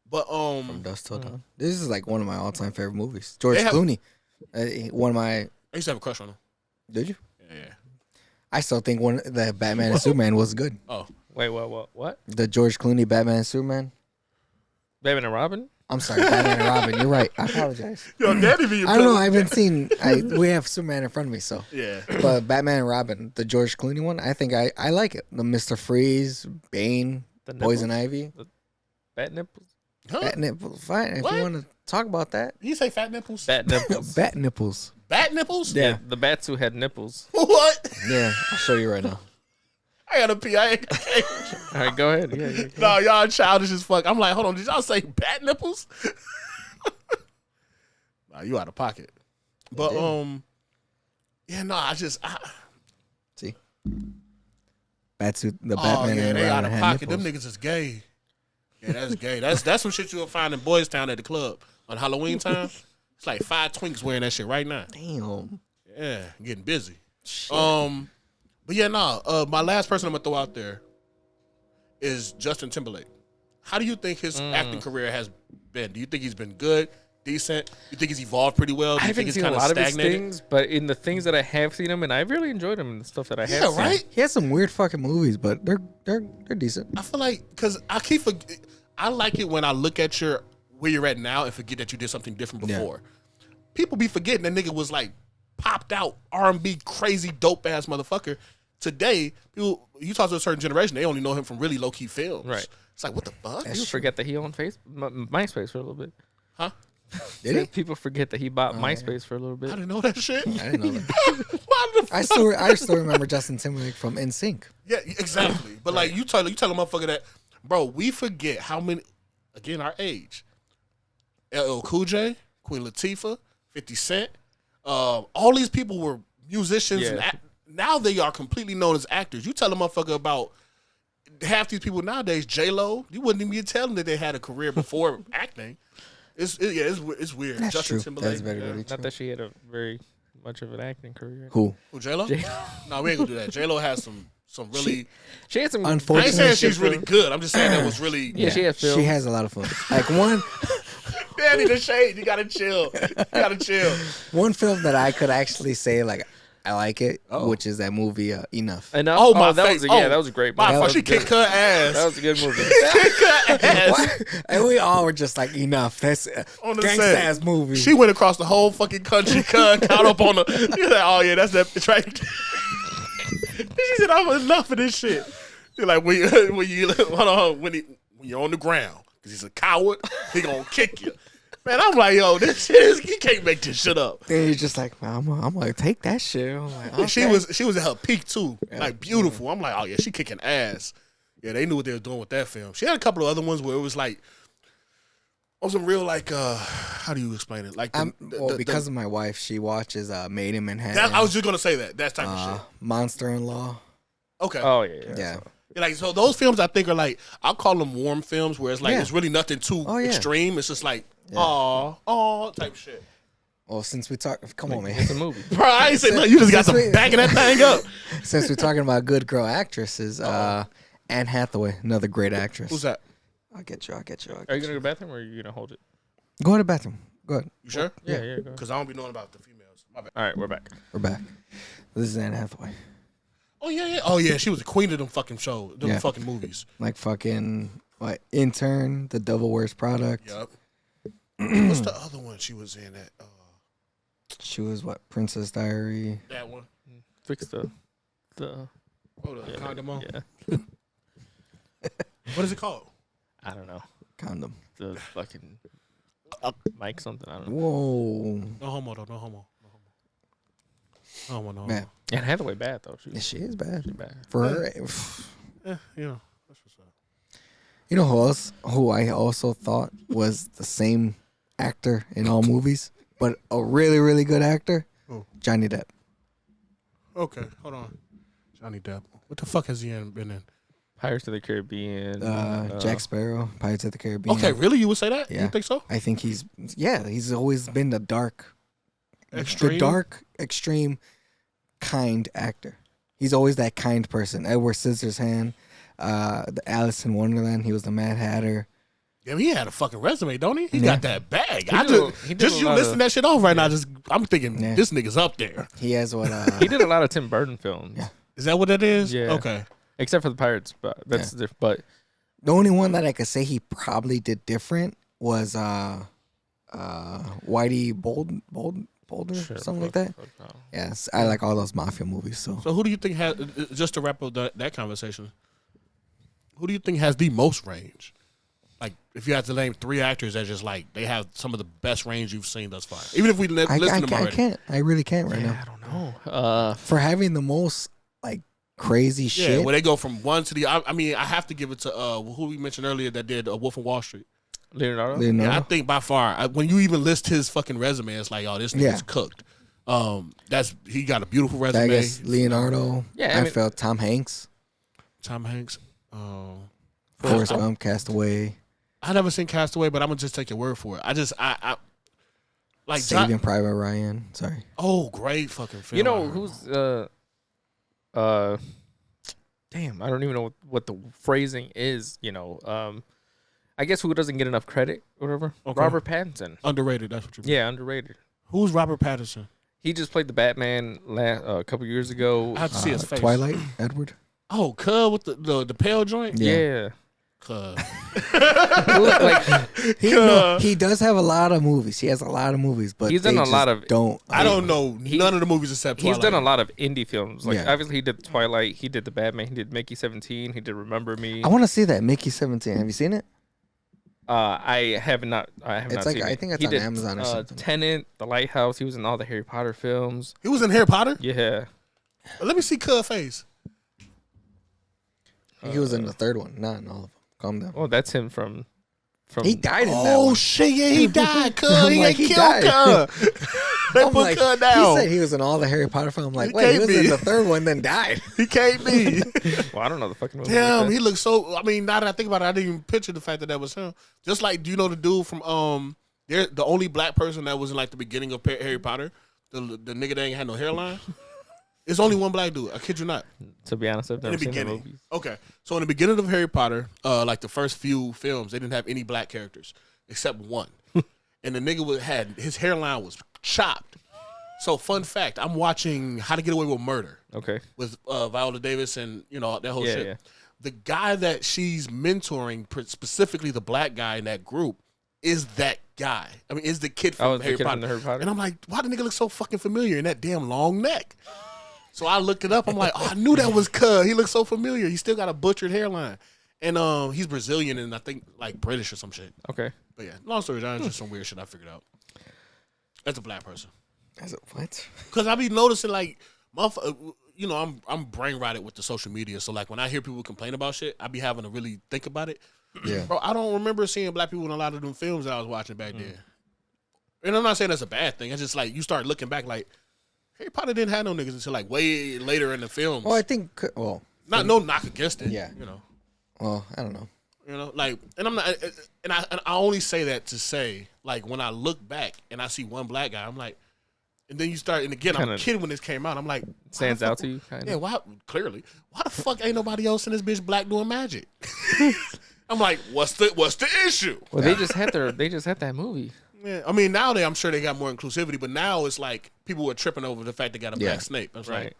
but From Dust Till Dawn. This is like one of my all-time favorite movies. George They have- Clooney. One of my. I used to have a crush on him. Did you? Yeah. I still think the Batman and Superman was good. Oh, Wait, what? The George Clooney Batman and Superman. Batman and Robin? I'm sorry, Batman and Robin. You're right. I apologize. yo, Daddy be. I don't know. I haven't seen. We have Superman in front of me, so. Yeah. But Batman and Robin, the George Clooney one, I think I like it. The Mr. Freeze, Bane, The Poison nipples? Ivy, Bat nipples? Huh? Bat nipples. Fine, if What? you want to talk about that. Did you say fat nipples? Bat nipples. Bat nipples. Bat nipples? Yeah. The bats who had nipples. What? Yeah, I'll show you right now. I gotta pee. I ain't. All right, go ahead. Yeah. No, y'all childish as fuck. I'm like, hold on, did y'all say bat nipples? Nah, you out of pocket. But yeah, no, I See, Batsuit, the oh Batman yeah, and they out Robin of had pocket. nipples. Them niggas is gay. Yeah, that's gay. That's some shit you'll find in Boys Town at the club on Halloween time. It's like 5 twinks wearing that shit right now. Damn. Yeah, getting busy. Shit. But yeah, no. My last person I'm gonna throw out there is Justin Timberlake. How do you think his acting career has been? Do you think he's been good, decent? You think he's evolved pretty well? Do I you think haven't he's seen a kind of lot of his stagnated? things, but in the things that I have seen him in, I've really enjoyed him in the stuff that I have Yeah, seen. right. He has some weird fucking movies, but they're decent. I feel like because I like it when I look at where you're at now and forget that you did something different Yeah. before. People be forgetting that nigga was like popped out R&B crazy dope ass motherfucker. Today, people you talk to a certain generation, they only know him from really low key films. Right. It's like what the fuck? People forget that he owned MySpace for a little bit. Huh? Did he? People forget that he bought MySpace for a little I bit. didn't know that shit. I didn't know that. Why the fuck? I still remember Justin Timberlake from NSYNC. Yeah, exactly. But like you tell a motherfucker that, bro, we forget how many, again, our age. LL Cool J, Queen Latifah, 50 Cent, all these people were musicians. Yeah. And now they are completely known as actors. You tell a motherfucker about half these people nowadays, J-Lo, you wouldn't even tell them that they had a career before acting. It's weird. That's Justin true. Timberlake. That's very, yeah. very true. Not that she had a very much of an acting career. Who? Who, J-Lo? No, we ain't gonna do that. J-Lo has some really. She had some. I Unfortunately, ain't saying Unfortunately, she's really good. I'm just saying that was really. Yeah, she had films. She has a lot of films. Like one Danny the shade. You gotta chill. You gotta chill. one film that I could actually say like I like it, Oh. which is that movie Enough. Enough. Oh, my that face. was Oh, that was a great My movie. fault. She kicked her ass. That was a good movie. Kicked her ass. What? And we all were just like Enough. That's On the gangsta set. ass movie. She went across the whole fucking country, caught up on her. You're like, oh yeah, that's that. It's right. She said, "I'm enough of this shit." You're like, when you're on the ground, because he's a coward, he gonna kick you. Man, I'm like, yo, this shit is, he can't make this shit up. And you're just like, I'm gonna take that shit. I'm like, okay. She was at her peak too, like beautiful. I'm like, oh yeah, she kicking ass. Yeah, they knew what they were doing with that film. She had a couple of other ones where it was like, on some real like, how do you explain it? Like, because of my wife, she watches Made in Manhattan. I was just gonna say that type of shit. Monster in Law. Okay. Oh yeah. Yeah. Like, so those films I think are like, I'll call them warm films where it's like, Yeah. it's really nothing too Oh, yeah. extreme. It's just like, aw, type shit. Well, since we talk, come on, It's a man. movie. Bro, I ain't saying nothing. You just got some backing that thing up. Since we're talking about good girl actresses, Anne Hathaway, another great actress. Who's that? I'll get you. Are you gonna go to the bathroom or are you gonna hold it? Go to the bathroom. Go ahead. You sure? Yeah. Go. Because I don't be knowing about the females. My bad. All right, we're back. We're back. This is Anne Hathaway. Oh, yeah. Oh, yeah. She was the queen of them fucking shows, them Yeah. fucking movies. Like fucking what? Intern, The Devil Wears Product. Yup. What's the other one she was in? She was what? Princess Diary. That one. Fix the. Hold up. Condom on. Yeah. What is it called? I don't know. Condom. The fucking mic something. I don't know. Whoa. No homo, though. No homo. No homo. Man, Anne Hathaway bad though. yeah, she is bad. She's bad. For her, You know, that's what's up. You know who I also thought was the same actor in all movies, but a really, really good actor? Who? Johnny Depp. Okay, hold on. Johnny Depp. What the fuck has he been in? Pirates of the Caribbean. Jack Sparrow, Pirates of the Caribbean. Okay, really? You would say that? Yeah. You think so? I think he's always been the Extreme? extreme, kind actor. He's always that kind person. Edward Scissorhands, the Alice in Wonderland. He was the Mad Hatter. Yeah, he had a fucking resume, don't he? He Yeah. got that bag. He I did just a you lot listing of- that shit off right now. I'm thinking Yeah. this nigga's up there. He has what? he did a lot of Tim Burton films. Yeah. Is that what that is? Yeah. Okay. Except for the Pirates, but that's different. But The only one that I could say he probably did different was Whitey Boulder, something like that. Yes, I like all those mafia movies. So So who do you think has, just to wrap up that conversation, who do you think has the most range? Like, if you had to name 3 actors that just like, they have some of the best range you've seen thus far. Even if we listen to them I already. can't. I really can't right now. I don't know. For having the most like crazy Yeah, shit. where they go from one to the I mean, I have to give it to who we mentioned earlier that did Wolf of Wall Street. Leonardo. Yeah, I think by far, when you even list his fucking resume, it's like, oh, this nigga's cooked. He got a beautiful I resume. guess Leonardo. Yeah, I I mean- felt Tom Hanks, Tom Hanks. Forrest Gump, Castaway, I never seen Castaway, but I'm gonna just take your word for it. I like Saving Private Ryan. Sorry. Oh, great fucking film. You know who's damn, I don't even know what the phrasing is, you know. I guess who doesn't get enough credit or whatever? Okay. Robert Pattinson. Underrated. That's what you mean. Yeah, underrated. Who's Robert Pattinson? He just played the Batman a couple years ago. I have to see his face. Twilight. Edward. Oh, Cub with the pale joint. Yeah. Cub. Like, He does have a lot of movies. He has a lot of movies, but He's done they a lot just of- don't. I don't know none of the movies except he's Twilight. done a lot of indie films. Like Yeah. obviously he did Twilight, he did the Batman, he did Mickey 17, he did Remember Me. I want to see that Mickey 17. Have you seen it? I have not It's not like- seen I it. think it's He on did, Amazon or something. Tenet, The Lighthouse, he was in all the Harry Potter films. He was in Harry Potter. Yeah. Let me see Cub face. He was in the third one, not in all of them. Calm down. Oh, that's him from He died in that Oh one. shit! Yeah, he died. Cub. I'm He like, got he killed. died. Cub. They I'm put like, Cub he down. said he was in all the Harry Potter films. I'm like, He wait, he can't was in be. the third one, then died. He can't be. Well, I don't know the fucking movie. Damn, like he that. looks so. I mean, now that I think about it, I didn't even picture the fact that was him. Just like, do you know the dude from the only black person that was in like the beginning of Harry Potter, the nigga that ain't had no hairline. It's only one black dude. I kid you not. To be honest, I've In never the seen the beginning. movies. Okay, so in the beginning of Harry Potter, like the first few films, they didn't have any black characters except one, and the nigga had his hairline was chopped. So fun fact, I'm watching How to Get Away with Murder Okay. with Viola Davis and you know that whole Yeah, shit. yeah. The guy that she's mentoring, specifically the black guy in that group, is that guy. I mean, is the kid from Oh, it's the Harry kid Potter. from the Harry Potter? And I'm like, why the nigga look so fucking familiar in that damn long neck? So I looked it up. I'm like, oh, I knew that was Cuz. He looks so familiar. He still got a butchered hairline. And he's Brazilian and I think like British or some shit. Okay. But yeah, long story short, it's just some weird shit I figured out. As a black person. As a, what? Cause I be noticing like, you know, I'm brain rotted with the social media. So like when I hear people complain about shit, I be having to really think about it. Yeah. Bro, I don't remember seeing black people in a lot of them films that I was watching back then. And I'm not saying that's a bad thing. It's just like you start looking back like Harry Potter didn't have no niggas until like way later in the films. Well, I think. Well, Not no knock against it. Yeah. You know. well, I don't know. You know, like, and I'm not, and I only say that to say, like, when I look back and I see one black guy, I'm like, and then you start, and again, I'm a Kinda kid when this came out, I'm like, Stands why the out fuck- to you, kind of. Yeah, why? Clearly, why the fuck ain't nobody else in this bitch black doing magic? I'm like, what's the issue? Well, they just had that movie. Yeah, I mean, I'm sure they got more inclusivity, but now it's like people were tripping over the fact they got a Yeah. black Snape. I was Right. like,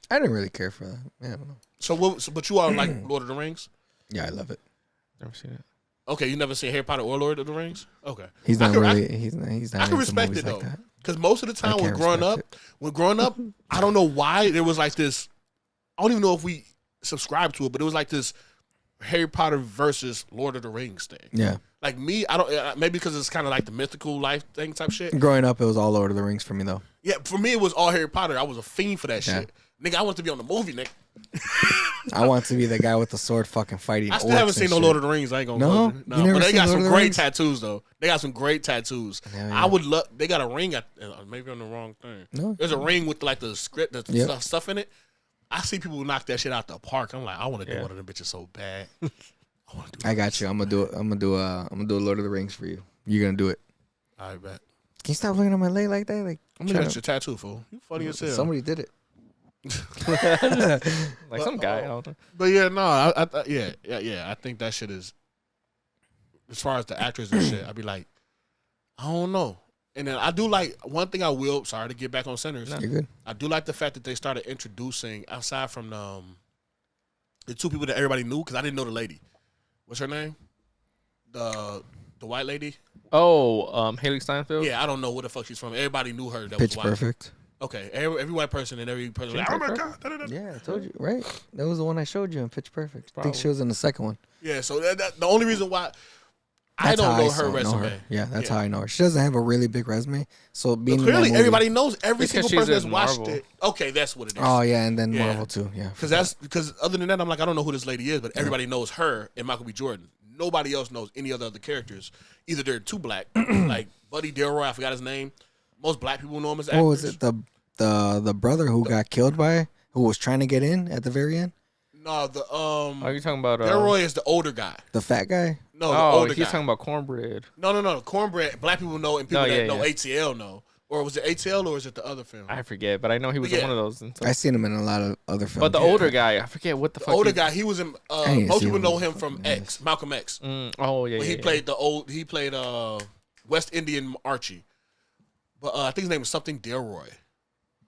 I didn't really care for that. Yeah, I don't know. but you are like Lord of the Rings. Yeah, I love it. Never seen it. Okay, you never seen Harry Potter or Lord of the Rings? Okay, He's I not can- really. He's not I into can respect movies it though, like that. because most of the time I when can't growing up, I don't know why there was like this. I don't even know if we subscribed to it, but it was like this Harry Potter versus Lord of the Rings thing. Yeah. Like me, I don't maybe because it's kind of like the mythical life thing type shit. Growing up, it was all Lord of the Rings for me though. Yeah, for me it was all Harry Potter. I was a fiend for that Yeah. shit, nigga. I wanted to be on the movie, nigga. I want to be the guy with the sword fucking fighting. I still haven't seen no Lord of the Rings. I ain't gonna No? hold you. You never But they seen got Lord some of the great Rings? tattoos though. They got some great tattoos. Hell yeah. I would love. They got a ring. Maybe on the wrong thing. No. There's a ring with like the script, the Yep. stuff in it. I see people knock that shit out the park. I'm like, I want to do Yeah. one of them bitches so bad. I want to do. I got you. I'm gonna do it. I'm gonna do Lord of the Rings for you. You're gonna do it. I bet. Can you stop looking at my leg like that? Like I'm looking at your tattoo, fool. You funny as hell. somebody did it. Like some guy. I don't know. But yeah, no, yeah. I think that shit is. As far as the actors and shit, I'd be like, I don't know. And then I do like one thing. I will. Sorry to get back on Sinners. You're good. I do like the fact that they started introducing outside from the two people that everybody knew because I didn't know the lady. What's her name? The white lady. Oh, Haley Steinfeld. Yeah, I don't know where the fuck she's from. Everybody knew her. That Pitch was white. Perfect. Okay, every white person and every person. Like, oh my god. Da-da-da. Yeah, I told you. Right. That was the one I showed you in Pitch Perfect. I think she Probably. was in the second one. Yeah, so the only reason why I That's don't how know saw- her resume. her. Yeah, that's how I know her. She doesn't have a really big resume. So But being in that clearly, movie- everybody knows every Because single she's person that's in watched Marvel. it. Okay, that's what it is. Oh yeah, and then Yeah. Marvel too. Yeah. Because other than that, I'm like, I don't know who this lady is, but everybody knows her and Michael B. Jordan. Nobody else knows any other characters. Either they're too black, like Buddy Delroy, I forgot his name. Most black people know him as actors. What was it? The brother who got killed by who was trying to get in at the very end? No, the Are you talking about? Delroy is the older guy. The fat guy? No, the Oh, older he's guy. talking about Cornbread. No. Cornbread. Black people know, and people No, yeah, that know yeah. ATL know. Or was it ATL or is it the other film? I forget, but I know he was in Yeah. one of those. And so- I seen him in a lot of other films. but the older guy, I forget what the The fuck. older he- guy, he was in. didn't Most see people who know the him fuck from he X, Malcolm X. Oh yeah, But yeah. he played the old. He played West Indian Archie. But I think his name is something Delroy.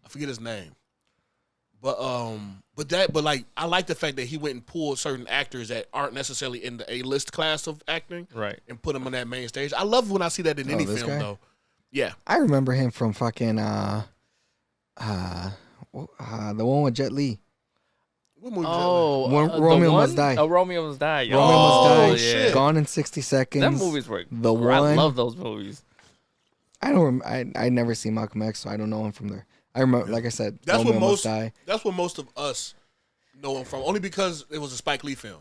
I forget his name. But like I like the fact that he went and pulled certain actors that aren't necessarily in the A-list class of acting Right. and put them on that main stage. I love when I see that in any this film guy? though. Yeah. I remember him from fucking the one with Jet Li. What movie? Oh, When the Romeo one? Must Die. Oh, Romeo Must Die. Romeo Oh, Must Die. shit. Gone in 60 Seconds. Them movies were. The I one. love those movies. I don't. I never seen Malcolm X, so I don't know him from there. I remember, like I said, That's Romeo what Must most. Die. That's what most of us know him from. Only because it was a Spike Lee film.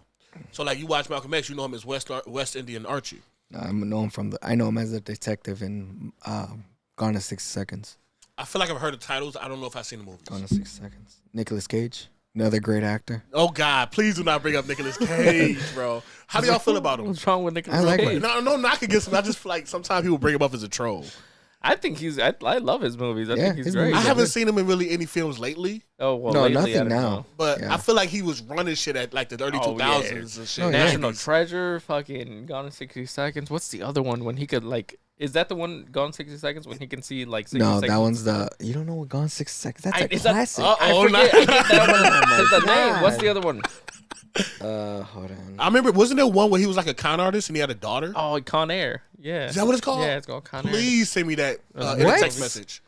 So like you watch Malcolm X, you know him as West Indian Archie. I know him from the. I know him as a detective in Gone in 60 Seconds. I feel like I've heard the titles. I don't know if I've seen the movies. Gone in 60 Seconds. Nicolas Cage, another great actor. Oh God, please do not bring up Nicolas Cage, bro. How do y'all feel about him? What's wrong with Nicolas I like Cage? No, knock against him. I just feel like sometimes people bring him up as a troll. I think he's. I love his movies. I Yeah, think he's his great. movies I are haven't good. seen him in really any films lately, Oh well, No, lately, nothing I don't now. know. but Yeah. I feel like he was running shit at like the early Oh, 2000s yeah. and shit. Oh, yeah. National 90s. Treasure, fucking Gone in 60 Seconds. What's the other one when he could like? Is that the one Gone in 60 Seconds when he can see like 60 No, seconds? that one's the. You don't know what Gone 60 Seconds. That's a is that- classic. I Oh, forget. no. I get that one. It's the name. God. What's the other one? Hold on. I remember, wasn't there one where he was like a con artist and he had a daughter? Oh, Con Air. Yeah. Is that what it's called? Yeah, it's called Con Air. Please send me that in a What? text message.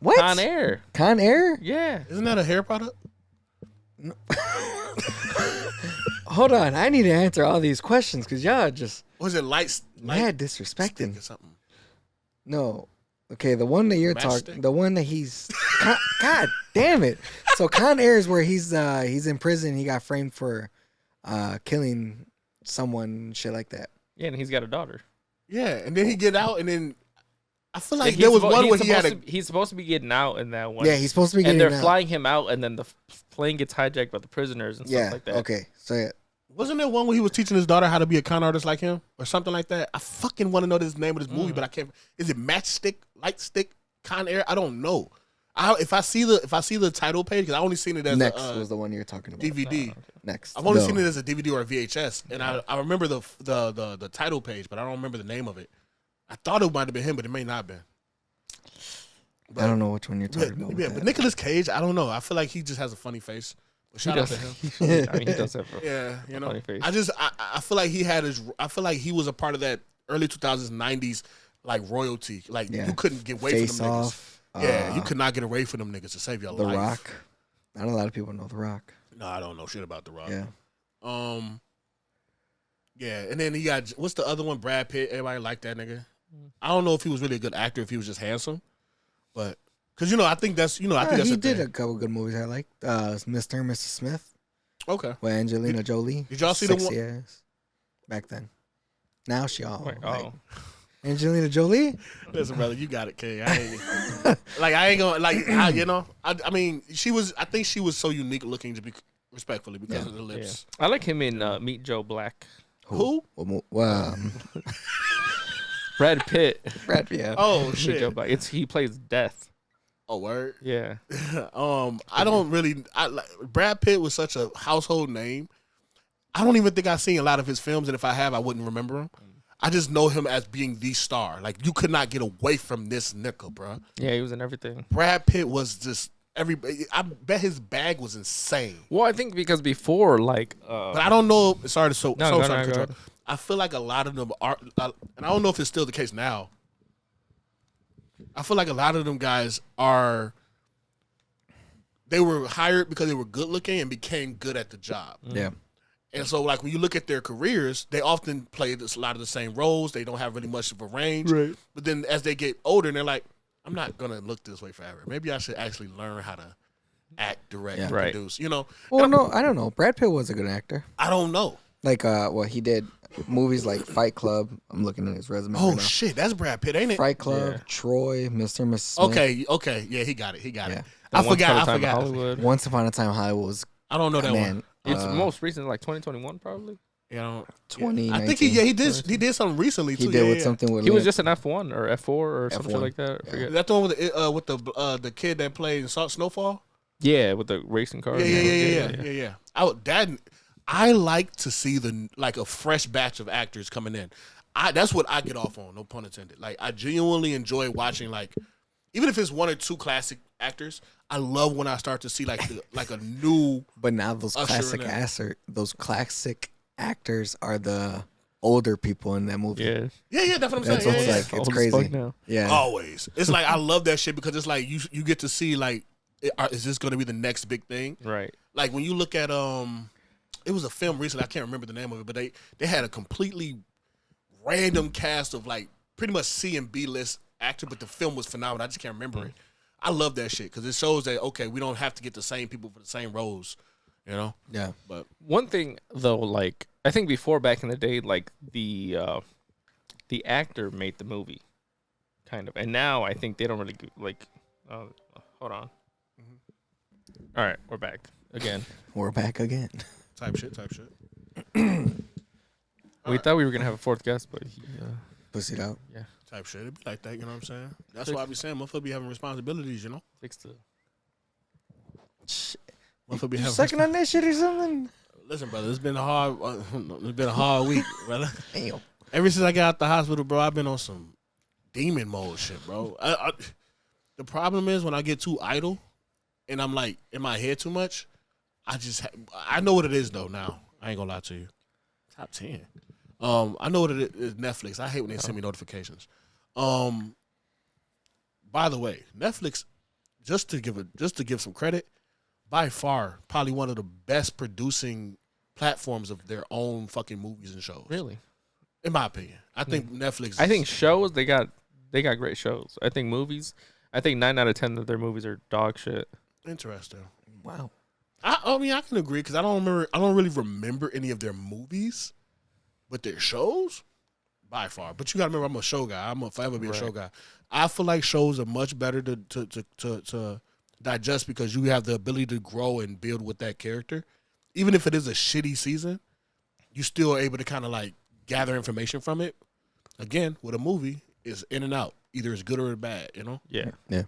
What? Con Air. Con Air? Yeah. Isn't that a hair product? Hold on. I need to answer all these questions because y'all just Was it light mad stick disrespecting. or something? No. Okay, the one that you're Matchstick? talking, the one that he's, God damn it! So Con Air is where he's in prison. He got framed for killing someone, shit like that. Yeah, and he's got a daughter. Yeah, and then he get out, and then I feel like Yeah, there was he's one suppo- where he's he had a. supposed to- He's supposed to be getting out in that one. Yeah, he's supposed to be and getting they're out. flying him out, and then the plane gets hijacked by the prisoners and Yeah. stuff like that. Okay. So yeah. Wasn't there one where he was teaching his daughter how to be a con artist like him or something like that? I fucking want to know the name of this movie, but I can't. Is it Matchstick, Lightstick, Con Air? I don't know. If I see the title page, because I only seen it as Next a was the one you're talking about. DVD. Next. I've only No. seen it as a DVD or a VHS, and I remember the title page, but I don't remember the name of it. I thought it might have been him, but it may not have been. I don't know which one you're talking about. with Yeah, that. but Nicolas Cage, I don't know. I feel like he just has a funny face. But He shout out does. to him. I mean, he does have. Yeah, you know. funny face. I feel like he had his. I feel like he was a part of that early 2000s, 90s like royalty. Like Yeah. you couldn't get away Face from them Off. niggas. Yeah, you could not get away from them niggas to save your The life. Rock. Not a lot of people know The Rock. No, I don't know shit about the Rock. Yeah. Yeah, and then he got what's the other one? Brad Pitt. Everybody liked that nigga. I don't know if he was really a good actor, if he was just handsome, but Because I think that's I think that's he the did thing. a couple good movies I like. Mr. and Mrs. Smith Okay. with Angelina Jolie. Did y'all see the Sexy one? ass. Back then. Now she all Wait, like, Angelina Jolie. Listen, brother, you got it, King. I ain't gonna I mean, I think she was so unique looking to be respectfully because of the yeah. lips. I like him in Meet Joe Black. Who? Well, Brad Pitt. Brad, yeah. Oh Meet shit. Joe Black. He plays Death. Oh word. Yeah. I don't really. Brad Pitt was such a household name. I don't even think I've seen a lot of his films, and if I have, I wouldn't remember him. I just know him as being the star. Like you could not get away from this nigga, bro. Yeah, he was in everything. Brad Pitt was just everybody. I bet his bag was insane. Well, I think because before, like, But I don't know. Sorry to No, go sorry to ahead, cut go you off. I feel like a lot of them are, and I don't know if it's still the case now. I feel like a lot of them guys are. They were hired because they were good looking and became good at the job. Yeah. And so, like, when you look at their careers, they often play a lot of the same roles. They don't have really much of a range. Right. But then as they get older, and they're like, I'm not going to look this way forever. Maybe I should actually learn how to act, direct, and Right. produce. Well, no, I don't know. Brad Pitt was a good actor. I don't know. Like, he did movies like Fight Club. I'm looking at his resume. Oh, right now. shit. That's Brad Pitt, ain't it? Fight Club, Yeah. Troy, Mr. and Mrs. Smith. Okay. Yeah, he got it. Yeah. I Once Upon a forgot. Time in Hollywood. Once Upon a Time, Hollywood was I don't know that man. one. It's most recent, like 2021, probably. 2019. I think he did something recently too. He did yeah, with yeah. something with. He was just an F1 or F4 or some shit F1. like that. I Yeah. forget. That's the one with the kid that played in Snowfall. Yeah, with the racing car. Yeah. I like to see a fresh batch of actors coming in. That's what I get off on. No pun intended. Like I genuinely enjoy watching even if it's one or two classic actors. I love when I start to see a new. But now those Usher in classic actors are the older people in that movie. Yeah. Yeah, that's what I'm That's saying. what's Yeah, like. Old It's as crazy. fuck now. Yeah. Always. It's like I love that shit because it's like you get to see is this going to be the next big thing? Right. Like when you look at it was a film recently. I can't remember the name of it, but they had a completely random cast of pretty much C and B list actor, but the film was phenomenal. I just can't remember it. I love that shit because it shows that we don't have to get the same people for the same roles, Yeah. But One thing though, I think before back in the day, the actor made the movie, kind of, and now I think they don't really hold on. All right, we're back again. We're back again. type shit. We thought we were gonna have a fourth guest, but he, Pussied out. Type shit. It'd be like that, you know what I'm saying? That's why I be saying motherfucker be having responsibilities, fixed it. Motherfucker be You having sucking on that shit or something? Listen, brother, it's been a hard week, brother. Damn. Ever since I got out the hospital, bro, I've been on some demon mode shit, bro. The problem is when I get too idle and I'm in my head too much, I know what it is though now. I ain't gonna lie to you. Top 10. I know what it is, Netflix. I hate when they send me notifications. By the way, Netflix, just to give some credit, by far probably one of the best producing platforms of their own fucking movies and shows. Really? In my opinion, I think Netflix. I think shows they got great shows. I think movies. I think 9 out of 10 of their movies are dog shit. Interesting. Wow. I mean, I can agree because I don't really remember any of their movies, but their shows, by far. But you gotta remember, I'm a show guy. I'm gonna forever be a show guy. I feel like shows are much better to digest because you have the ability to grow and build with that character. Even if it is a shitty season, you still are able to kind of gather information from it. Again, with a movie, it's in and out. Either it's good or it's bad, Yeah. Yeah.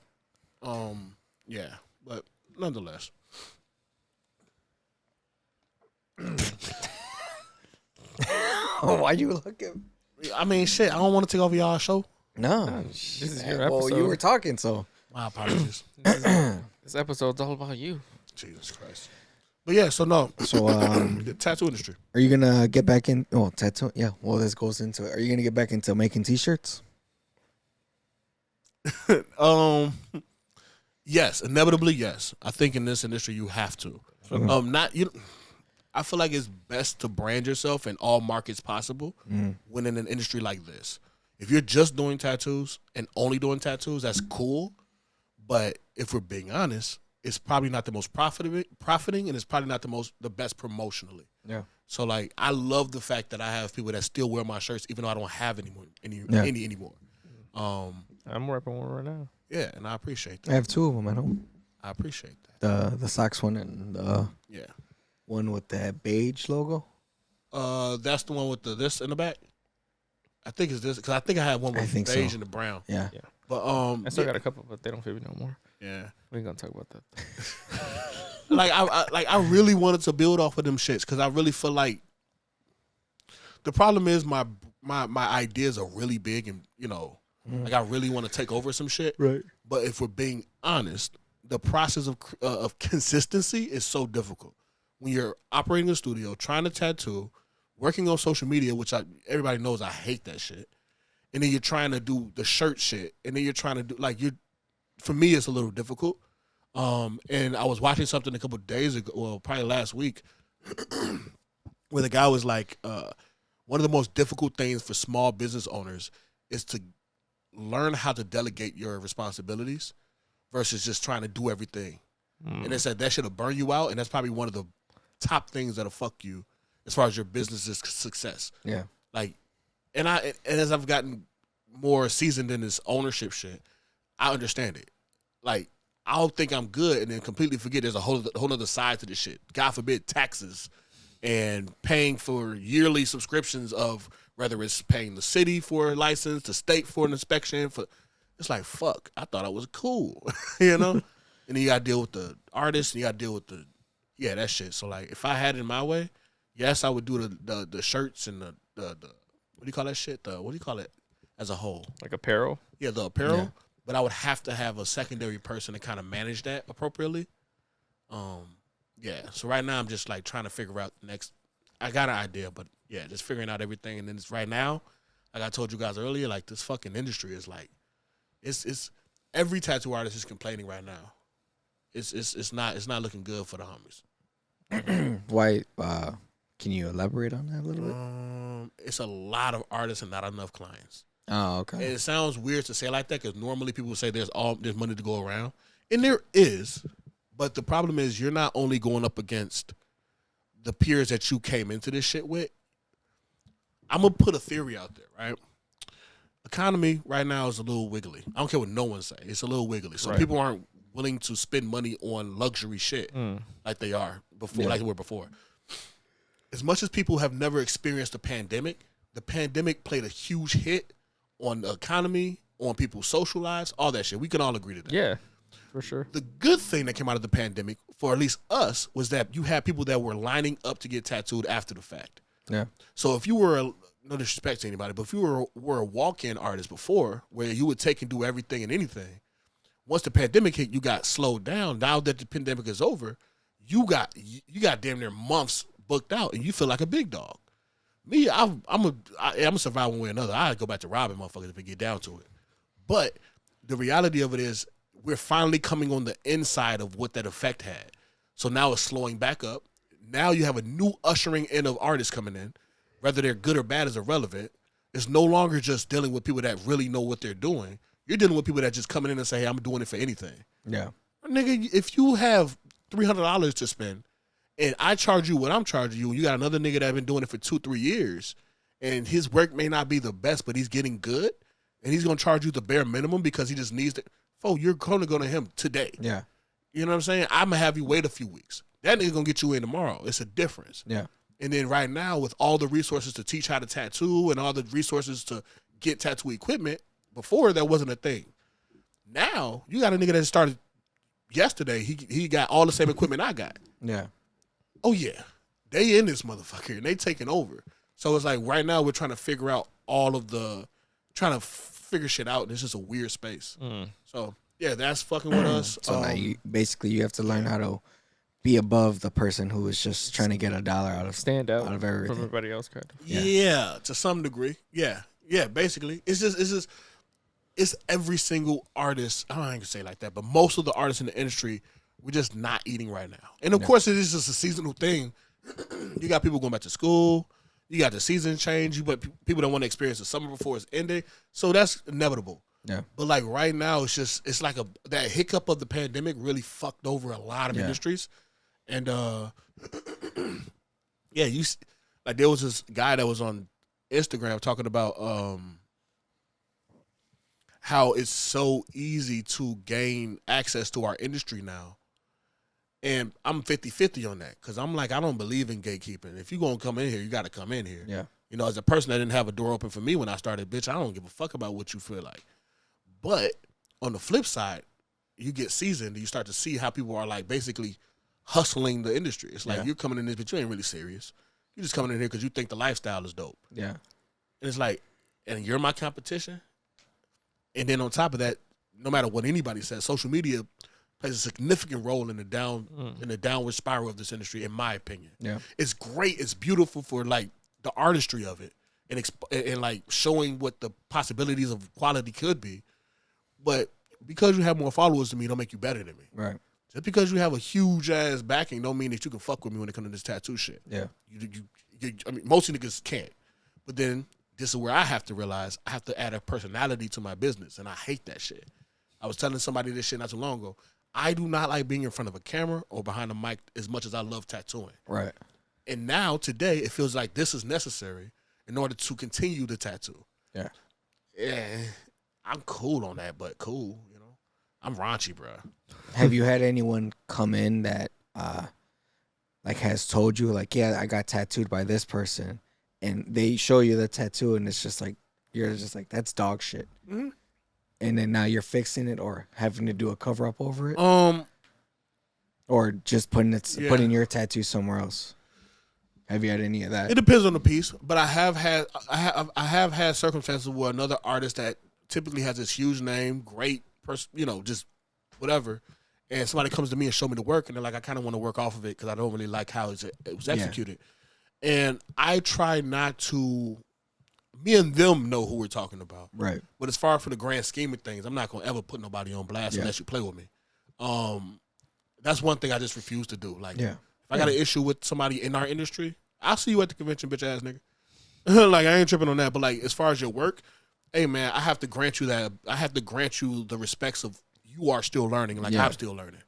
Yeah. But nonetheless. Why you looking? I mean, shit, I don't want to take over y'all's show. No. This is your Well, episode. you were talking, so. My apologies. This episode's all about you. Jesus Christ. But yeah, so no. So, The tattoo industry. are you gonna get back in? Oh, tattoo. Yeah. Well, this goes into it. Are you gonna get back into making T-shirts? Yes, inevitably, yes. I think in this industry you have to. I feel like it's best to brand yourself in all markets possible when in an industry like this. If you're just doing tattoos and only doing tattoos, that's cool. But if we're being honest, it's probably not the most profiting, and it's probably not the best promotionally. Yeah. So like, I love the fact that I have people that still wear my shirts, even though I don't have any Yeah. anymore. I'm repping one right now. Yeah, and I appreciate I that. have two of them at home. I appreciate that. The Sox one and the Yeah. one with that beige logo. That's the one with the this in the back. I think it's this because I think I had one I with think beige so. and the brown. Yeah. But I still yeah, got a couple, but they don't fit me no more. yeah. We ain't gonna talk about that. Like I really wanted to build off of them shits because I really feel like the problem is my ideas are really big and like I really want to take over some shit. Right. But if we're being honest, the process of consistency is so difficult when you're operating a studio, trying to tattoo, working on social media, which everybody knows I hate that shit, and then you're trying to do the shirt shit, and then you're trying to do for me it's a little difficult. And I was watching something a couple of days ago, well, probably last week, where the guy was like, one of the most difficult things for small business owners is to learn how to delegate your responsibilities versus just trying to do everything. And they said that should have burned you out, and that's probably one of the top things that'll fuck you as far as your business's success. Yeah. Like, and as I've gotten more seasoned in this ownership shit, I understand it. Like, I'll think I'm good and then completely forget there's a whole other side to this shit. God forbid taxes and paying for yearly subscriptions of whether it's paying the city for a license, the state for an inspection. It's like, fuck, I thought I was cool, And then you got to deal with the artists and you got to deal with that shit. So like, if I had it my way, yes, I would do the shirts and the what do you call that shit? What do you call it as a whole? Like apparel. Yeah, the apparel. Yeah. But I would have to have a secondary person to kind of manage that appropriately. Yeah. So right now I'm just like trying to figure out next. I got an idea, but yeah, just figuring out everything. And then it's right now, like I told you guys earlier, like this fucking industry is like, it's every tattoo artist is complaining right now. It's not looking good for the homies. Why? Can you elaborate on that a little bit? It's a lot of artists and not enough clients. Oh, okay. And it sounds weird to say it like that because normally people say there's money to go around, and there is, but the problem is you're not only going up against the peers that you came into this shit with. I'm gonna put a theory out there, right? Economy right now is a little wiggly. I don't care what no one say. It's a little wiggly, so Right. people aren't willing to spend money on luxury shit like they are before, like they were before. As much as people have never experienced the pandemic played a huge hit on the economy, on people's social lives, all that shit. We can all agree to that. Yeah, for sure. The good thing that came out of the pandemic, for at least us, was that you had people that were lining up to get tattooed after the fact. Yeah. So if you were, no disrespect to anybody, but if you were a walk-in artist before, where you would take and do everything and anything, once the pandemic hit, you got slowed down. Now that the pandemic is over, you got damn near months booked out, and you feel like a big dog. Me, I'm a survive one way or another. I go back to robbing motherfuckers if we get down to it. But the reality of it is, we're finally coming on the inside of what that effect had. So now it's slowing back up. Now you have a new ushering in of artists coming in, whether they're good or bad is irrelevant. It's no longer just dealing with people that really know what they're doing. You're dealing with people that just coming in and say, hey, I'm doing it for anything. Yeah. Nigga, if you have $300 to spend and I charge you what I'm charging you, and you got another nigga that been doing it for 2-3 years, and his work may not be the best, but he's getting good, and he's going to charge you the bare minimum because he just needs to, you're going to go to him today. Yeah. You know what I'm saying? I'm going to have you wait a few weeks. That nigga going to get you in tomorrow. It's a difference. Yeah. And then right now, with all the resources to teach how to tattoo and all the resources to get tattoo equipment, before that wasn't a thing. Now, you got a nigga that started yesterday. He got all the same equipment I got. Yeah. Oh, yeah. They in this motherfucker, and they taking over. So it's like right now we're trying to figure out trying to figure shit out, and it's just a weird space. So, yeah, that's fucking with us. So now you have to learn how to be above the person who is just trying to get $1 out of Stand out of from everything. everybody else, kind of. Yeah, to some degree. Yeah, basically. It's every single artist. I don't even say it like that, but most of the artists in the industry, we're just not eating right now. And of course, it is just a seasonal thing. You got people going back to school. You got the season change. You got people that want to experience the summer before it's ending. So that's inevitable. Yeah. But like right now, it's like that hiccup of the pandemic really fucked over a lot of industries, and yeah, like there was this guy that was on Instagram talking about how it's so easy to gain access to our industry now. And I'm 50-50 on that because I'm like, I don't believe in gatekeeping. If you're going to come in here, you got to come in here. Yeah. You know, as a person that didn't have a door open for me when I started, bitch, I don't give a fuck about what you feel like. But on the flip side, you get seasoned and you start to see how people are like basically hustling the industry. It's like you're coming in this, but you ain't really serious. You're just coming in here because you think the lifestyle is dope. Yeah. And it's like, and you're my competition. And then on top of that, no matter what anybody says, social media plays a significant role in the downward spiral of this industry, in my opinion. Yeah. It's great. It's beautiful for like the artistry of it and like showing what the possibilities of quality could be. But because you have more followers than me, don't make you better than me. Right. Just because you have a huge ass backing, don't mean that you can fuck with me when it comes to this tattoo shit. Yeah. I mean, most niggas can't. But then this is where I have to realize I have to add a personality to my business, and I hate that shit. I was telling somebody this shit not too long ago. I do not like being in front of a camera or behind a mic as much as I love tattooing. Right. And now, today, it feels like this is necessary in order to continue the tattoo. Yeah. Yeah, I'm cool on that, but cool, you know. I'm raunchy, bro. Have you had anyone come in that like has told you like, yeah, I got tattooed by this person, and they show you the tattoo and it's just like you're just like, that's dog shit. Mm-hmm. And then now you're fixing it or having to do a cover up over it, or just putting your tattoo somewhere else. Have you had any of that? It depends on the piece, but I have had circumstances where another artist that typically has this huge name, great person, you know, just whatever, and somebody comes to me and show me the work, and they're like, I kind of want to work off of it because I don't really like how it was executed. And I try not to. Me and them know who we're talking about. Right. But as far for the grand scheme of things, I'm not going to ever put nobody on blast unless you play with me. That's one thing I just refuse to do. Like, if I got an issue with somebody in our industry, I'll see you at the convention, bitch ass nigga. Like, I ain't tripping on that. But, like, as far as your work, hey, man, I have to grant you that. I have to grant you the respects of you are still learning like I'm still learning.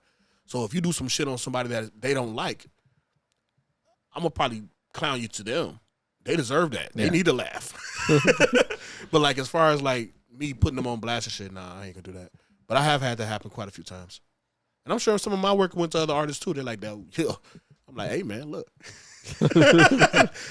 So if you do some shit on somebody that they don't like, I'm going to probably clown you to them. They deserve that. They need to laugh. But like as far as like me putting them on blast and shit, nah, I ain't gonna do that. But I have had that happen quite a few times. And I'm sure some of my work went to other artists too. They're like that. Yeah. I'm like, hey man, look.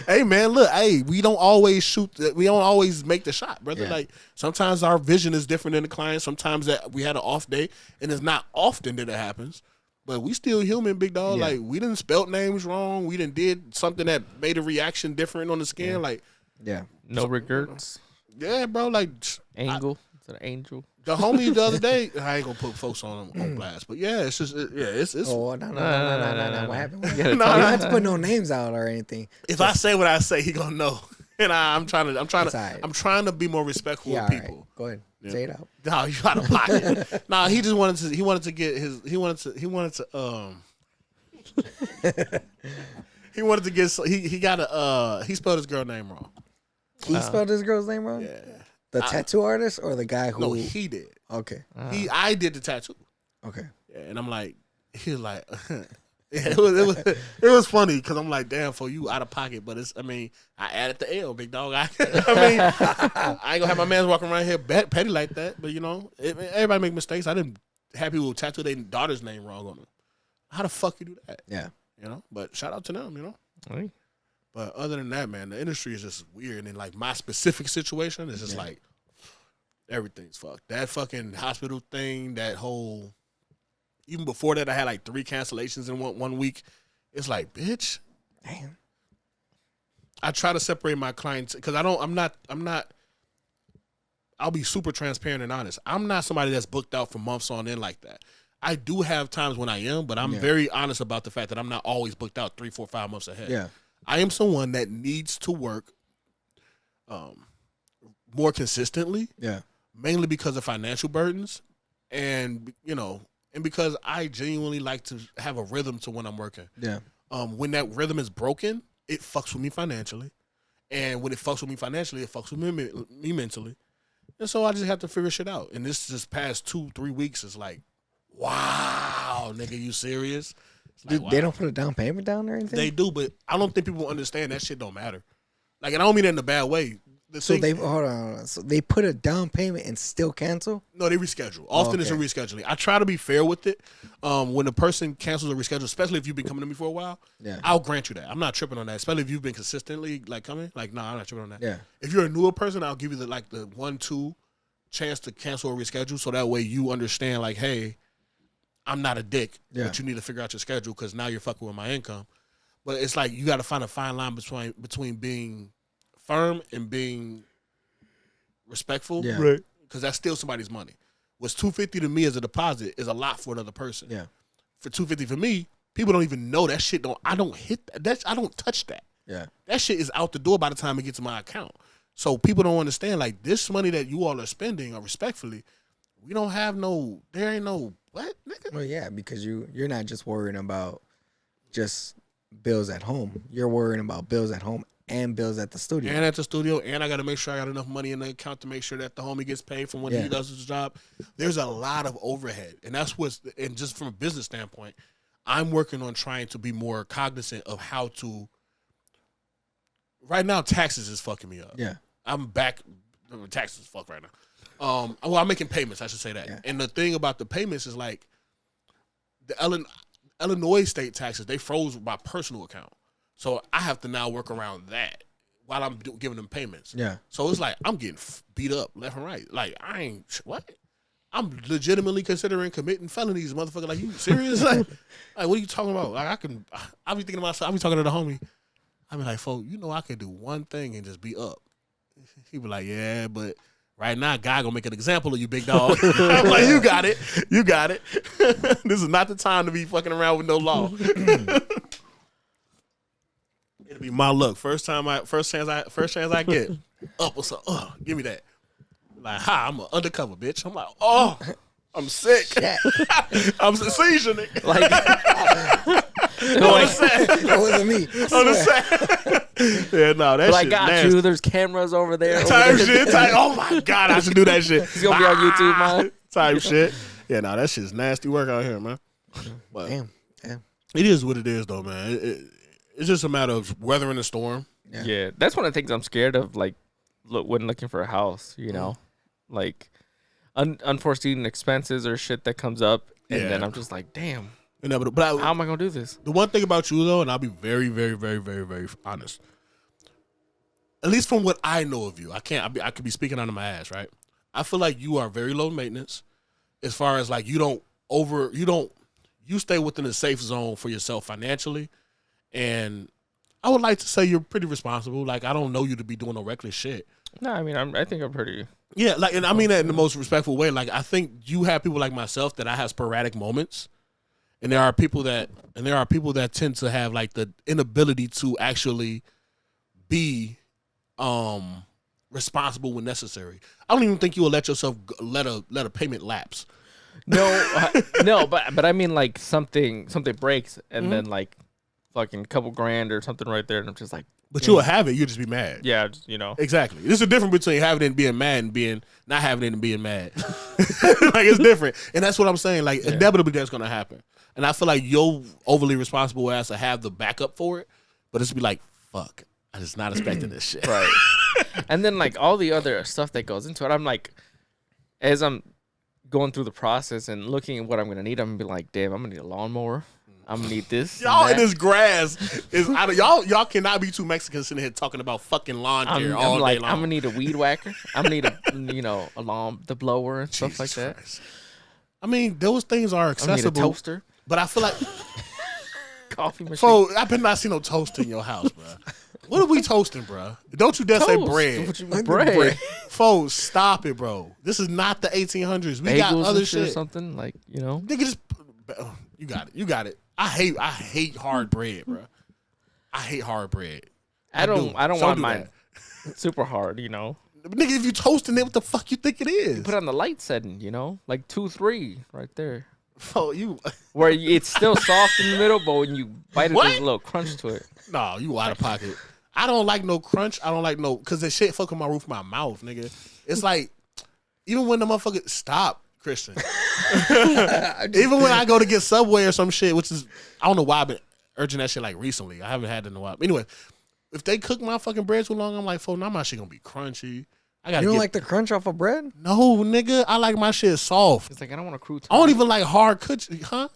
Hey man, look. Hey, we don't always shoot. We don't always make the shot, brother. Like sometimes our vision is different than the client. Sometimes that we had an off day, and it's not often that it happens. But we still human, big dog. Like we didn't spelt names wrong. We did something that made a reaction different on the skin. Like no regrets. Yeah, bro. Like Angel. Is it an angel? The homie the other day. I ain't gonna put folks on blast, but yeah, it's just it's. Oh no! What happened? You You don't have to put no names out or anything. If I say what I say, he gonna know. And I'm trying to be more respectful of people. Right. Go ahead, say it out. No, you out of pocket. Nah, he just wanted to. He wanted to get his. He wanted to. He wanted to get. He got a. He spelled his girl name wrong. He spelled his girl's name wrong. Yeah. The tattoo artist or the guy who? No, he did. Okay. I did the tattoo. Okay. Yeah, and I'm like, he was like, it was funny because I'm like, damn, for you out of pocket, but it's. I mean, I added the L, big dog. I mean, I ain't gonna have my man walking around here petty like that. But you know, everybody make mistakes. I didn't have people tattoo their daughter's name wrong on them. How the fuck you do that? Yeah. You know, but shout out to them. You know. Right. But other than that, man, the industry is just weird. And like my specific situation is just like everything's fucked. That fucking hospital thing, that whole. Even before that, I had like 3 cancellations in one week. It's like, bitch. Damn. I try to separate my clients because I'm not. I'll be super transparent and honest. I'm not somebody that's booked out for months on end like that. I do have times when I am, but I'm very honest about the fact that I'm not always booked out 3, 4, 5 months ahead. Yeah. I am someone that needs to work more consistently. Yeah. Mainly because of financial burdens and, you know, and because I genuinely like to have a rhythm to when I'm working. Yeah. When that rhythm is broken, it fucks with me financially. And when it fucks with me financially, it fucks with me mentally. And so I just have to figure shit out. And this just past 2-3 weeks is like, wow, nigga, you serious? It's like, They wow. don't put a down payment down or anything. They do, but I don't think people understand that shit don't matter. Like, and I don't mean that in a bad way. So they hold on. So they put a down payment and still cancel. No, they reschedule. Often it's a Okay. rescheduling. I try to be fair with it. When a person cancels a reschedule, especially if you've been coming to me for a while, Yeah. I'll grant you that. I'm not tripping on that. Especially if you've been consistently like coming. Like, no, I'm not tripping on that. Yeah. If you're a newer person, I'll give you the 1-2 chance to cancel or reschedule, so that way you understand, like, hey, I'm not a dick, Yeah. but you need to figure out your schedule because now you're fucking with my income. But it's like you got to find a fine line between being firm and being respectful, Yeah. right? Because that's still somebody's money. What's $250 to me as a deposit is a lot for another person. Yeah. For $250 for me, people don't even know that shit. I don't hit that. I don't touch that. Yeah. That shit is out the door by the time it gets to my account. So people don't understand, like, this money that you all are spending, or respectfully, we don't have there ain't no, what, nigga? Well, yeah, because you're not just worrying about just bills at home. You're worrying about bills at home and bills at the studio. And at the studio, and I got to make sure I got enough money in the account to make sure that the homie gets paid from when he does his job. There's a lot of overhead, and and just from a business standpoint, I'm working on trying to be more cognizant of how to. Right now, taxes is fucking me up. Yeah. I'm back. Taxes fuck right now. Well, I'm making payments. I should say that. Yeah. And the thing about the payments is like the Illinois state taxes. They froze my personal account, so I have to now work around that while I'm giving them payments. Yeah. So it's like I'm getting beat up left and right. Like I ain't what. I'm legitimately considering committing felonies, motherfucker. Like, you serious? like what are you talking about? Like I'll be thinking to myself. I'll be talking to the homie. I be like, folks, I could do one thing and just be up. He be like, yeah, but right now, God gonna make an example of you, big dog. I'm like, you got it. This is not the time to be fucking around with no law. It'll be my luck. First chance I get. Up, what's up? Give me that. Like, hi, I'm an undercover bitch. I'm like, oh, I'm sick. I'm a seizure, nigga. Like, That wasn't me. On the set. Yeah, no, that I shit got nasty. you. There's cameras over there. Type shit. Oh my God, I should do that shit. He's gonna be on YouTube, man. Type shit. Yeah, no, that shit's nasty work out here, man. But Damn. it is what it is, though, man. It's just a matter of weathering the storm. Yeah, that's one of the things I'm scared of. Like, when looking for a house, like unforeseen expenses or shit that comes up, and then I'm just like, damn, Inevitable. But how am I gonna do this? the one thing about you, though, and I'll be very, very, very, very, very honest. At least from what I know of you, I could be speaking out of my ass, right? I feel like you are very low maintenance, as far as like you stay within a safe zone for yourself financially, and I would like to say you're pretty responsible. Like, I don't know you to be doing no reckless shit. No, I mean, I think I'm pretty. Yeah, like, and I mean that in the most respectful way. Like, I think you have people like myself that I have sporadic moments, and there are people that tend to have like the inability to actually be responsible when necessary. I don't even think you will let yourself let a payment lapse. No, but I mean, like, something breaks, and then like fucking couple grand or something right there, and I'm just like, But you'll have it. You'll just be mad. yeah, just, you know. Exactly. There's a difference between having it and being mad and being not having it and being mad. Like, it's different. And that's what I'm saying. Like, inevitably that's going to happen. And I feel like you're overly responsible as to have the backup for it. But it's be like, fuck, I just not expecting this shit. Right. And then, like, all the other stuff that goes into it, I'm like, as I'm going through the process and looking at what I'm going to need, I'm going to be like, damn, I'm going to need a lawnmower. I'm going to need this. Y'all and in that. this grass is out of y'all cannot be two Mexicans sitting here talking about fucking lawn care all I'm day like, long. I'm going to need a weed whacker. I'm going to need a lawn, the blower and stuff like Jesus that. Christ. I mean, those things are I'm going to need a accessible. toaster, But I feel like, coffee machine. so I better not see no toaster in your house, bro. What are we toasting, bro? Don't you dare say Toast. bread. What you mean, bread? Folks, stop it, bro. This is not the 1800s. We got Bagels other and shit or shit. something, like, you know. Nigga, just you got it. You got it. I hate hard bread, bro. I hate hard bread. I don't So want do mine super hard, you know. But nigga, if you toasting it, what the fuck you think it is? Put on the light setting, you know, like 2-3 right there, Oh, you where it's still soft in the middle, but when you bite it, What? there's a little crunch to it. no, you out of pocket. I don't like no crunch. I don't like no because the shit fucking my roof of my mouth, nigga. It's like even when the motherfucker stop, Christian. Even when I go to get Subway or some shit, which is I don't know why I've been urging that shit like recently. I haven't had it in a while. Anyway, if they cook my fucking bread too long, I'm like, now my shit gonna be crunchy. I gotta You don't like the crunch off of bread? no, nigga. I like my shit soft. It's like I don't want a crouton. I don't even like hard cooking, huh?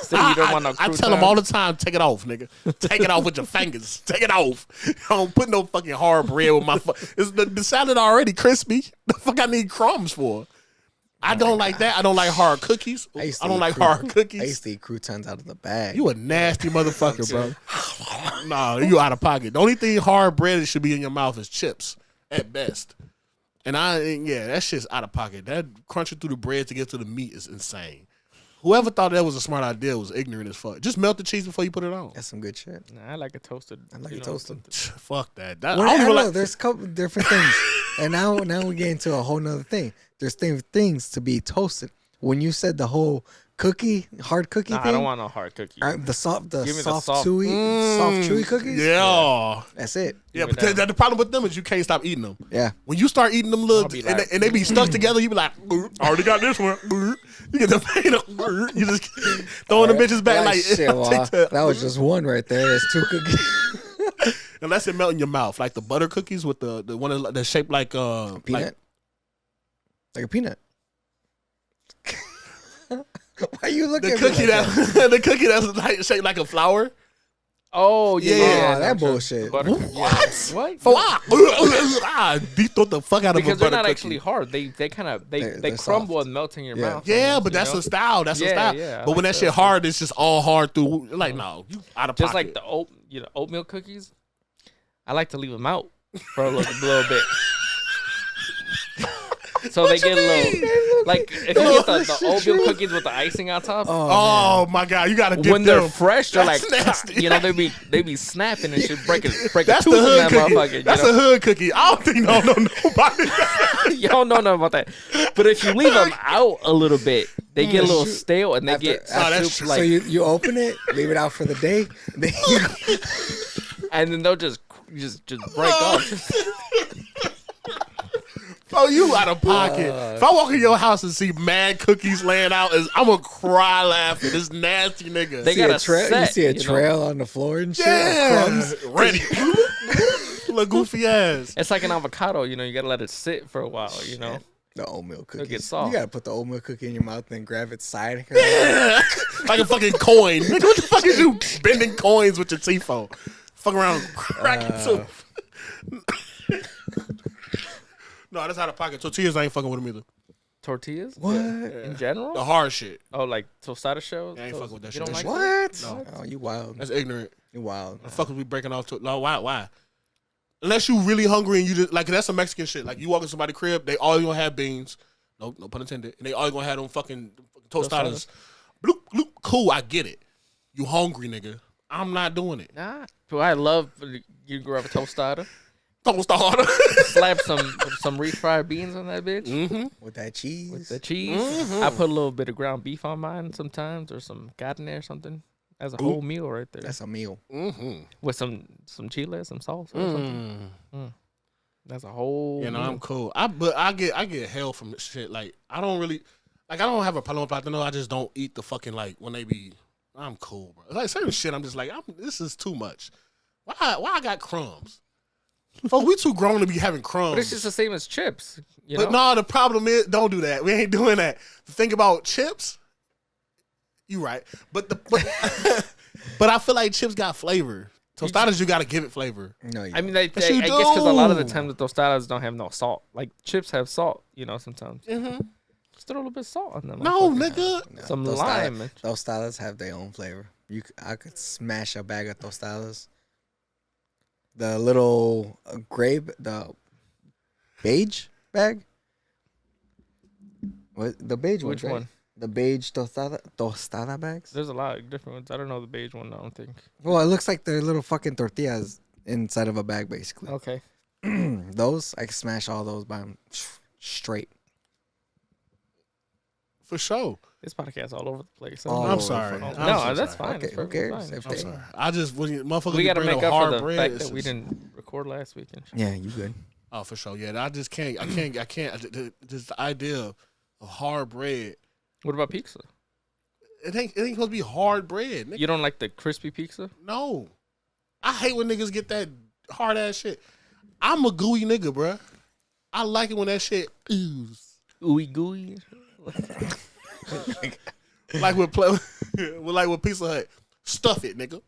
So you don't want no I tell them crouton? all the time, take it off, nigga. Take it off with your fingers. Take it off. I don't put no fucking hard bread with my. Is the salad already crispy? The fuck I need crumbs for? I don't like that. I don't like hard cookies. I used to don't eat like hard cookies. I used to eat croutons out of the bag. You a nasty motherfucker, bro. Nah, you out of pocket. The only thing hard bread that should be in your mouth is chips at best. And that shit's out of pocket. That crunching through the bread to get to the meat is insane. Whoever thought that was a smart idea was ignorant as fuck. Just melt the cheese before you put it on. That's some good shit. Nah, I like it toasted. I like you it know, toasted. Fuck that. Well, I don't know. There's a couple different things, and now we get into a whole nother thing. There's things to be toasted. When you said the whole hard cookie Nah, thing, I don't want no hard cookie. the soft, Give me the soft, soft- chewy cookies. Yeah. That's it. Yeah, Give me but that. the problem with them is you can't stop eating them. Yeah. When you start eating them little, I'll be and, like, they be stuck together, you be like, I already got this one. You get the pain of, you just throwing the bitches back like, shit, well, take that. that was just one right there. There's two cookies. Unless it melt in your mouth, like the butter cookies with the one that's shaped like Peanut. Like a peanut. Why you looking the at me cookie like that the cookie that's like shaped like a flower. Oh yeah, Yeah, that true. bullshit. The butter cookie, yeah. What? What? For what? I beat the fuck out of Because a they're butter not cookie. actually hard. They kind of they They're crumble soft. and melt in your Yeah. mouth. Yeah, almost, but you that's know? a style. That's a Yeah, style. yeah, I but when like that shit that. hard, it's just all hard through. Like, no, you out of Just pocket. like the oatmeal cookies. I like to leave them out for a little bit. So they get a little, like if you get the oatmeal cookies with the icing on top. Oh my god, you gotta dip When they're them. fresh, they're That's like, nasty. you know, they be snapping and shit, break a That's tooth the in hood that cookie. motherfucker. That's you a know? hood cookie. I don't think nobody. Y'all don't know about that. But if you leave them out a little bit, they get a little shoot. stale and they After- get that's soup, true. So you open it, leave it out for the day, then you and then they'll just break off. Oh, you out of pocket. If I walk in your house and see mad cookies laying out, I'm gonna cry laughing. This nasty nigga. They see got a a trail. set, You see a you know? trail on the floor and shit. yeah, Crumbs. ready. Little goofy ass. It's like an avocado, you know. You gotta let it sit for a while, you know. The oatmeal cookies. get soft. You gotta put the oatmeal cookie in your mouth and grab its side. Like a fucking coin. Nigga, what the fuck is you bending coins with your teeth for? Fuck around cracking tooth. No, that's out of pocket. Tortillas, I ain't fucking with them either. Tortillas? What? In general? The hard shit. Oh, like tostada shells? I ain't fucking with that You shit. don't That like shit- that? What? Oh, you wild. That's ignorant. You wild. The fuck is we breaking off? No, why? Unless you really hungry and you just like that's some Mexican shit. Like you walk in somebody's crib, they all gonna have beans. No pun intended. And they all gonna have them fucking tostadas. Bloop, bloop. Cool, I get it. You hungry, nigga? I'm not doing it. Nah. But I love you grab a tostada, Tostada. slap some refried beans on that bitch. Mm-hmm. With that cheese. With the cheese. I put a little bit of ground beef on mine sometimes, or some carne or something. That's a whole meal right there. That's a meal. Mm-hmm. With some chile, some salsa or something. That's a whole You know, meal. I'm cool. But I get hell from this shit. Like I don't really, like I don't have a problem with platinum. I just don't eat the fucking like when they be. I'm cool, bro. Like certain shit, I'm just like, this is too much. Why I got crumbs? Folks, we too grown to be having crumbs. But it's just the same as chips. You But know? no, the problem is, don't do that. We ain't doing that. The thing about chips, you right. But but I feel like chips got flavor. Tostadas, you got to give it flavor. No, you I mean, Yes, I you guess because a lot of the do. time the tostadas don't have no salt. Like chips have salt, you know, sometimes. Mm-hmm. Just throw a little bit of salt on them. No, motherfuckers. nigga. No, Some lime. Tostadas have their own flavor. I could smash a bag of tostadas. The little the beige bag. What the beige Which right? one? The beige tostada bags. There's a lot of different ones. I don't know the beige one. I don't think. Well, it looks like they're little fucking tortillas inside of a bag, basically. Okay. Those I can smash all those by 'em straight. For sure. This podcast all over the place. All I'm over sorry. the I'm fucking- No, so that's sorry. fine. Okay, It's who perfectly cares? fine. If I'm they- sorry. I just when motherfuckers We got to bring make no up for hard the bread, fact it's that we just- didn't record last week and shit. Yeah, you good. Oh, for sure. Yeah, I just can't. I can't. Just the idea of hard bread. What about pizza? It ain't supposed to be hard bread. Nigga. You don't like the crispy pizza? No, I hate when niggas get that hard ass shit. I'm a gooey nigga, bruh. I like it when that shit ooze. Ooey gooey. Like with Pizza Hut. Stuff it, nigga.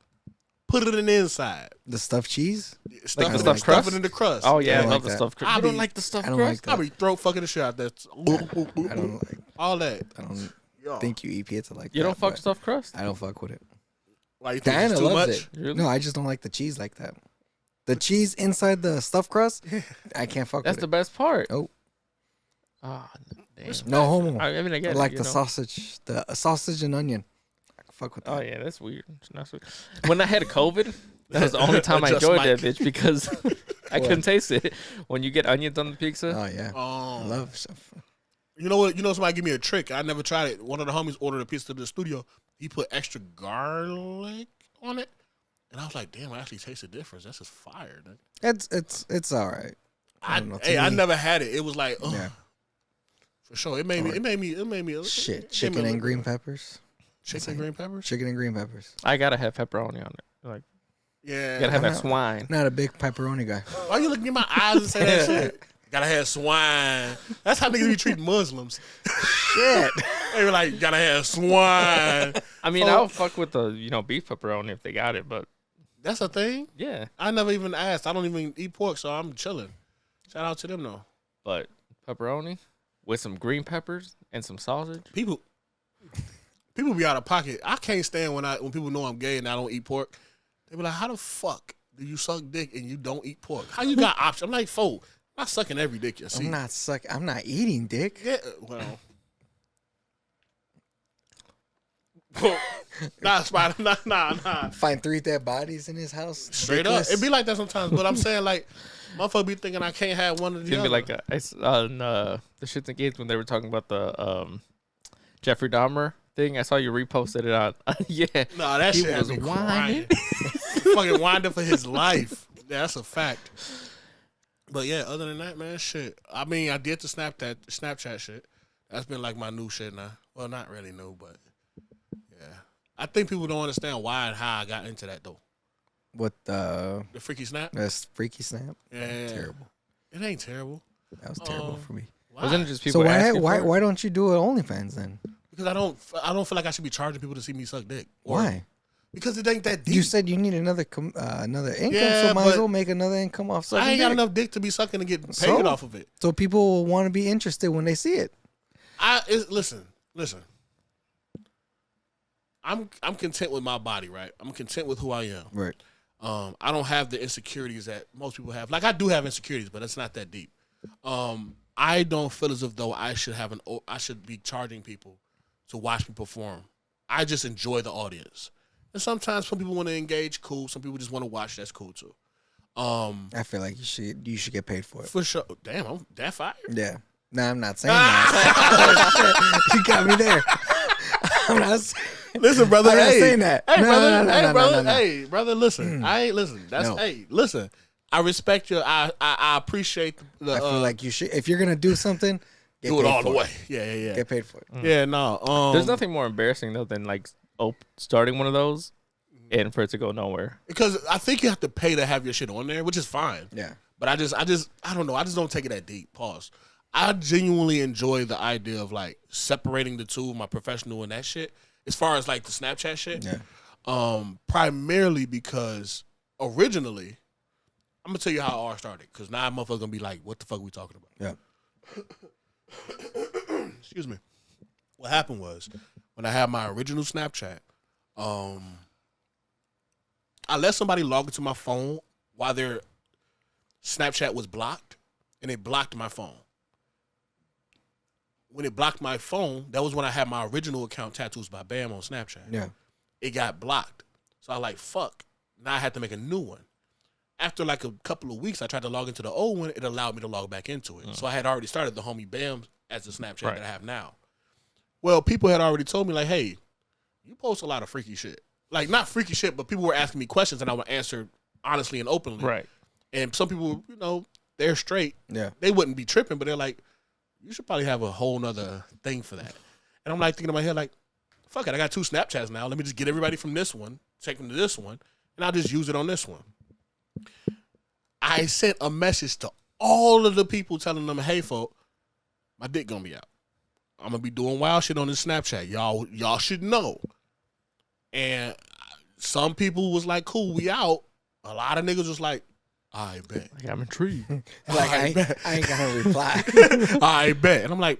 Put it in the inside. The stuffed cheese? Stuff, the it, stuffed stuff crust? it in the crust. Oh yeah, I don't love like the that. stuffed crust. I You don't be- like the stuffed I don't crust? like I be throat fucking the shit out there. I don't like. All that. I don't Yo. think you eat pizza like that. You don't fuck but stuffed crust? I don't fuck with it. Why you think Diana it's too loves much? it. Really? No, I just don't like the cheese like that. The cheese inside the stuffed crust, I can't fuck That's with the best part. Oh. Ah, damn. it. No homo. I mean, I I get like it, the you know? sausage, sausage and onion. I can fuck with that. Oh yeah, that's weird. It's not sweet. When I had COVID, that was the only time I Just enjoyed Mike. that bitch because I couldn't taste it. When you get onions on the pizza, Oh yeah, I love stuff. You know what? You know somebody give me a trick. I never tried it. One of the homies ordered a pizza to the studio. He put extra garlic on it, and I was like, "Damn, I actually taste the difference. That's just fire." Dude. It's all right. I don't know, to I me- never had it. It was like, ugh, Yeah. for sure. It made me. Shit, chicken and green peppers. Chicken and green peppers. Chicken and green peppers. I gotta have pepperoni on it. Like, Yeah. you gotta have I'm that not- swine. Not a big pepperoni guy. Why you looking in my eyes and say that shit? Gotta have swine. That's how niggas be treating Muslims. Shit. They were like, gotta have swine. I mean, Oh. I'll fuck with the beef pepperoni if they got it, but That's a thing. yeah. I never even asked. I don't even eat pork, so I'm chilling. Shout out to them though. But pepperoni with some green peppers and some sausage. People be out of pocket. I can't stand when people know I'm gay and I don't eat pork. They be like, how the fuck do you suck dick and you don't eat pork? How you got options? I'm like, I'm not sucking every dick you see. I'm not eating dick. Yeah, well. Nah, Spider. Nah. Find 3 dead bodies in his house. Straight up. Dickless. It be like that sometimes, but I'm saying like, motherfucker be thinking I can't have one of It's the gonna other. be like on the Shits and Gates when they were talking about the Jeffrey Dahmer thing. I saw you reposted it on. Yeah, Nah, that he shit was had me whining. crying. Fucking winding for his life. Yeah, that's a fact. But yeah, other than that, man, shit. I mean, I did the Snapchat shit. That's been like my new shit now. Well, not really new, but yeah. I think people don't understand why and how I got into that though. What The freaky snap. that's freaky snap? Yeah, Terrible. It ain't terrible. That was terrible for me. Why? Wasn't it just people So asking for it? why don't you do it OnlyFans then? Because I don't feel like I should be charging people to see me suck dick. Or- Why? Because it ain't that deep. You said you need another income, Yeah, so might as but well make another income off sucking I ain't got dick. enough dick to be sucking and get paid So? off of it. So people will want to be interested when they see it. Listen. I'm content with my body, right? I'm content with who I am. Right. I don't have the insecurities that most people have. Like I do have insecurities, but it's not that deep. I don't feel as if though I should be charging people to watch me perform. I just enjoy the audience. And sometimes some people want to engage, cool. Some people just want to watch, that's cool too. I feel like you should get paid for it. For sure. Damn, I'm that fired. Yeah. No, I'm not saying that. You got me there. I'm not saying. Listen, brother. I'm not hey, saying that. Hey, No, brother. no, no, hey, no, brother. no. Hey, brother. Listen. I ain't listen. That's No. hey. Listen. I respect you. I appreciate the. I feel like you should. If you're gonna do something, get do it paid all the for way. Yeah. Get paid for it. Yeah. No. There's nothing more embarrassing though than like starting one of those and for it to go nowhere. because I think you have to pay to have your shit on there, which is fine. Yeah. But I don't know. I just don't take it that deep. Pause. I genuinely enjoy the idea of like separating the two, my professional and that shit. As far as like the Snapchat shit, Yeah. primarily because originally, I'm gonna tell you how it all started. Because now motherfuckers gonna be like, "What the fuck are we talking about?" Yeah. Excuse me. What happened was when I had my original Snapchat, I let somebody log into my phone while their Snapchat was blocked, and it blocked my phone. When it blocked my phone, that was when I had my original account, Tattoos by Bam, on Snapchat. Yeah. It got blocked. So I like, fuck. Now I had to make a new one. After like a couple of weeks, I tried to log into the old one. It allowed me to log back into it. So I had already started the homie Bam as the Snapchat Right. that I have now. Well, people had already told me like, hey, you post a lot of freaky shit. Like not freaky shit, but people were asking me questions and I would answer honestly and openly. Right. And some people, they're straight. Yeah. They wouldn't be tripping, but they're like, you should probably have a whole nother thing for that. And I'm like thinking in my head, like, fuck it, I got 2 Snapchats now. Let me just get everybody from this one, take them to this one, and I'll just use it on this one. I sent a message to all of the people telling them, hey, folk, my dick gonna be out. I'm gonna be doing wild shit on this Snapchat. Y'all should know. And some people was like, cool, we out. A lot of niggas was like, I bet. Like, I'm intrigued. Like I ain't gonna reply. I bet. And I'm like,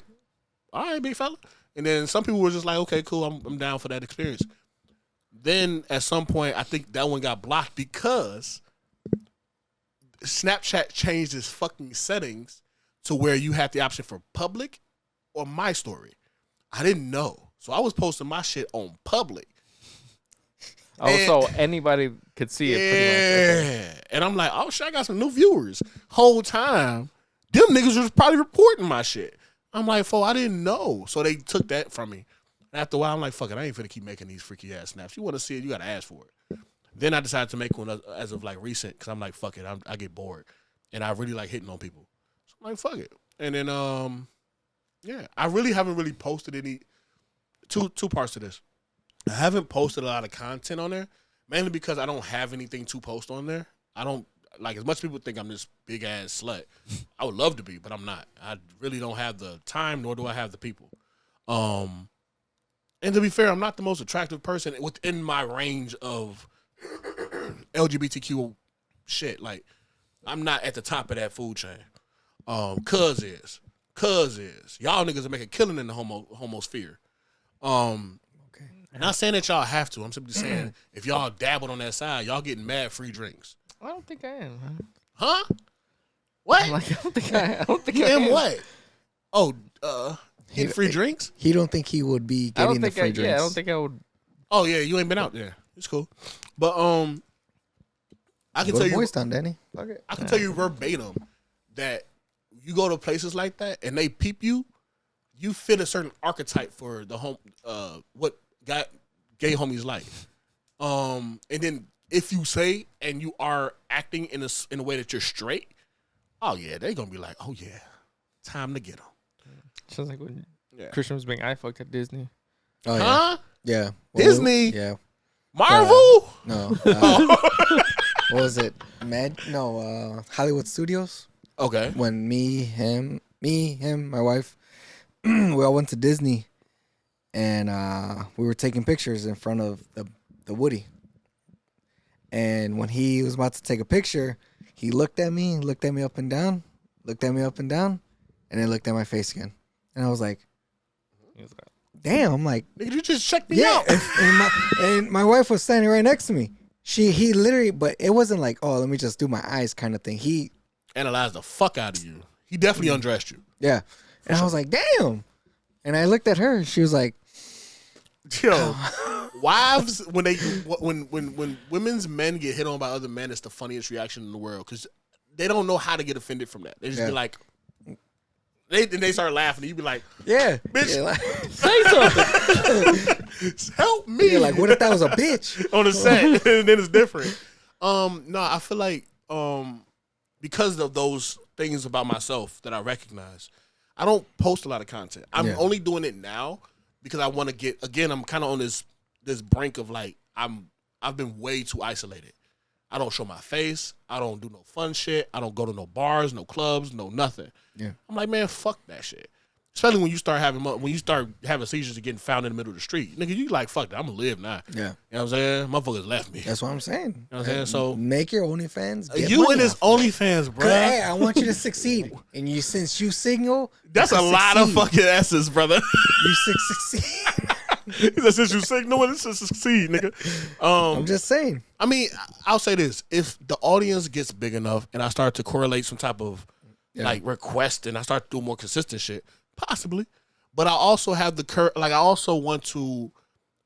all right, big fella. And then some people were just like, okay, cool, I'm down for that experience. Then at some point, I think that one got blocked because Snapchat changed its fucking settings to where you have the option for public or my story. I didn't know. So I was posting my shit on public. Oh, And- so anybody could see it pretty much. Okay. Yeah. And I'm like, oh shit, I got some new viewers. Whole time, them niggas was probably reporting my shit. I'm like, I didn't know. So they took that from me. And after a while, I'm like, fuck it, I ain't finna keep making these freaky ass snaps. You want to see it, you got to ask for it. Then I decided to make one as of like recent because I'm like, fuck it, I get bored. And I really like hitting on people. So I'm like, fuck it. And then, yeah, I really haven't really posted any, two parts to this. I haven't posted a lot of content on there, mainly because I don't have anything to post on there. I don't, like, as much people think I'm this big ass slut. I would love to be, but I'm not. I really don't have the time, nor do I have the people. And to be fair, I'm not the most attractive person within my range of LGBTQ shit. Like, I'm not at the top of that food chain. Cuz is. Y'all niggas are making a killing in the homosphere. Not saying that y'all have to. I'm simply saying if y'all dabbled on that side, y'all getting mad free drinks. I don't think I am. Man. Huh? What? I'm like, I don't think You I am am. what? Oh, getting free drinks? He don't think he would be I don't getting the think free I. drinks. Yeah, I don't think I would. Oh yeah, you ain't been out there. It's cool. But I can Go tell to you Boys Town, Danny. Fuck it. I can tell you verbatim that you go to places like that and they peep you, you fit a certain archetype for the what gay homies like. And then if you say and you are acting in a way that you're straight, oh yeah, they gonna be like, oh yeah, time to get them. Sounds like when Yeah. Christian was being eye fucked at Disney. Oh yeah. Huh? Yeah. Disney? Yeah. Marvel? No. What was it? Hollywood Studios. Okay. When me, him, my wife, we all went to Disney, and we were taking pictures in front of the Woody. And when he was about to take a picture, he looked at me up and down, and then looked at my face again. And I was like, He was like, damn. I'm like, Nigga, you just checked me yeah. out. And my wife was standing right next to me. He literally, but it wasn't like, oh, let me just do my eyes kind of thing. He, Analyzed the fuck out of you. He definitely undressed you. yeah. And I was like, damn. And I looked at her, and she was like, Yo, wives when women's men get hit on by other men, it's the funniest reaction in the world because they don't know how to get offended from that. They just be like, they start laughing, and you be like, yeah, Bitch. Yeah, like, say something. help me. yeah, like, what if that was a bitch? on the set, and then it's different. No, I feel like because of those things about myself that I recognize, I don't post a lot of content. I'm Yeah. only doing it now because I want to get, again, I'm kind of on this brink of like I've been way too isolated. I don't show my face. I don't do no fun shit. I don't go to no bars, no clubs, no nothing. Yeah. I'm like, man, fuck that shit. Especially when you start having seizures and getting found in the middle of the street. Nigga, you like, fuck that. I'm gonna live now. Yeah, You know what I'm saying? Motherfuckers left me. that's what I'm saying. You know what I'm saying? So Make your OnlyFans. Get you money and his off. OnlyFans, bro. Hey, I want you to succeed. And since you single, That's you a can lot of succeed. fucking S's, brother. You succeed. He said, since you signal, it's to succeed, nigga. I'm just saying. I mean, I'll say this: if the audience gets big enough, and I start to correlate some type of like request, and I start to do more consistent shit, possibly. But I also have I also want to.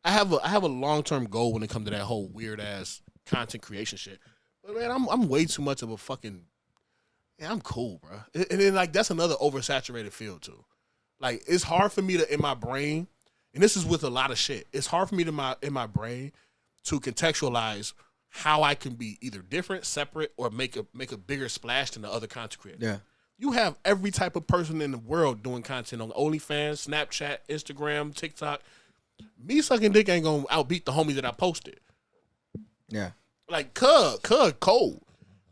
I have a long term goal when it comes to that whole weird ass content creation shit. But man, I'm way too much of a fucking. Yeah, I'm cool, bro. And then like that's another oversaturated field too. Like it's hard for me to in my brain, and this is with a lot of shit. It's hard for me to in my brain to contextualize how I can be either different, separate, or make a bigger splash than the other content creators. Yeah. You have every type of person in the world doing content on OnlyFans, Snapchat, Instagram, TikTok. Me sucking dick ain't gonna outbeat the homie that I posted. Yeah. Like Cud cold,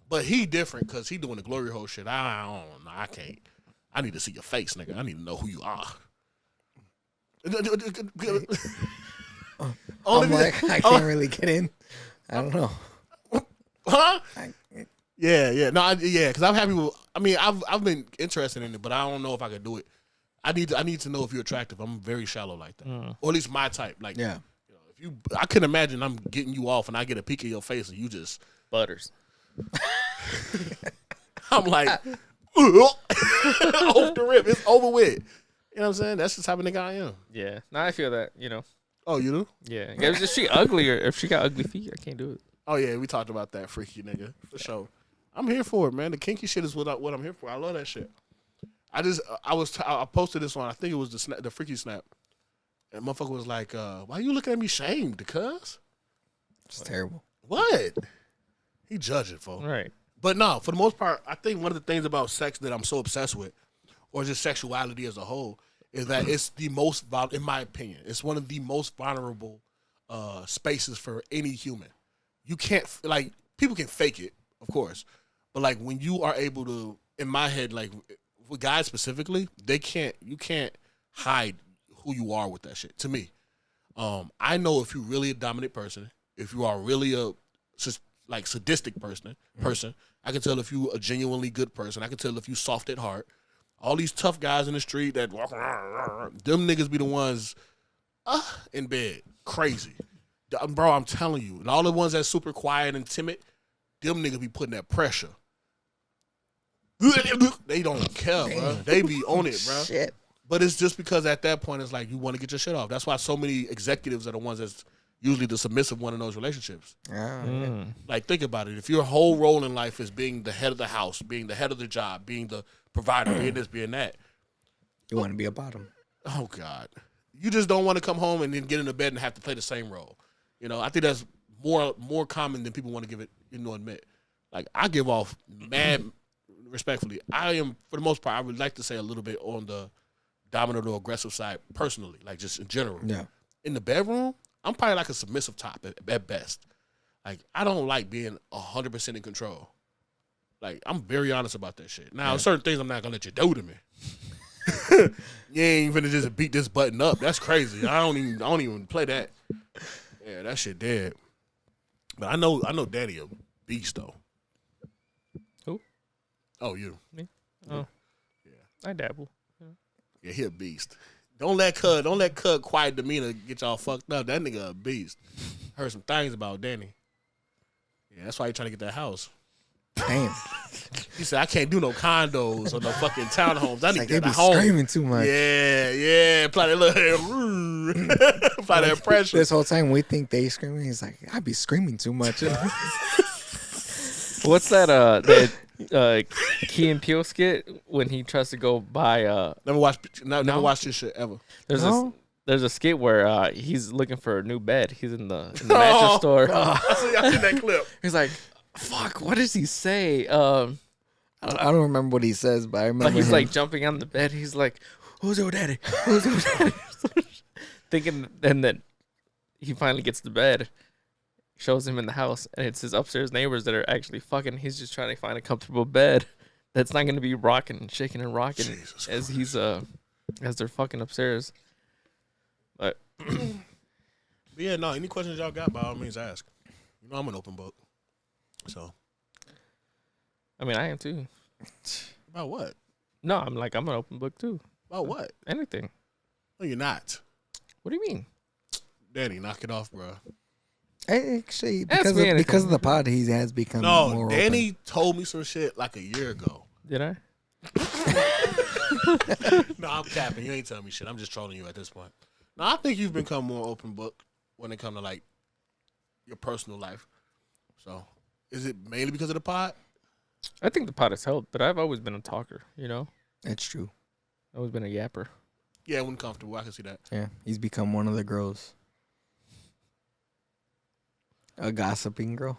but he different because he doing the glory hole shit. I don't know. I can't. I need to see your face, nigga. I need to know who you are. I'm like, I can't really get in. I don't know. Huh? Yeah. No, because I'm happy with. I mean, I've been interested in it, but I don't know if I could do it. I need to know if you're attractive. I'm very shallow like that, or at least my type. Like, Yeah. you know, I couldn't imagine I'm getting you off and I get a peek of your face and you just Butters. I'm like off the rip. It's over with. You know what I'm saying? That's the type of nigga I am. Yeah. Now I feel that, you know. Oh, you do? Yeah. If she ugly or if she got ugly feet, I can't do it. Oh yeah, we talked about that freaky nigga for sure. I'm here for it, man. The kinky shit is what I'm here for. I love that shit. I posted this on. I think it was the freaky snap, and motherfucker was like, "Why you looking at me shamed, cuz?" It's terrible. What? He judging, folks. Right. But no, for the most part, I think one of the things about sex that I'm so obsessed with, or just sexuality as a whole, is that it's the most, in my opinion, it's one of the most vulnerable spaces for any human. You can't, like, people can fake it, of course, but like when you are able to, in my head, like with guys specifically, you can't hide who you are with that shit. To me, I know if you're really a dominant person, if you are really a sadistic person, I can tell if you a genuinely good person. I can tell if you soft at heart. All these tough guys in the street that walk around, them niggas be the ones in bed, crazy. Bro, I'm telling you. And all the ones that's super quiet and timid, them niggas be putting that pressure. They don't care, bro. They be on it, bro. Shit. But it's just because at that point, it's like you want to get your shit off. That's why so many executives are the ones that's usually the submissive one in those relationships. Like, think about it. If your whole role in life is being the head of the house, being the head of the job, being the provider, being this, being that. You want to be a bottom. Oh, God. You just don't want to come home and then get into bed and have to play the same role. You know, I think that's more common than people want to give it, admit. Like, I give off mad, respectfully. I am, for the most part, I would like to say a little bit on the dominant or aggressive side personally, like just in general. Yeah. In the bedroom, I'm probably like a submissive top at best. Like, I don't like being 100% in control. Like, I'm very honest about that shit. Now, certain things I'm not gonna let you do to me. You ain't finna just beat this button up. That's crazy. I don't even play that. Yeah, that shit dead. But I know Daddy a beast though. Who? Oh, you. Me? Oh. Yeah. I dabble. Yeah, he a beast. Don't let Cud quiet demeanor get y'all fucked up. That nigga a beast. Heard some things about Danny. Yeah, that's why he trying to get that house. Damn. He said, I can't do no condos or no fucking townhomes. I need Like to they get be a home. screaming too much. Yeah. Apply that little apply that pressure. This whole time we think they screaming. He's like, I be screaming too much. What's that Key and Peele skit when he tries to go buy Never watched this shit ever. There's a skit where he's looking for a new bed. He's in the mattress store. I seen that clip. He's like, fuck, what does he say? I don't remember what he says, but I remember Like he's him. like jumping on the bed. He's like, "Who's your daddy? Who's your daddy?" Thinking, and then he finally gets to bed, shows him in the house, and it's his upstairs neighbors that are actually fucking. He's just trying to find a comfortable bed that's not going to be rocking and shaking and rocking Jesus as he's as they're fucking upstairs. But yeah, no. Any questions y'all got, by all means, ask. You know I'm an open book. So I mean, I am too. about what? No, I'm an open book too. About what? Anything. No, you're not. What do you mean? Danny, knock it off, bro. Actually, Ask me anything. because of the pod, he has become No, more Danny told me some shit like a year ago. Did I? No, I'm capping. You ain't telling me shit. I'm just trolling you at this point. No, I think you've become more open book when it comes to like your personal life. So, is it mainly because of the pod? I think the pot has helped, but I've always been a talker, you know? open. That's true. I've always been a yapper. Yeah, when comfortable. I can see that. Yeah, he's become one of the girls. A gossiping girl.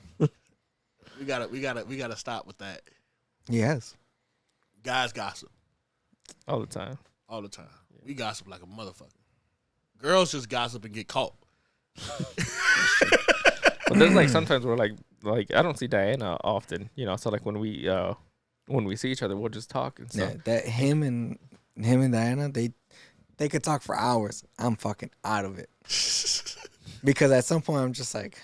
We gotta stop with that. Yes. Guys gossip All the time. all the time. We gossip like a motherfucker. Girls just gossip and get caught. But there's like sometimes we're like I don't see Diana often, you know. So like when we see each other, we'll just talk and stuff. Yeah, that him and Diana, they could talk for hours. I'm fucking out of it. Because at some point I'm just like,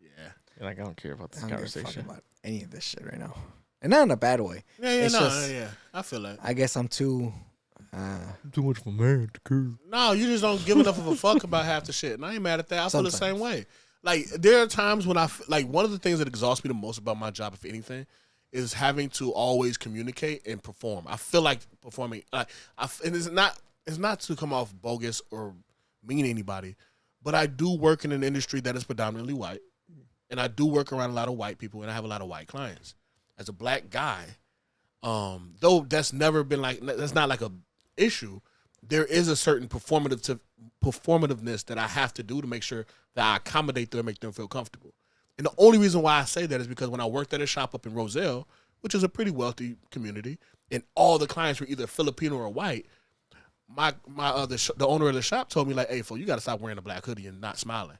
Yeah. You're like, I don't care about this I don't give a fuck conversation. about any of this shit right now. And not in a bad way. Yeah, It's just- yeah. I feel that. I guess I'm too Too much of a man to care. No, you just don't give enough of a fuck about half the shit. And I ain't mad at that. I feel the Sometimes. same way. Like, there are times when like, one of the things that exhausts me the most about my job, if anything, is having to always communicate and perform. I feel like performing, and it's not to come off bogus or mean anybody, but I do work in an industry that is predominantly white, and I do work around a lot of white people, and I have a lot of white clients. As a black guy, though that's never been like, that's not like a issue, there is a certain performativeness that I have to do to make sure that I accommodate them and make them feel comfortable. And the only reason why I say that is because when I worked at a shop up in Roselle, which is a pretty wealthy community, and all the clients were either Filipino or white, the owner of the shop told me like, "Hey, fool, you got to stop wearing a black hoodie and not smiling."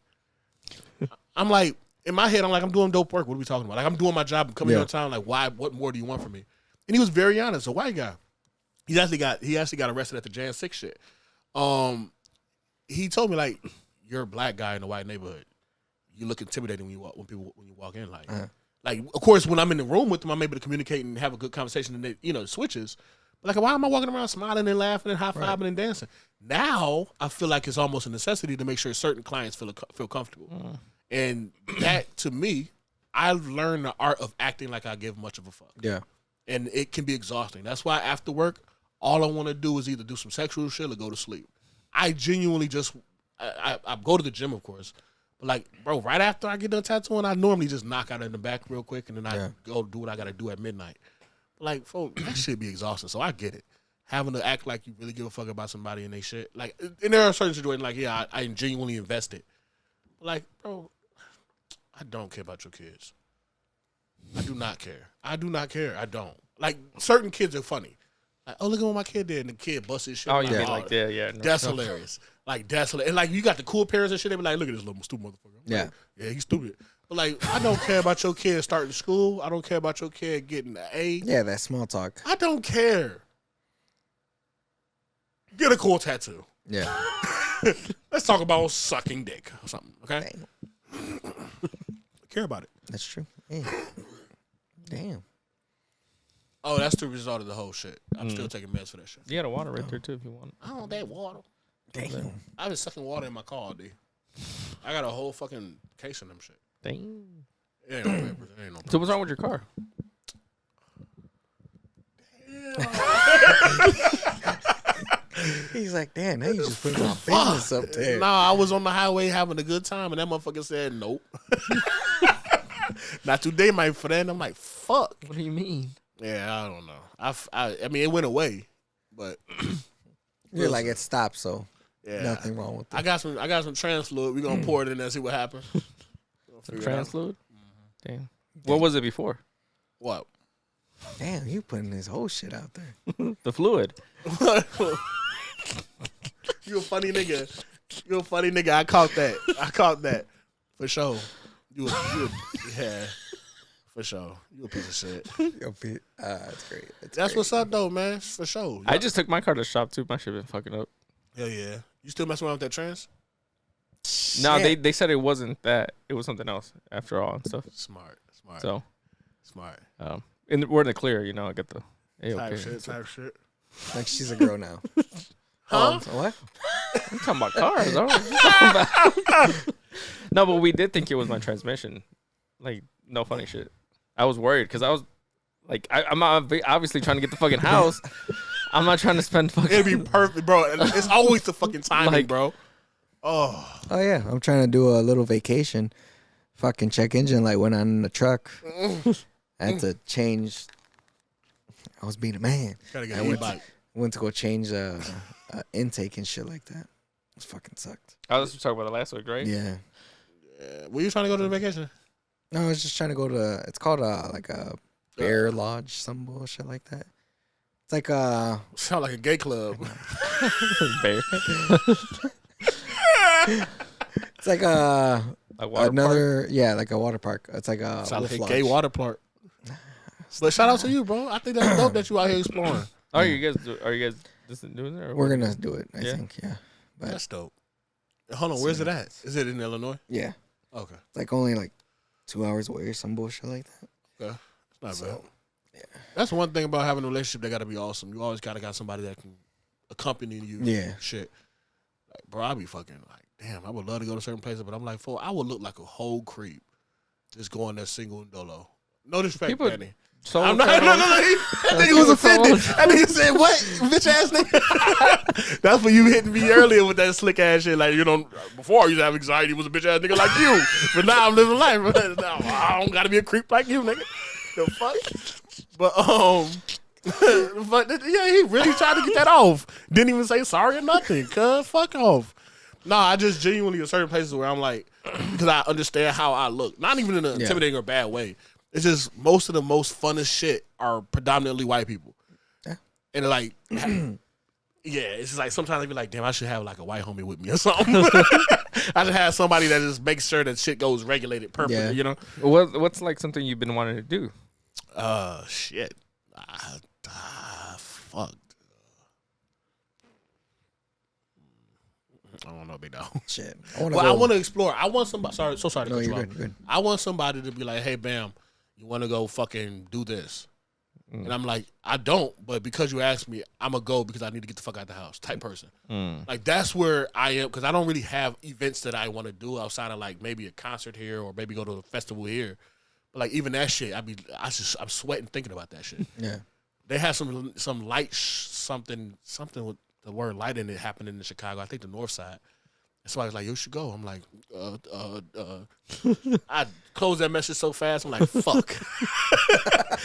I'm like, in my head, I'm like, I'm doing dope work. What are we talking about? Like, I'm doing my job. I'm coming here on time. Like, why? What more do you want from me? And he was very honest. A white guy. He actually got arrested at the Jan 6 shit. He told me like, you're a black guy in a white neighborhood. You look intimidating when you walk in. Like, like of course when I'm in the room with them, I'm able to communicate and have a good conversation, and it switches. But like, why am I walking around smiling and laughing and high fiving and dancing? Now I feel like it's almost a necessity to make sure certain clients feel comfortable. And that, to me, I've learned the art of acting like I give much of a fuck. Yeah. And it can be exhausting. That's why after work, all I want to do is either do some sexual shit or go to sleep. I genuinely just, I go to the gym, of course. But like, bro, right after I get done tattooing, I normally just knock out in the back real quick, and then I go do what I got to do at midnight. But like, folks, that shit be exhausting. So I get it. Having to act like you really give a fuck about somebody and they shit. Like, and there are certain situations like, yeah, I genuinely invested. But like, bro, I don't care about your kids. I do not care. I do not care. I don't. Like, certain kids are funny. Like, oh, look at what my kid did, and the kid busted his shit. Oh, you mean like that? Yeah. No, That's hilarious. Like, that's hilarious. And like, you got the cool parents and shit. They be like, look at this little stupid motherfucker. Yeah. Like, yeah, he's stupid. But like, I don't care about your kid starting school. I don't care about your kid getting an A. Yeah, that small talk. I don't care. Get a cool tattoo. Yeah. Let's talk about sucking dick or something, okay? Care about it. That's true. Yeah. Damn. Oh, that's the result of the whole shit. I'm still taking meds for that shit. You got a water right there too if you want. I don't want that water. Damn. I've been sucking water in my car all day. I got a whole fucking case of them shit. Dang. It ain't no papers. It ain't no So what's wrong with your car? He's like, damn, now you just put my business up there. Nah, I was on the highway having a good time, and that motherfucker said nope. Not today, my friend. I'm like, fuck. What do you mean? Yeah, I don't know. I mean, it went away, but You're like, it stopped, so yeah, nothing wrong with it. I got some trans fluid. We're gonna pour it in there and see what happens. Trans fluid? Damn. What was it before? What? Damn, you putting this whole shit out there. The fluid. You a funny nigga. You a funny nigga. I caught that. For sure. Yeah. For sure. You a piece of shit. That's great. That's what's up though, man. For sure. I just took my car to the shop too. My shit been fucking up. Hell yeah. You still messing around with that trans? No, they said it wasn't that. It was something else after all and stuff. Smart. So, Smart. we're in the clear, you know. I got the Type shit. Like she's a girl now. Huh? So what? I'm talking about cars. I don't know what you're talking about. No, but we did think it was my transmission. Like, no funny shit. I was worried because I was like, I'm obviously trying to get the fucking house. I'm not trying to spend fucking. It'd be perfect, bro. It's always the fucking timing, Like- bro. Oh Yeah, I'm trying to do a little vacation. Fucking check engine light went on in the truck. I had to change. I was being a man. Gotta get I a went bike. went to go change intake and shit like that. It fucking sucked. I was talking about it last week, right? Yeah. Were you trying to go to the vacation? No, I was just trying to go to. It's called like a bear lodge, some bullshit like that. It's like Sound like a gay club. Bear. It's like Like water another like a water park. It's like a Sound like wolf a gay lodge. water park. But shout out to you, bro. I think that's dope that you out here exploring. park. Are you guys just doing it? Or We're what? gonna do it. I Yeah. think. Yeah. But That's dope. Hold on, where's it at? Is it in Illinois? yeah, Okay, it's like only like 2 hours away or some bullshit like that. okay, it's not So, bad. yeah. That's one thing about having a relationship that got to be awesome. You always gotta got somebody that can accompany you. Yeah. Shit. Like, bro, I be fucking like, damn, I would love to go to certain places, but I'm like, I would look like a whole creep just going there single and dolo. No disrespect, People- Danny. Solo I'm not. No, travel- that nigga was offended. That nigga said, "What, bitch ass nigga?" That's when you hitting me earlier with that slick ass shit. Like, you know, before I used to have anxiety, was a bitch ass nigga like you, but now I'm living life. Now I don't gotta be a creep like you, nigga. The fuck. But but yeah, he really tried to get that off. Didn't even say sorry or nothing. Cuz fuck off. No, I just genuinely in certain places where I'm like, because I understand how I look, not even in an intimidating or bad way. It's just most of the most funnest shit are predominantly white people. Yeah. And like, yeah, it's just like sometimes I be like, damn, I should have like a white homie with me or something. I should have somebody that just makes sure that shit goes regulated perfectly, Yeah. you know? What's like something you've been wanting to do? Shit. Fuck. I don't know, big dog. Shit. I want to explore. I want somebody. Sorry to No, cut you're you good. off. Good. I want somebody to be like, hey, Bam, you want to go fucking do this? And I'm like, I don't, but because you asked me, I'm going to go because I need to get the fuck out of the house type person. Like, that's where I am, because I don't really have events that I want to do outside of, like, maybe a concert here or maybe go to a festival here. But, like, even that shit, I'm sweating thinking about that shit. Yeah. They had some light, something with the word light in it happening in Chicago. I think the north side. And somebody's like, you should go. I'm like, I closed that message so fast. I'm like, fuck.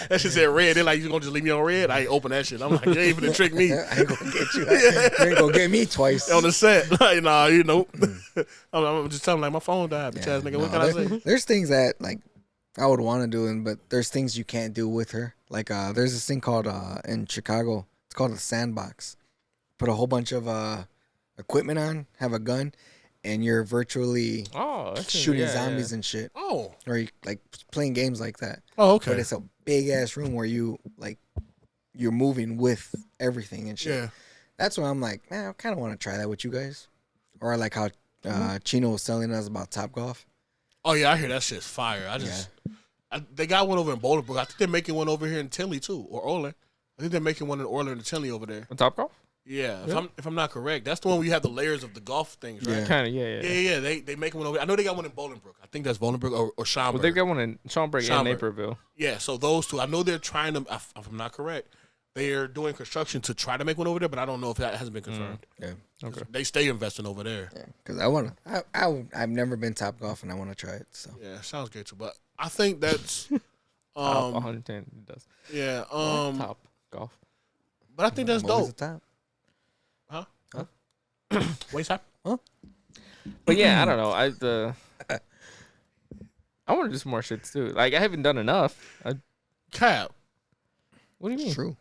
That shit said red. They're like, you gonna just leave me on red? I ain't open that shit. I'm like, you ain't even trick me I ain't gonna get you. You ain't gonna get me twice. on the set. Like, nah, you know. I'm just telling them, like, my phone died, bitch ass nigga. What can I say? There's things that like I would want to do, but there's things you can't do with her. Like there's this thing called in Chicago. It's called a sandbox. Put a whole bunch of equipment on, have a gun, and you're virtually shooting zombies and shit. Oh. Or you, like playing games like that. Oh, okay. But it's a big ass room where you're moving with everything and shit. Yeah. That's why I'm like, man, I kind of want to try that with you guys. Or like how Chino was telling us about Topgolf. Oh, yeah, I hear that shit's fire. They got one over in Bolingbrook. I think they're making one over here in Tinley, too, or Orland. I think they're making one in Orland and Tinley over there. On Topgolf? Yeah, if I'm not correct, that's the one where you have the layers of the golf things, right? Yeah. Kind of, yeah. Yeah. They make one over. I know they got one in Bolingbrook. I think that's Bolingbrook or Schaumburg. Well, they've got one in Schaumburg and Schaumburg. Naperville. Yeah, so those two. I know they're trying to. If I'm not correct, they're doing construction to try to make one over there, but I don't know if that hasn't been confirmed. Yeah. Okay. They stay investing over there. Yeah. Because I've never been Topgolf and I want to try it. So Yeah, sounds good too. But I think that's. Top 110 it does. Yeah. Top golf. But I think that's I'm always dope. at top. Waist high. But yeah, I don't know. I want to do some more shit too. Like I haven't done enough. Cap. What do you mean? It's true.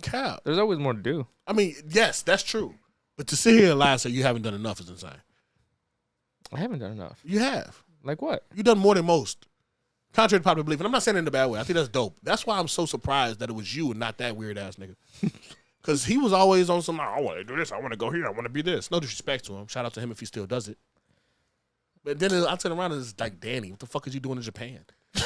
Cap. There's always more to do. I mean, yes, that's true. But to sit here and lie and say you haven't done enough is insane. I haven't done enough. You have. Like what? You've done more than most. Contrary to popular belief. And I'm not saying it in a bad way. I think that's dope. That's why I'm so surprised that it was you and not that weird ass nigga. Because he was always on some, I want to do this. I want to go here. I want to be this. No disrespect to him. Shout out to him if he still does it. But then I turn around and it's like, Danny, what the fuck is you doing in Japan? Like,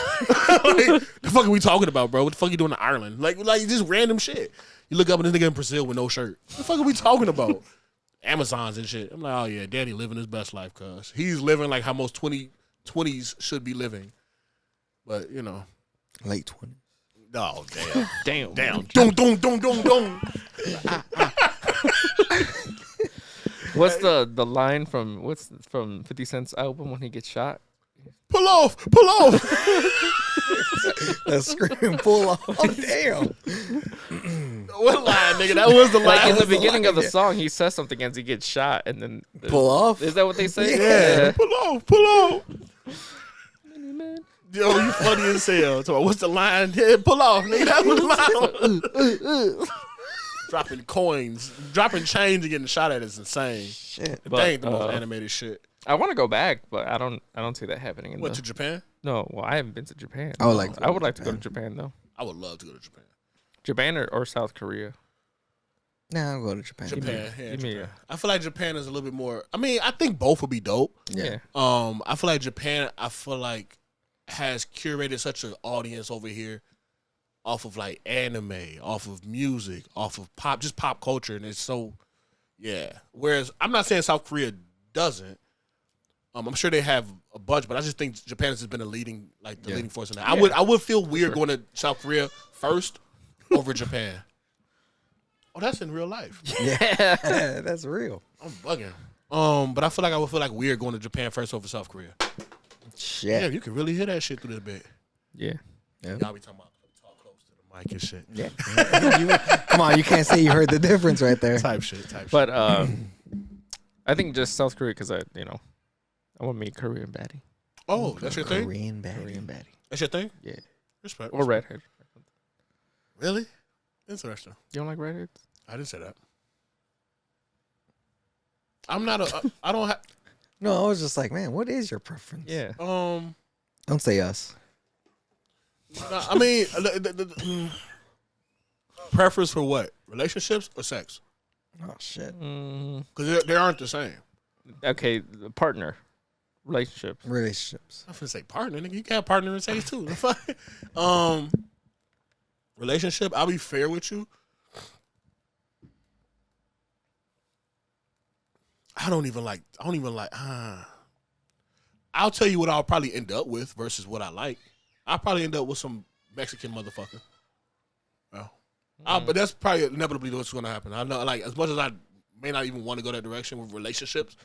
the fuck are we talking about, bro? What the fuck are you doing in Ireland? Like just random shit. You look up and this nigga in Brazil with no shirt. What the fuck are we talking about? Amazons and shit. I'm like, oh yeah, Danny living his best life, cuz he's living like how most 20s should be living. But you know, Late 20s. oh damn, Damn. Don't. What's the line from 50 Cent's album when he gets shot? Pull off. That scream pull off. Oh, damn. What line, nigga? That was the line. Like in the was the beginning of the line, yeah. song, he says something as he gets shot, and then Pull off? Is that what they say? Yeah. Pull off. Yo, you funny as hell. So what's the line? Yeah, pull off, nigga. That was loud. Dropping coins, dropping change and getting shot at is insane. Shit. But, That ain't the most animated shit. I want to go back, but I don't see that happening. What, to Japan? No, well, I haven't been to Japan. I would like to I go would to like to go to Japan though. I would love to go to Japan. Japan or South Korea. Nah, I'll go to Japan. Japan. Yeah, give me Japan. I feel like Japan is a little bit more. I mean, I think both would be dope. Yeah. I feel like Japan, has curated such an audience over here off of like anime, off of music, off of pop culture, and it's so, yeah. Whereas I'm not saying South Korea doesn't. I'm sure they have a bunch, but I just think Japan has been leading force in that. I would feel weird going to South Korea first over Japan. Oh, that's in real life. Yeah, that's real. I'm bugging. But I feel like I would feel like weird going to Japan first over South Korea. Shit. Yeah, you can really hear that shit through this bit. Yeah. Yeah. Y'all be talking about talk close to the mic and shit. Yeah. Come on, you can't say you heard the difference right there. Type shit. But I think just South Korea because I want to meet Korean baddie Oh, that's your thing? Korean baddie. That's your thing? Yeah. Respect. or redhead. Really? Interesting. You don't like redheads? I didn't say that. I'm not I don't have No, I was just like, man, what is your preference? Yeah. Don't say us. I mean preference for what? Relationships or sex? Oh shit. Because they aren't the same. Okay, the partner, relationships. Relationships. I'm finna say partner, nigga. You can have partner in sex too. The fuck? Relationship, I'll be fair with you. I don't even like I'll tell you what I'll probably end up with versus what I like. I'll probably end up with some Mexican motherfucker. Well, but that's probably inevitably what's going to happen. I know, like, as much as I may not even want to go that direction with relationships,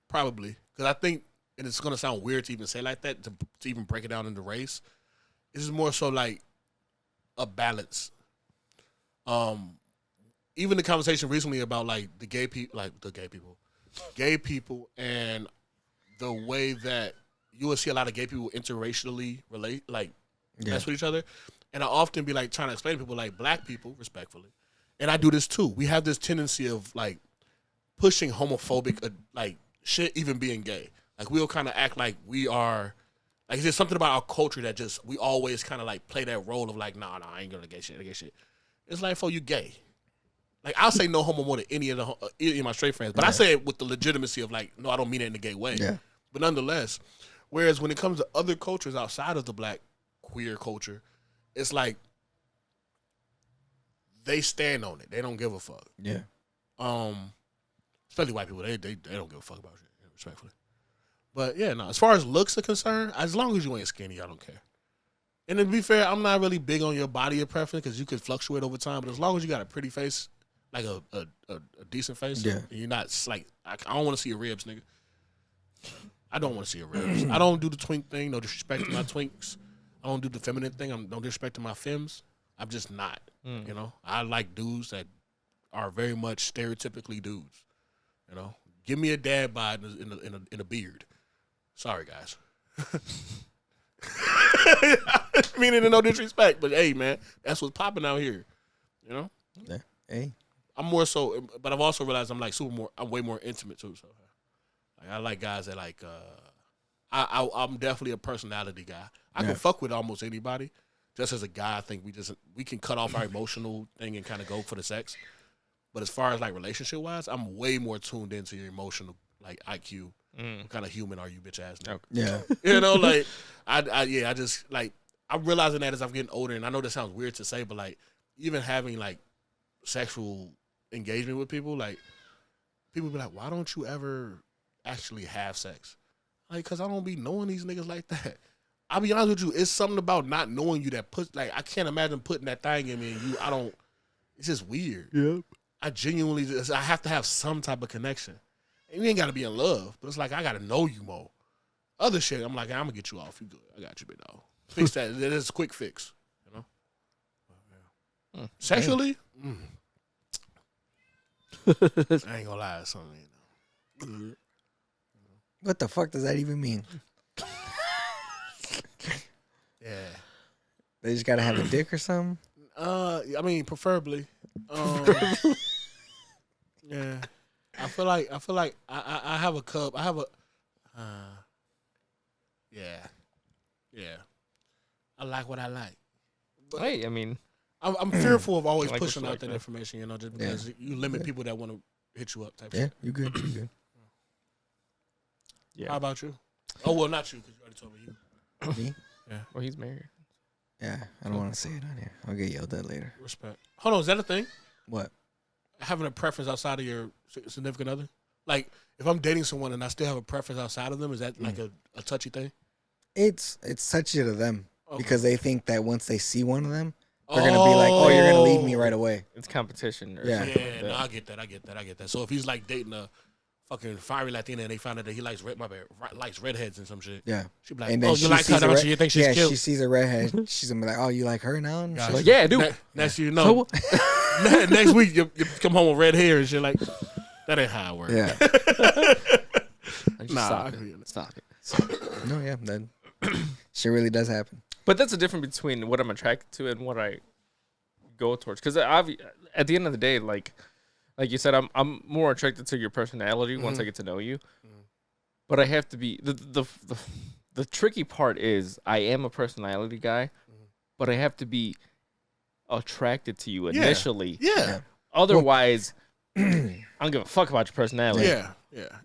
probably. Because I think, and it's going to sound weird to even say like that, to even break it down into race. This is more so like a balance. Even the conversation recently about like gay people and the way that you will see a lot of gay people interracially relate, like mess with each other. And I often be like trying to explain to people, like black people, respectfully, and I do this too. We have this tendency of like pushing homophobic like shit, even being gay. Like we'll kind of act like we are. Like there's something about our culture that just we always kind of like play that role of like, nah, I ain't gonna gay shit. It's like, you gay. Like I'll say no homo more than any of my straight friends, but I say it with the legitimacy of like, no, I don't mean it in a gay way. Yeah. But nonetheless, whereas when it comes to other cultures outside of the black queer culture, it's like they stand on it. They don't give a fuck. Yeah. Especially white people, they don't give a fuck about shit, respectfully. But yeah, no. As far as looks are concerned, as long as you ain't skinny, I don't care. And to be fair, I'm not really big on your body of preference because you could fluctuate over time. But as long as you got a pretty face, like a decent face, yeah, and you're not like I don't want to see your ribs, nigga. I don't want to see your ribs. I don't do the twink thing. No disrespect to my twinks. I don't do the feminine thing. No disrespect to my femmes. I'm just not. You know, I like dudes that are very much stereotypically dudes. You know, give me a dad bod in a beard. Sorry, guys. Meaning no disrespect, but hey, man, that's what's popping out here. You know. Yeah. Hey. I'm more so, but I've also realized I'm like I'm way more intimate too. So, like, I like guys that like. I'm definitely a personality guy. I can fuck with almost anybody. Just as a guy, I think we can cut off our emotional thing and kind of go for the sex. But as far as like relationship wise, I'm way more tuned into your emotional like IQ. What kind of human are you, bitch ass nigga? Yeah. You know, like I just like I'm realizing that as I'm getting older, and I know this sounds weird to say, but like even having like sexual engagement with people, like people be like, why don't you ever actually have sex? Like, cause I don't be knowing these niggas like that. I'll be honest with you, it's something about not knowing you that like I can't imagine putting that thing in me and you. It's just weird. Yep. I genuinely I have to have some type of connection. And you ain't got to be in love, but it's like I got to know you more. Other shit, I'm like, I'm gonna get you off. You good? I got you, big dog. Fix that. It's a quick fix. You know. Sexually, I ain't gonna lie, it's something. You know. What the fuck does that even mean? They just gotta have a dick or something. I mean, preferably. Yeah. I feel like I have a cub. I have a. Yeah. I like what I like. Hey, I mean, I'm fearful of always Like pushing out respect, that man. information, you know, just because you limit people that want to hit you up. Type Yeah, shit. you good? You good? yeah. How about you? Oh well, not you because you already told me you. Me? Well, he's married. Yeah, I don't want to say it on here. I'll get yelled at later. Respect. Hold on, is that a thing? What? Having a preference outside of your significant other? Like, if I'm dating someone and I still have a preference outside of them, is that like a touchy thing? It's touchy to them Okay. because they think that once they see one of them, they're gonna be like, "Oh, you're gonna leave me right away." It's competition. Or Yeah. something Yeah, like that. no, I get that. So if he's like dating a fucking fiery Latina and they found out that he likes likes redheads and some shit, Yeah. she'd be like, And then "Oh, she you like her? sees a Don't red- you? You think she's yeah, cute?" she sees a redhead. She's gonna be like, "Oh, you like her now?" And Gotcha. shit like, Yeah, dude. Next you know, next week you come home with red hair and shit. Like, that ain't how it works. yeah. Like, Nah, stop I it. feel you. Stop it. No, yeah, that shit really does happen. But that's the difference between what I'm attracted to and what I go towards. Because at the end of the day, like you said, I'm more attracted to your personality once I get to know you. But I have to be the tricky part is I am a personality guy, but I have to be attracted to you initially. Yeah, Otherwise, I don't give a fuck about your personality. yeah.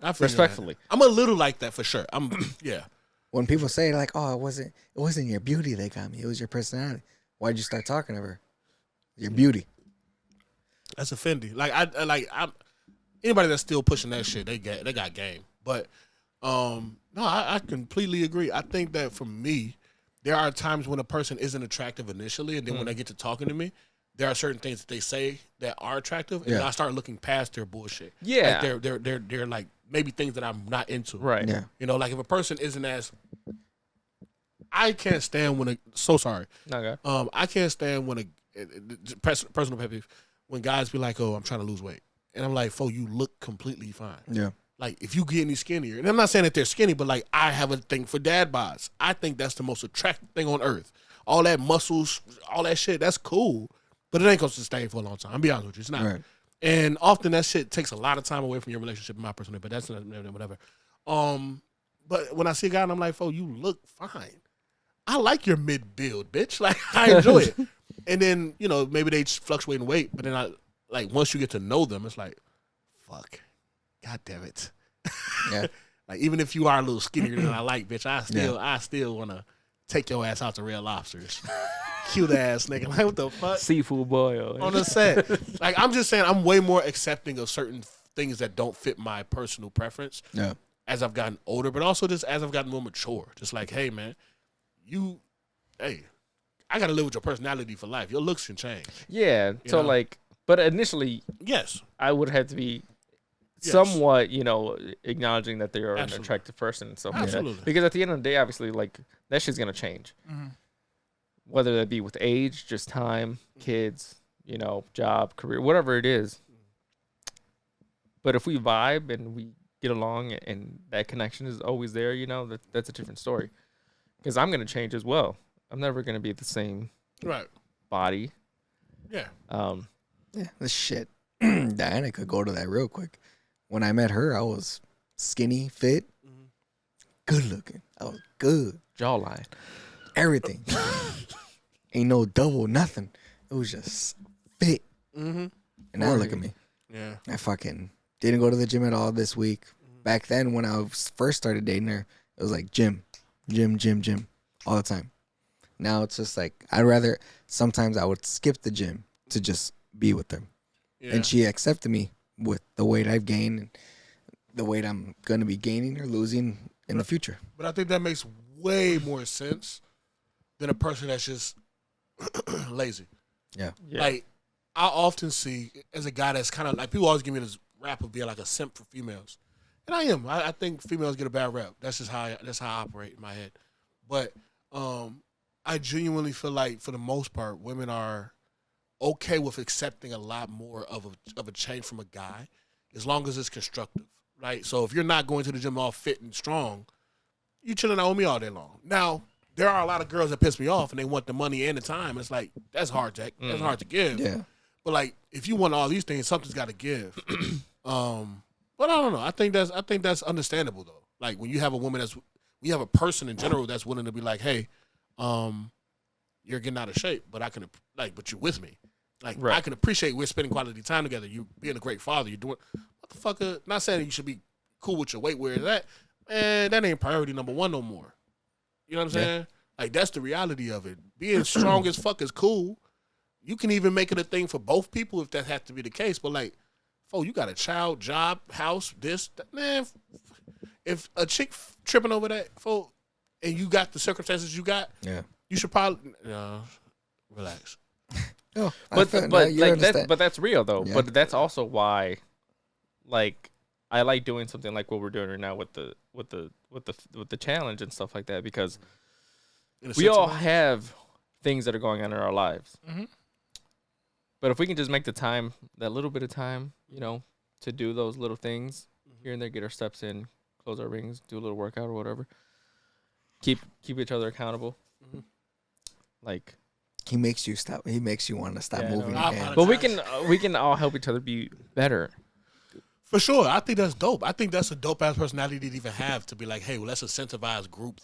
I feel Respectfully. that. I'm a little like that for sure. Yeah. When people say like, "Oh, it wasn't your beauty that got me. It was your personality." Why'd you start talking to her? Your beauty. That's offending. Like I'm anybody that's still pushing that shit, they got game. But no, I completely agree. I think that for me, there are times when a person isn't attractive initially, and then when they get to talking to me, there are certain things that they say that are attractive, and then I start looking past their bullshit. Yeah. Like they're like maybe things that I'm not into. Right. Yeah. You know, like if a person isn't as I can't stand when Okay. I can't stand when personal pet peeve when guys be like, "Oh, I'm trying to lose weight," and I'm like, "Fo, you look completely fine." Yeah. Like if you get any skinnier, and I'm not saying that they're skinny, but like I have a thing for dad bods. I think that's the most attractive thing on earth. All that muscles, all that shit, that's cool, but it ain't gonna sustain for a long time. I'll be honest with you, it's not. Right. And often that shit takes a lot of time away from your relationship, in my personal. But that's not whatever. But when I see a guy and I'm like, "Fo, you look fine." I like your mid build, bitch. Like I enjoy it. And then, you know, maybe they fluctuate in weight, but then I like once you get to know them, it's like, fuck. God damn it. Yeah. Like even if you are a little skinnier than I like, bitch, I still wanna take your ass out to Red Lobsters. Cute ass nigga. Like what the fuck? Seafood boil. On the set. Like I'm just saying I'm way more accepting of certain things that don't fit my personal preference Yeah. as I've gotten older, but also just as I've gotten more mature. Just like, hey man, I gotta live with your personality for life. Your looks can change. Yeah. So know? like, but initially, Yes. I would have to be Yes. somewhat, acknowledging that they are Absolutely. an attractive person and stuff like that. Absolutely. Because at the end of the day, obviously, like that shit's gonna change. Whether that be with age, just time, kids, job, career, whatever it is. But if we vibe and we get along and that connection is always there, that's a different story. Because I'm gonna change as well. I'm never gonna be the same Right. body. Yeah. Yeah. This shit. Diana could go to that real quick. When I met her, I was skinny, fit, good looking. I was good. Jawline. Everything. Ain't no double, nothing. It was just fit. Mm-hmm. And now look at me. Yeah. I fucking didn't go to the gym at all this week. Back then, when I first started dating her, it was like gym all the time. Now it's just like sometimes I would skip the gym to just be with them. Yeah. And she accepted me with the weight I've gained and the weight I'm going to be gaining or losing in the future. But I think that makes way more sense than a person that's just lazy. Yeah. Like, I often see as a guy that's kind of like, people always give me this rap of being like a simp for females. And I am. I think females get a bad rap. That's just how I operate in my head. But I genuinely feel like, for the most part, women are okay with accepting a lot more of a change from a guy as long as it's constructive, right? So if you're not going to the gym all fit and strong, you chilling out with me all day long. Now, there are a lot of girls that piss me off and they want the money and the time. It's like that's hard to give. Yeah. But like if you want all these things, something's got to give. But I don't know. I think that's understandable though. Like when you have a woman you have a person in general that's willing to be like, hey, you're getting out of shape, but but you're with me. Like I can appreciate we're spending quality time together. You being a great father. You're doing motherfucker. Not saying you should be cool with your weight where it's at. Man, that ain't priority number one no more. You know what I'm saying? Like that's the reality of it. Being strong as fuck is cool. You can even make it a thing for both people if that has to be the case. But like, you got a child, job, house, this, that. Man. If a chick tripping over that, and you got the circumstances you got, you should probably relax. Oh, but that's real though. Yeah. But that's also why, like, I like doing something like what we're doing right now with the challenge and stuff like that because we all have things that are going on in our lives. Mm-hmm. But if we can just make the time, that little bit of time, to do those little things here and there, get our steps in, close our rings, do a little workout or whatever, keep each other accountable. Mm-hmm. Like. He makes you stop. He makes you want to stop moving again. But we can all help each other be better. For sure, I think that's dope. I think that's a dope ass personality to even have to be like, hey, well, let's incentivize group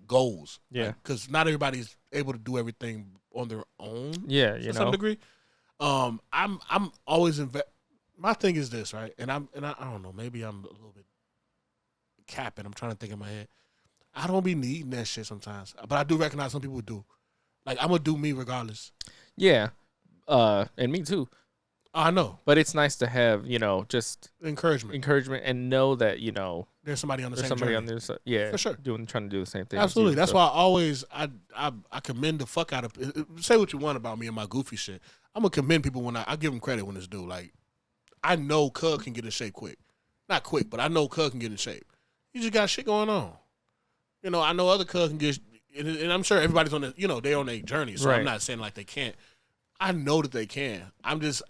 goals. Yeah, because not everybody's able to do everything on their own. Yeah, to some degree. I'm always my thing is this, right? And I don't know. Maybe I'm a little bit capping. I'm trying to think in my head. I don't be needing that shit sometimes, but I do recognize some people do. Like I'm gonna do me regardless. Yeah, and me too. I know, but it's nice to have just encouragement, and know that there's somebody on the same somebody journey. on this. Yeah, for sure, trying to do the same thing. Absolutely, that's why I always I commend the fuck out of. Say what you want about me and my goofy shit. I'm gonna commend people when I give them credit when it's due. Like I know Cug can get in shape quick, not quick, but I know Cug can get in shape. You just got shit going on. I know other Cubs can get, and I'm sure everybody's on the, they're on their journey. So I'm not saying like they can't. I know that they can. I'm just,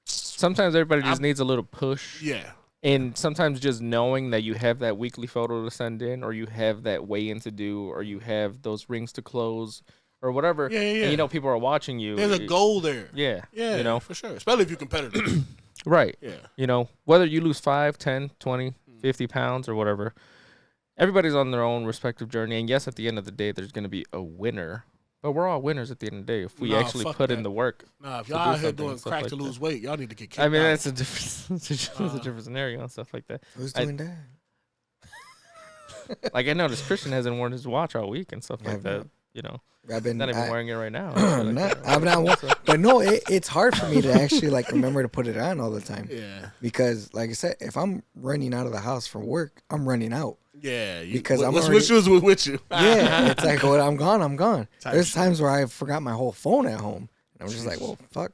sometimes everybody just needs a little push. Yeah. And sometimes just knowing that you have that weekly photo to send in, or you have that weigh-in to do, or you have those rings to close, or whatever. Yeah. And people are watching you. There's a goal there. Yeah. Yeah. For sure. Especially if you're competitive. Right. Yeah. Whether you lose 5, 10, 20, 50 pounds or whatever. Everybody's on their own respective journey, and yes, at the end of the day, there's going to be a winner. But we're all winners at the end of the day if we actually put in the work. If y'all out here doing crack to lose weight, y'all need to get kicked out. I mean, that's a different, that's a different scenario and stuff like that. Who's doing that? Like I noticed Christian hasn't worn his watch all week and stuff like that. I've been not even wearing it right now. I'm not. But no, it's hard for me to actually remember to put it on all the time. Yeah. Because like I said, if I'm running out of the house for work, I'm running out. Yeah, because I'm which shoes with you. Yeah, it's like when I'm gone. There's times where I forgot my whole phone at home, and I'm just like, well, fuck.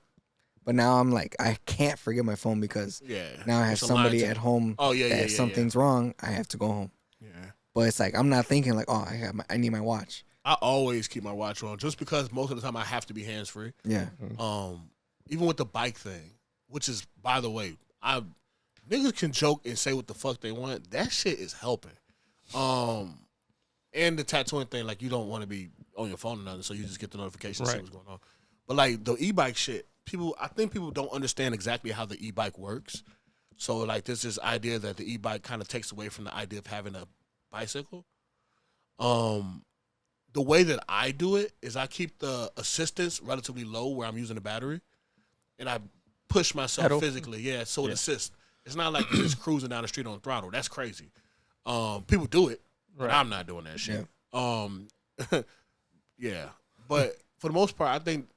But now I'm like, I can't forget my phone because now I have somebody at home. Oh yeah, that something's wrong. I have to go home. Yeah, but it's like I'm not thinking like, oh, I need my watch. I always keep my watch on just because most of the time I have to be hands free. Yeah. Even with the bike thing, which is by the way, niggas can joke and say what the fuck they want. That shit is helping. And the tattooing thing, like you don't want to be on your phone or nothing, so you just get the notification and see what's going on. But like the e-bike shit, I think people don't understand exactly how the e-bike works. So like there's this idea that the e-bike kind of takes away from the idea of having a bicycle. The way that I do it is I keep the assistance relatively low where I'm using the battery, and I push myself physically. Yeah, so it assists. It's not like you're just cruising down the street on throttle. That's crazy. People do it, but I'm not doing that shit. Yeah. Yeah. But for the most part, I think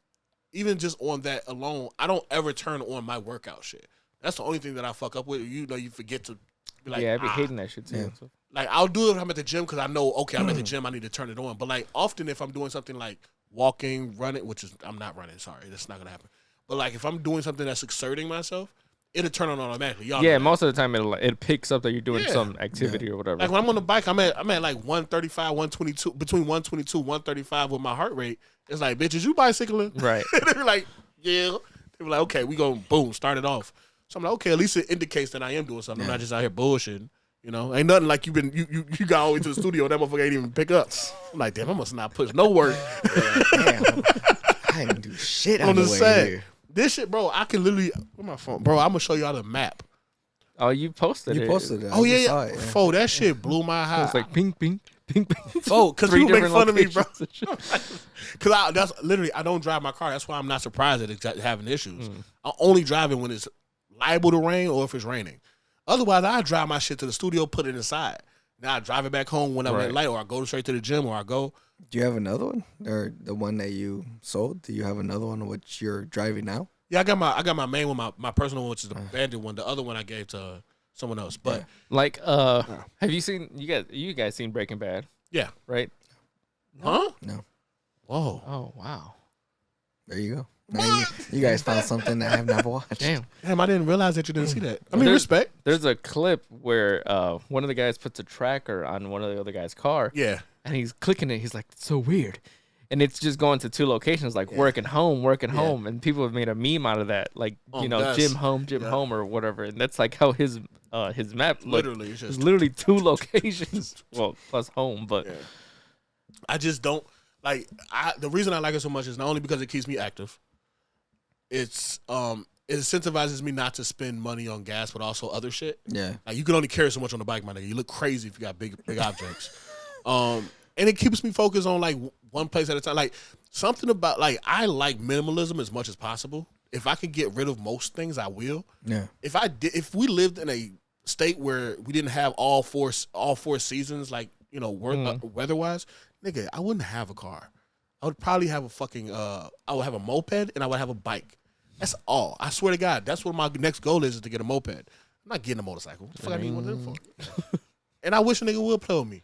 even just on that alone, I don't ever turn on my workout shit. That's the only thing that I fuck up with. You forget to be like, yeah, I be hating that shit too. Yeah. So. Like I'll do it if I'm at the gym because I know, okay, I'm at the gym, I need to turn it on. But like often if I'm doing something like walking, running, which is I'm not running, sorry, that's not gonna happen. But like if I'm doing something that's exerting myself, it'll turn on automatically. Y'all most of the time it picks up that you're doing some activity or whatever. Like when I'm on the bike, I'm at like 135, 122, between 122, 135 with my heart rate. It's like, bitch, is you bicycling? Right. They're like, yeah. They're like, okay, we gonna boom, start it off. So I'm like, okay, at least it indicates that I am doing something. I'm not just out here bullshitting. You know, ain't nothing like you got all the way to the studio and that motherfucker ain't even pick up. I'm like, damn, I must not push no work Damn. I didn't do shit on the way set. here. This shit, bro, I can literally with my phone, bro. I'm gonna show y'all the map. Oh, you posted it. You posted it. Oh I yeah, just saw yeah. it, Fo, that shit blew my It high. was like ping, ping, ping, ping. Fo, because Three people make different fun of me, bro. locations and shit. Because that's literally, I don't drive my car. That's why I'm not surprised that it's having issues. I only drive it when it's liable to rain or if it's raining. Otherwise, I drive my shit to the studio, put it inside. Now I drive it back home when I'm at light, or I go straight to the gym, or I go. Do you have another one, or the one that you sold? Do you have another one which you're driving now? Yeah, I got my main one, my personal one, which is the bandit one. The other one I gave to someone else. But Like, have you seen you guys seen Breaking Bad? yeah, Right? huh? No. Whoa, Oh wow. There you go. Now you guys found something that I have never watched. Damn. damn! I didn't realize that you didn't see that. I mean, There's- respect. There's a clip where one of the guys puts a tracker on one of the other guy's car, Yeah, and he's clicking it. He's like, it's so weird. And it's just going to two locations, like work and home, and people have made a meme out of that, like Oh, you know, that's- gym home, or whatever. And that's like how his map looked. literally, it's It's just. literally two locations, well, plus home, but Yeah. I just don't like. The reason I like it so much is not only because it keeps me active. It incentivizes me not to spend money on gas, but also other shit. Yeah. Like you can only carry so much on the bike, my nigga. You look crazy if you got big objects. And it keeps me focused on like one place at a time. Like something about like I like minimalism as much as possible. If I could get rid of most things, I will. Yeah. If we lived in a state where we didn't have all four seasons, like you know, weather wise, nigga, I wouldn't have a car. I would probably have a fucking I would have a moped and I would have a bike. That's all. I swear to God, that's what my next goal is to get a moped. I'm not getting a motorcycle. What the fuck I need one of them for? And I wish a nigga would play with me.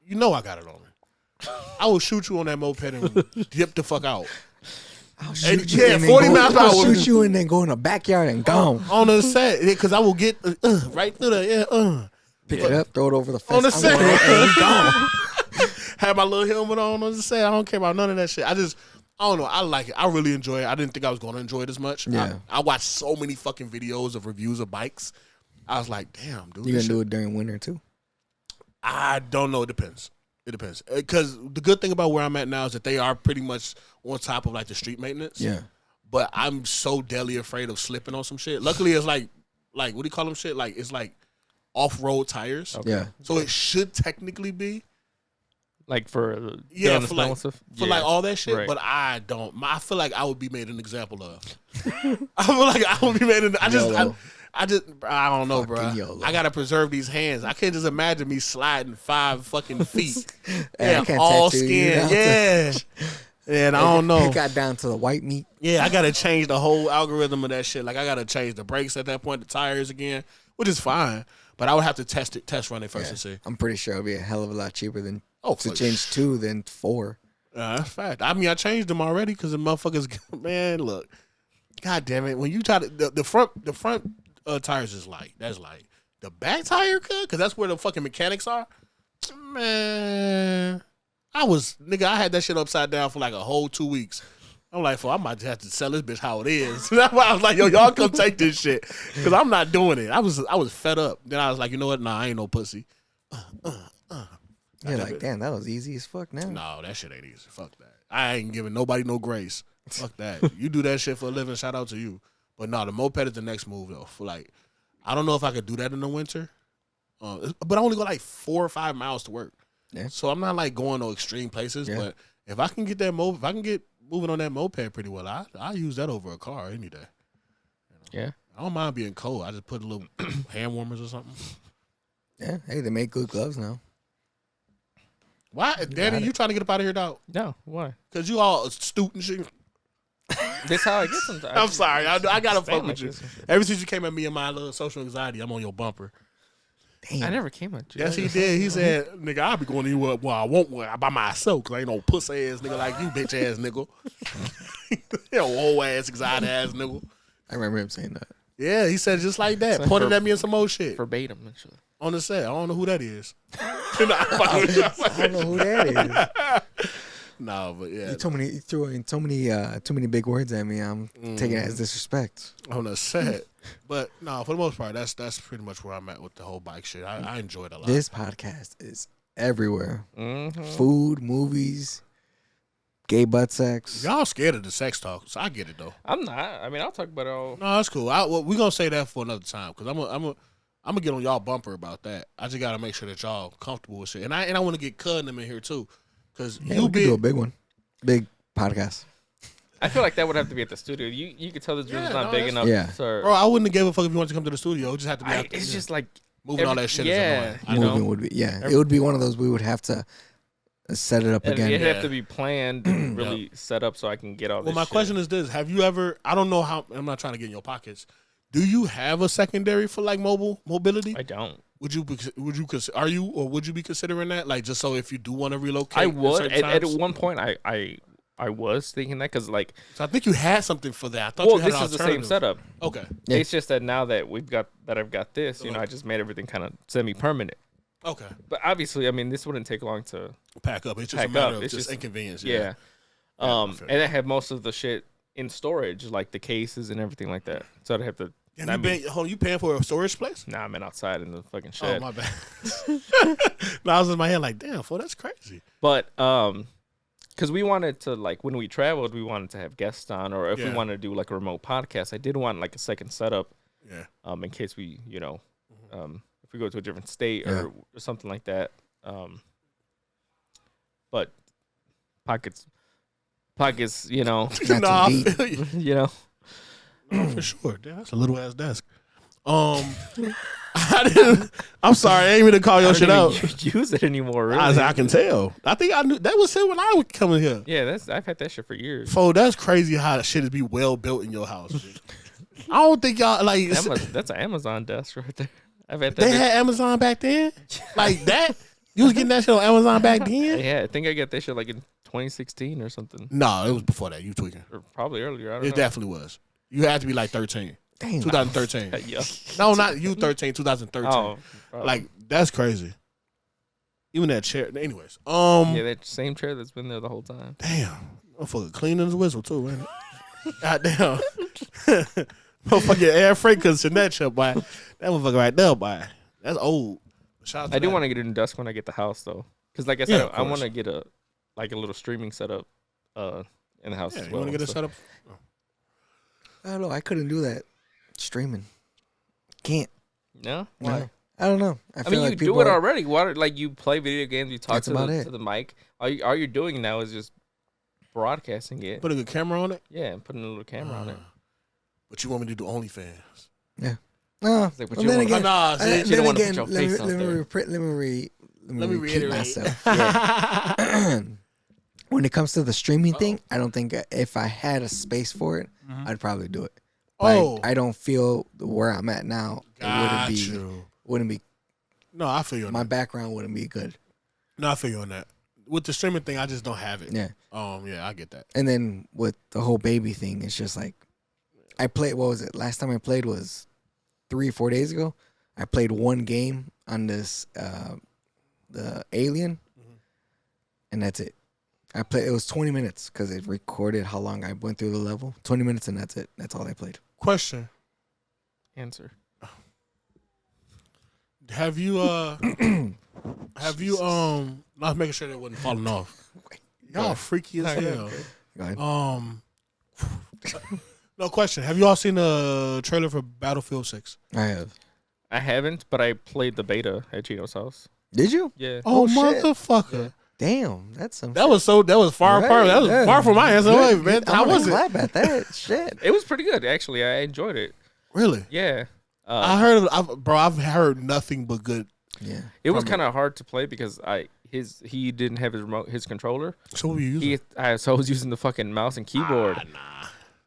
You know I got it on me. I will shoot you on that moped and dip the fuck out. I'll And shoot you. yeah, and then 40 go- miles per I'll hour. shoot you and then go in the backyard and gone. On the set, because I will get right through the Pick it up, throw it over the fence. On the I'm set. going, and he gone. have my little helmet on the set. I don't care about none of that shit. I don't know. I like it. I really enjoy it. I didn't think I was going to enjoy it as much. Yeah. I watched so many fucking videos of reviews of bikes. I was like, damn, dude. You this gonna do shit- it during winter too? I don't know. It depends. Because the good thing about where I'm at now is that they are pretty much on top of like the street maintenance. Yeah. But I'm so deadly afraid of slipping on some shit. Luckily, it's like what do you call them shit? Like it's like off-road tires. Okay. Yeah. So it should technically be. like for Yeah, doing the for smell like, and stuff. for like all that shit, Right. but I don't. I feel like I would be made an example of. I feel like I would be made an. YOLO. I don't know, bro. Fucking YOLO. I gotta preserve these hands. I can't just imagine me sliding 5 fucking feet. Hey, I Yeah, can't all tattoo you skin. now. Yeah, and I don't know. It got down to the white meat. Yeah, I gotta change the whole algorithm of that shit. Like I gotta change the brakes at that point, the tires again, which is fine. But I would have to test run it first and see. I'm pretty sure it'll be a hell of a lot cheaper than Oh, to fuck. change 2 than 4. That's fact. I mean, I changed them already because the motherfuckers. Man, look, god damn it! When you try to the front tires is light. That's light. The back tire, because that's where the fucking mechanics are. Man, I had that shit upside down for like a whole 2 weeks. I'm like, I might just have to sell this bitch how it is. That's why I was like, yo, y'all come take this shit because I'm not doing it. I was fed up. Then I was like, you know what? Nah, I ain't no pussy. You're like, damn, that was easy as fuck now. No, that shit ain't easy. Fuck that. I ain't giving nobody no grace. Fuck that. You do that shit for a living. Shout out to you. But no, the moped is the next move though. For like, I don't know if I could do that in the winter. But I only go like 4 or 5 miles to work. Yeah. So I'm not like going to extreme places. Yeah. But if I can get that if I can get moving on that moped pretty well, I use that over a car any day. Yeah. I don't mind being cold. I just put a little hand warmers or something. Yeah. Hey, they make good gloves now. Why, Danny? You trying to get up out of here, dog? No, why? Cause you all astute and shit. This how I get sometimes. I'm sorry. I gotta fuck Stand with like you. this and shit. Ever since you came at me and my little social anxiety, I'm on your bumper. Damn. I never came at you. Yes, he did. He said, "Nigga, I'll be going anywhere. Well, I won't by myself because I ain't no pussy ass nigga like you, bitch ass nigga. You know, old ass anxiety ass nigga." I remember him saying that. Yeah, he said just like that. Like Pointed at me and some old shit verbatim and shit. on the set. I don't know who that is. I don't know who that is. No, but yeah. You threw in too many big words at me. I'm taking it as disrespect. On the set. But no, for the most part, that's pretty much where I'm at with the whole bike shit. I enjoy it a lot. This podcast is everywhere. Mm-hmm. Food, movies, gay butt sex. Y'all scared of the sex talk, so I get it though. I'm not. I mean, I'll talk about it all. No, that's cool. We're gonna say that for another time because I'm gonna get on y'all bumper about that. I just gotta make sure that y'all comfortable with shit, and I want to get Cud and them in here too, because Yeah, we could do a big one, big podcast. I feel like that would have to be at the studio. You could tell this room's not big enough. Yeah. Sir. Bro, I wouldn't have gave a fuck if you wanted to come to the studio. It just had to be. Out there. It's just like Moving all that shit yeah, is annoying. you know? Moving would be it would be one of those we would have to set it up again. It'd have to be planned and really set up so I can get all this Well, my shit. question is this: have you ever? I don't know how. I'm not trying to get in your pockets. Do you have a secondary for like mobility? I don't. Would you be considering that? Like just so if you do want to relocate, I would. certain At times? one point, I was thinking that because like, So I think you had something for that. I thought well, you had this an is the same alternative. setup. Okay. Yeah. It's just that now that I've got this, you know, I just made everything kind of semi-permanent. Okay. But obviously, I mean, this wouldn't take long to Pack up. It's just pack a matter up. of It's just just inconvenience. yeah. I feel And I that. have most of the shit in storage, like the cases and everything like that. So I'd have to. Have you paying for a storage place? Nah, I'm outside in the fucking Oh shed. my bad. No, I was in my head like, damn, fool, that's crazy. But because we wanted to, like, when we traveled, we wanted to have guests on, or if we Yeah. wanted to do like a remote podcast, I did want like a second setup, Yeah. in case we, you know, if we go to a different state or something like that. But pockets, you know, Not No, I too deep. feel you. you know. No, for sure. Damn, that's a little ass desk. I'm sorry, I ain't even to call your I shit don't out. even use it anymore, really. I can tell. I think I knew that was it when I was coming here. Yeah, I've had that shit for years. Fo, that's crazy how shit is be well built in your house. I don't think y'all like. That's an Amazon desk right there. I've had that. They had Amazon back then, like that. You was getting that shit on Amazon back then? Yeah, I think I got that shit like in 2016 or something, No, it was before that. You tweaking? or probably earlier. I don't It know. definitely was. You had to be like 13, Damn. 2013. Yeah. No, not you. 13, 2013. Oh, probably. Like that's crazy. Even that chair. Anyways, yeah, that same chair that's been there the whole time. damn, motherfucker cleaning his whistle too, ain't it? God damn. Motherfucking air freight conditioner that shit, boy. That motherfucker right there, boy. That's old. Shout out I do that. want to get a new desk when I get the house though, because like I Yeah, said, of I want course. to get a little streaming setup in the house Yeah, as you well. want to get it so- set up? I don't know. I couldn't do that streaming. Can't. No, No. why? I don't know. I I feel mean, like you people do it are- already. Why? Like you play video games, you talk That's to about the, it. to the mic. All you're doing now is just broadcasting it. Put a good camera on it. Yeah, and putting a little camera on it. But you want me to do OnlyFans? No. It's like, but Well, you then wanna- again, Nah, see, you don't wanna put again, your let me face out there. Let me repeat reiterate. myself. Yeah. When it comes to the streaming thing, I don't think if I had a space for it, I'd probably do it. But Oh. I don't feel where I'm at now. Got It you. wouldn't be. No, I feel you on My that. background wouldn't be good. No, I feel you on that. With the streaming thing, I just don't have it. Yeah. Yeah, I get that. And then with the whole baby thing, it's just like I played. What was it? Last time I played was 3 or 4 days ago. I played one game on this the Alien, and that's it. I played. It was 20 minutes because it recorded how long I went through the level. 20 minutes, and that's it. That's all I played. Question: Answer. Have you not making sure that wasn't falling off? Y'all freaky as hell. Go ahead. No question. Have you all seen the trailer for Battlefield 6? I have. I haven't, but I played the beta at Chino's house. Did you? Yeah. Oh, shit. motherfucker! Damn, that's some. That was far Right, apart. That was yeah. far from my answer. Good. Wait, man, I'm how gonna was it? clap at that shit. It was pretty good actually. I enjoyed it. Really? Yeah. I heard, I've heard nothing but good. Yeah. It was from kind of hard to play because he didn't have his controller. So what were you using? So I was using the fucking mouse and keyboard,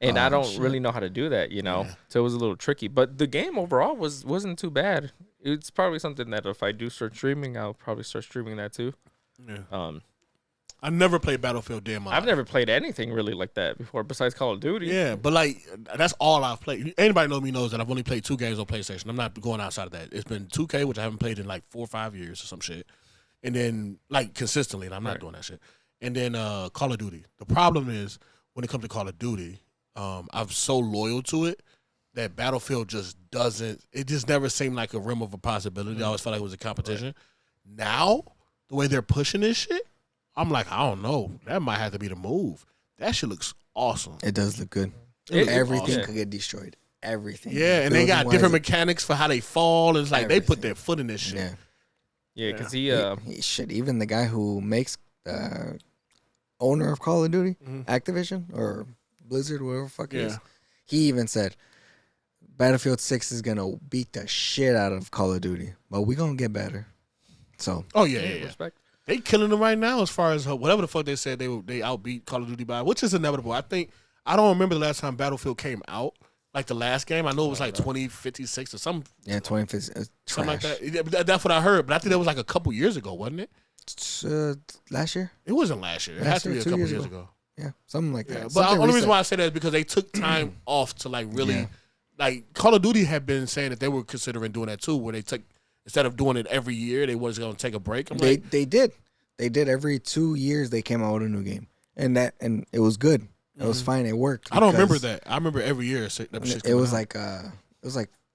and I don't shit. really know how to do that, you know. So it was a little tricky. But the game overall wasn't too bad. It's probably something that if I do start streaming, I'll probably start streaming that too. Yeah. I never played Battlefield day in my I've life. never played anything really like that before besides Call of Duty. Yeah, but like that's all I've played. Anybody know me knows that I've only played 2 games on PlayStation. I'm not going outside of that. It's been 2K, which I haven't played in like 4 or 5 years or some shit, and then like consistently, and I'm not Right. doing that shit. and then Call of Duty. The problem is when it comes to Call of Duty, I'm so loyal to it that Battlefield just doesn't. It just never seemed like a rim of a possibility. I always felt like it was a competition. Right. Now, the way they're pushing this shit, I'm like, I don't know. That might have to be the move. That shit looks awesome. It does look good. Everything awesome. Could get destroyed. Everything. Yeah, and they got different mechanics for how they fall. It's like everything. They put their foot in this shit. Yeah. Yeah, because he should. Even the guy who makes owner of Call of Duty, Activision or Blizzard, whatever the fuck it is, he even said Battlefield 6 is gonna beat the shit out of Call of Duty, but we gonna get better. So. Oh yeah. Respect. They killing them right now as far as whatever the fuck they said they outbeat Call of Duty by, which is inevitable. I don't remember the last time Battlefield came out. Like the last game, I know it was like 2056 or something. Yeah, 2056. Something like that. That's what I heard, but I think that was like a couple years ago, wasn't it? Last year? It wasn't last year. It has to be a couple years ago. Yeah, something like that. But the only reason why I say that is because they took time off to like really, like Call of Duty had been saying that they were considering doing that too, where they took, instead of doing it every year, they was going to take a break. They did. They did every 2 years. They came out with a new game, and it was good. It was fine. It worked. I don't remember that. I remember every year. It was like the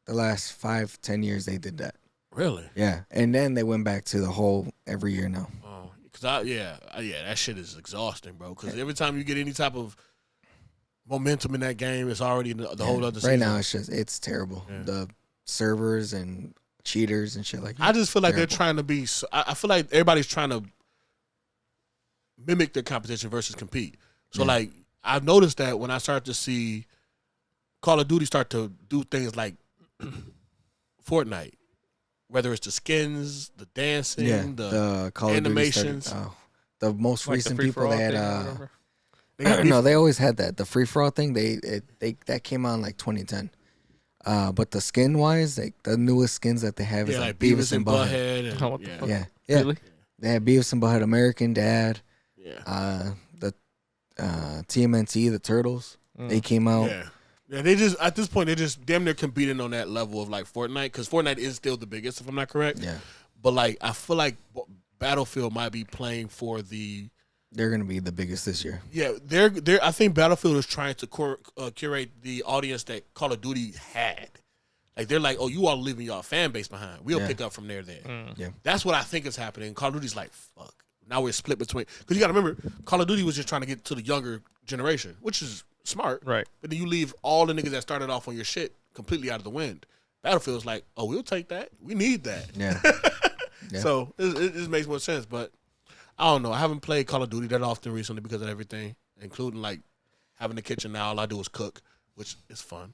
last 5-10 years they did that. Really? Yeah, and then they went back to the whole every year now. Oh, because that shit is exhausting, bro. Because every time you get any type of momentum in that game, it's already the whole other season. Right now, it's terrible. Yeah. The servers and cheaters and shit like that. I just feel like they're trying to be. I feel like everybody's trying to mimic their competition versus compete. So like. I've noticed that when I start to see Call of Duty start to do things like Fortnite, whether it's the skins, the dancing, the Call animations. Of Duty the most like recent people they had. No, they always had that. The free for all thing. That came out in like 2010. But the skin wise, like the newest skins that they have is like Beavis and Butthead. Yeah. Really? They had Beavis and Butthead, American Dad. Yeah. TMNT, the Turtles, they came out. Yeah, they just at this point they're just damn near competing on that level of like Fortnite, because Fortnite is still the biggest if I'm not correct. Yeah, but like I feel like Battlefield might be playing for the. They're gonna be the biggest this year. Yeah, they're. I think Battlefield is trying to curate the audience that Call of Duty had. Like they're like, oh, you all leaving your fan base behind. We'll pick up from there. Then that's what I think is happening. Call of Duty's like fuck. Now we're split between, because you got to remember, Call of Duty was just trying to get to the younger generation, which is smart. Right. But then you leave all the niggas that started off on your shit completely out of the wind. Battlefield's like, oh, we'll take that. We need that. Yeah. So it just makes more sense. But I don't know. I haven't played Call of Duty that often recently because of everything, including like having the kitchen now. All I do is cook, which is fun.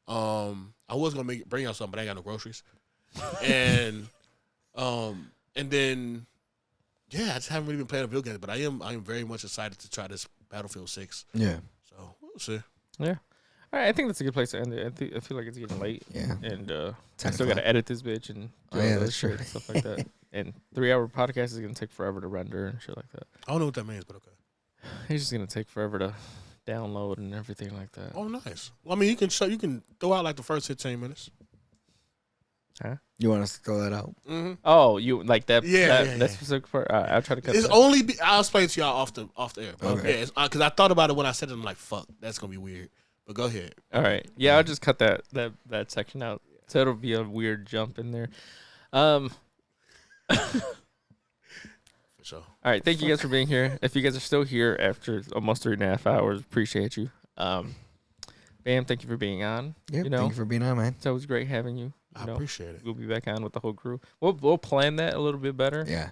I was gonna bring y'all something, but I ain't got no groceries. And then. Yeah, I just haven't really been playing video games, but I am very much excited to try this Battlefield 6. Yeah. So we'll see. Yeah. All right, I think that's a good place to end it. I feel like it's getting late. Yeah. And I still got to edit this bitch and do all that shit and stuff like that. And 3-hour podcast is gonna take forever to render and shit like that. I don't know what that means, but okay. It's just gonna take forever to download and everything like that. Oh, nice. Well, I mean, you can throw out like the first 15 minutes. Huh? You want us to throw that out? Mm-hmm. Oh, you like that? Yeah, that specific part. I'll try to cut. I'll explain it to y'all off the air. Okay. Yeah, because I thought about it when I said it. I'm like, fuck, that's gonna be weird. But go ahead. All right. Yeah, I'll just cut that section out. So it'll be a weird jump in there. For sure. All right. Thank you guys for being here. If you guys are still here after almost 3.5 hours, appreciate you. Bam, thank you for being on. Yeah, thank you for being on, man. It's always great having you. I appreciate it. We'll be back on with the whole crew. We'll plan that a little bit better. Yeah.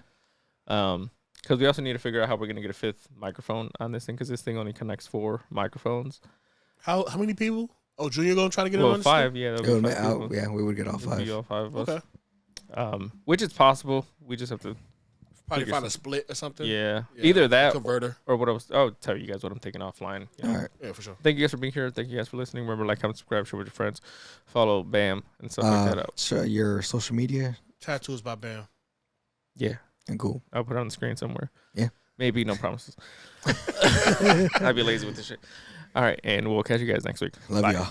Because we also need to figure out how we're gonna get a 5th microphone on this thing, because this thing only connects 4 microphones. How many people? Oh, Junior gonna try to get it on? 5. Yeah. Yeah, we would get all 5. Be all 5 of us. Okay. Which is possible. We just have to probably find a split or something. Yeah. Either that converter or what I'll tell you guys what I'm thinking offline. All right. Yeah, for sure. Thank you guys for being here. Thank you guys for listening. Remember, like, comment, subscribe, share with your friends, follow Bam and stuff like that out. So your social media. Tattoos by Bam. Yeah. And cool. I'll put it on the screen somewhere. Yeah. Maybe, no promises. I'd be lazy with this shit. All right, and we'll catch you guys next week. Love y'all.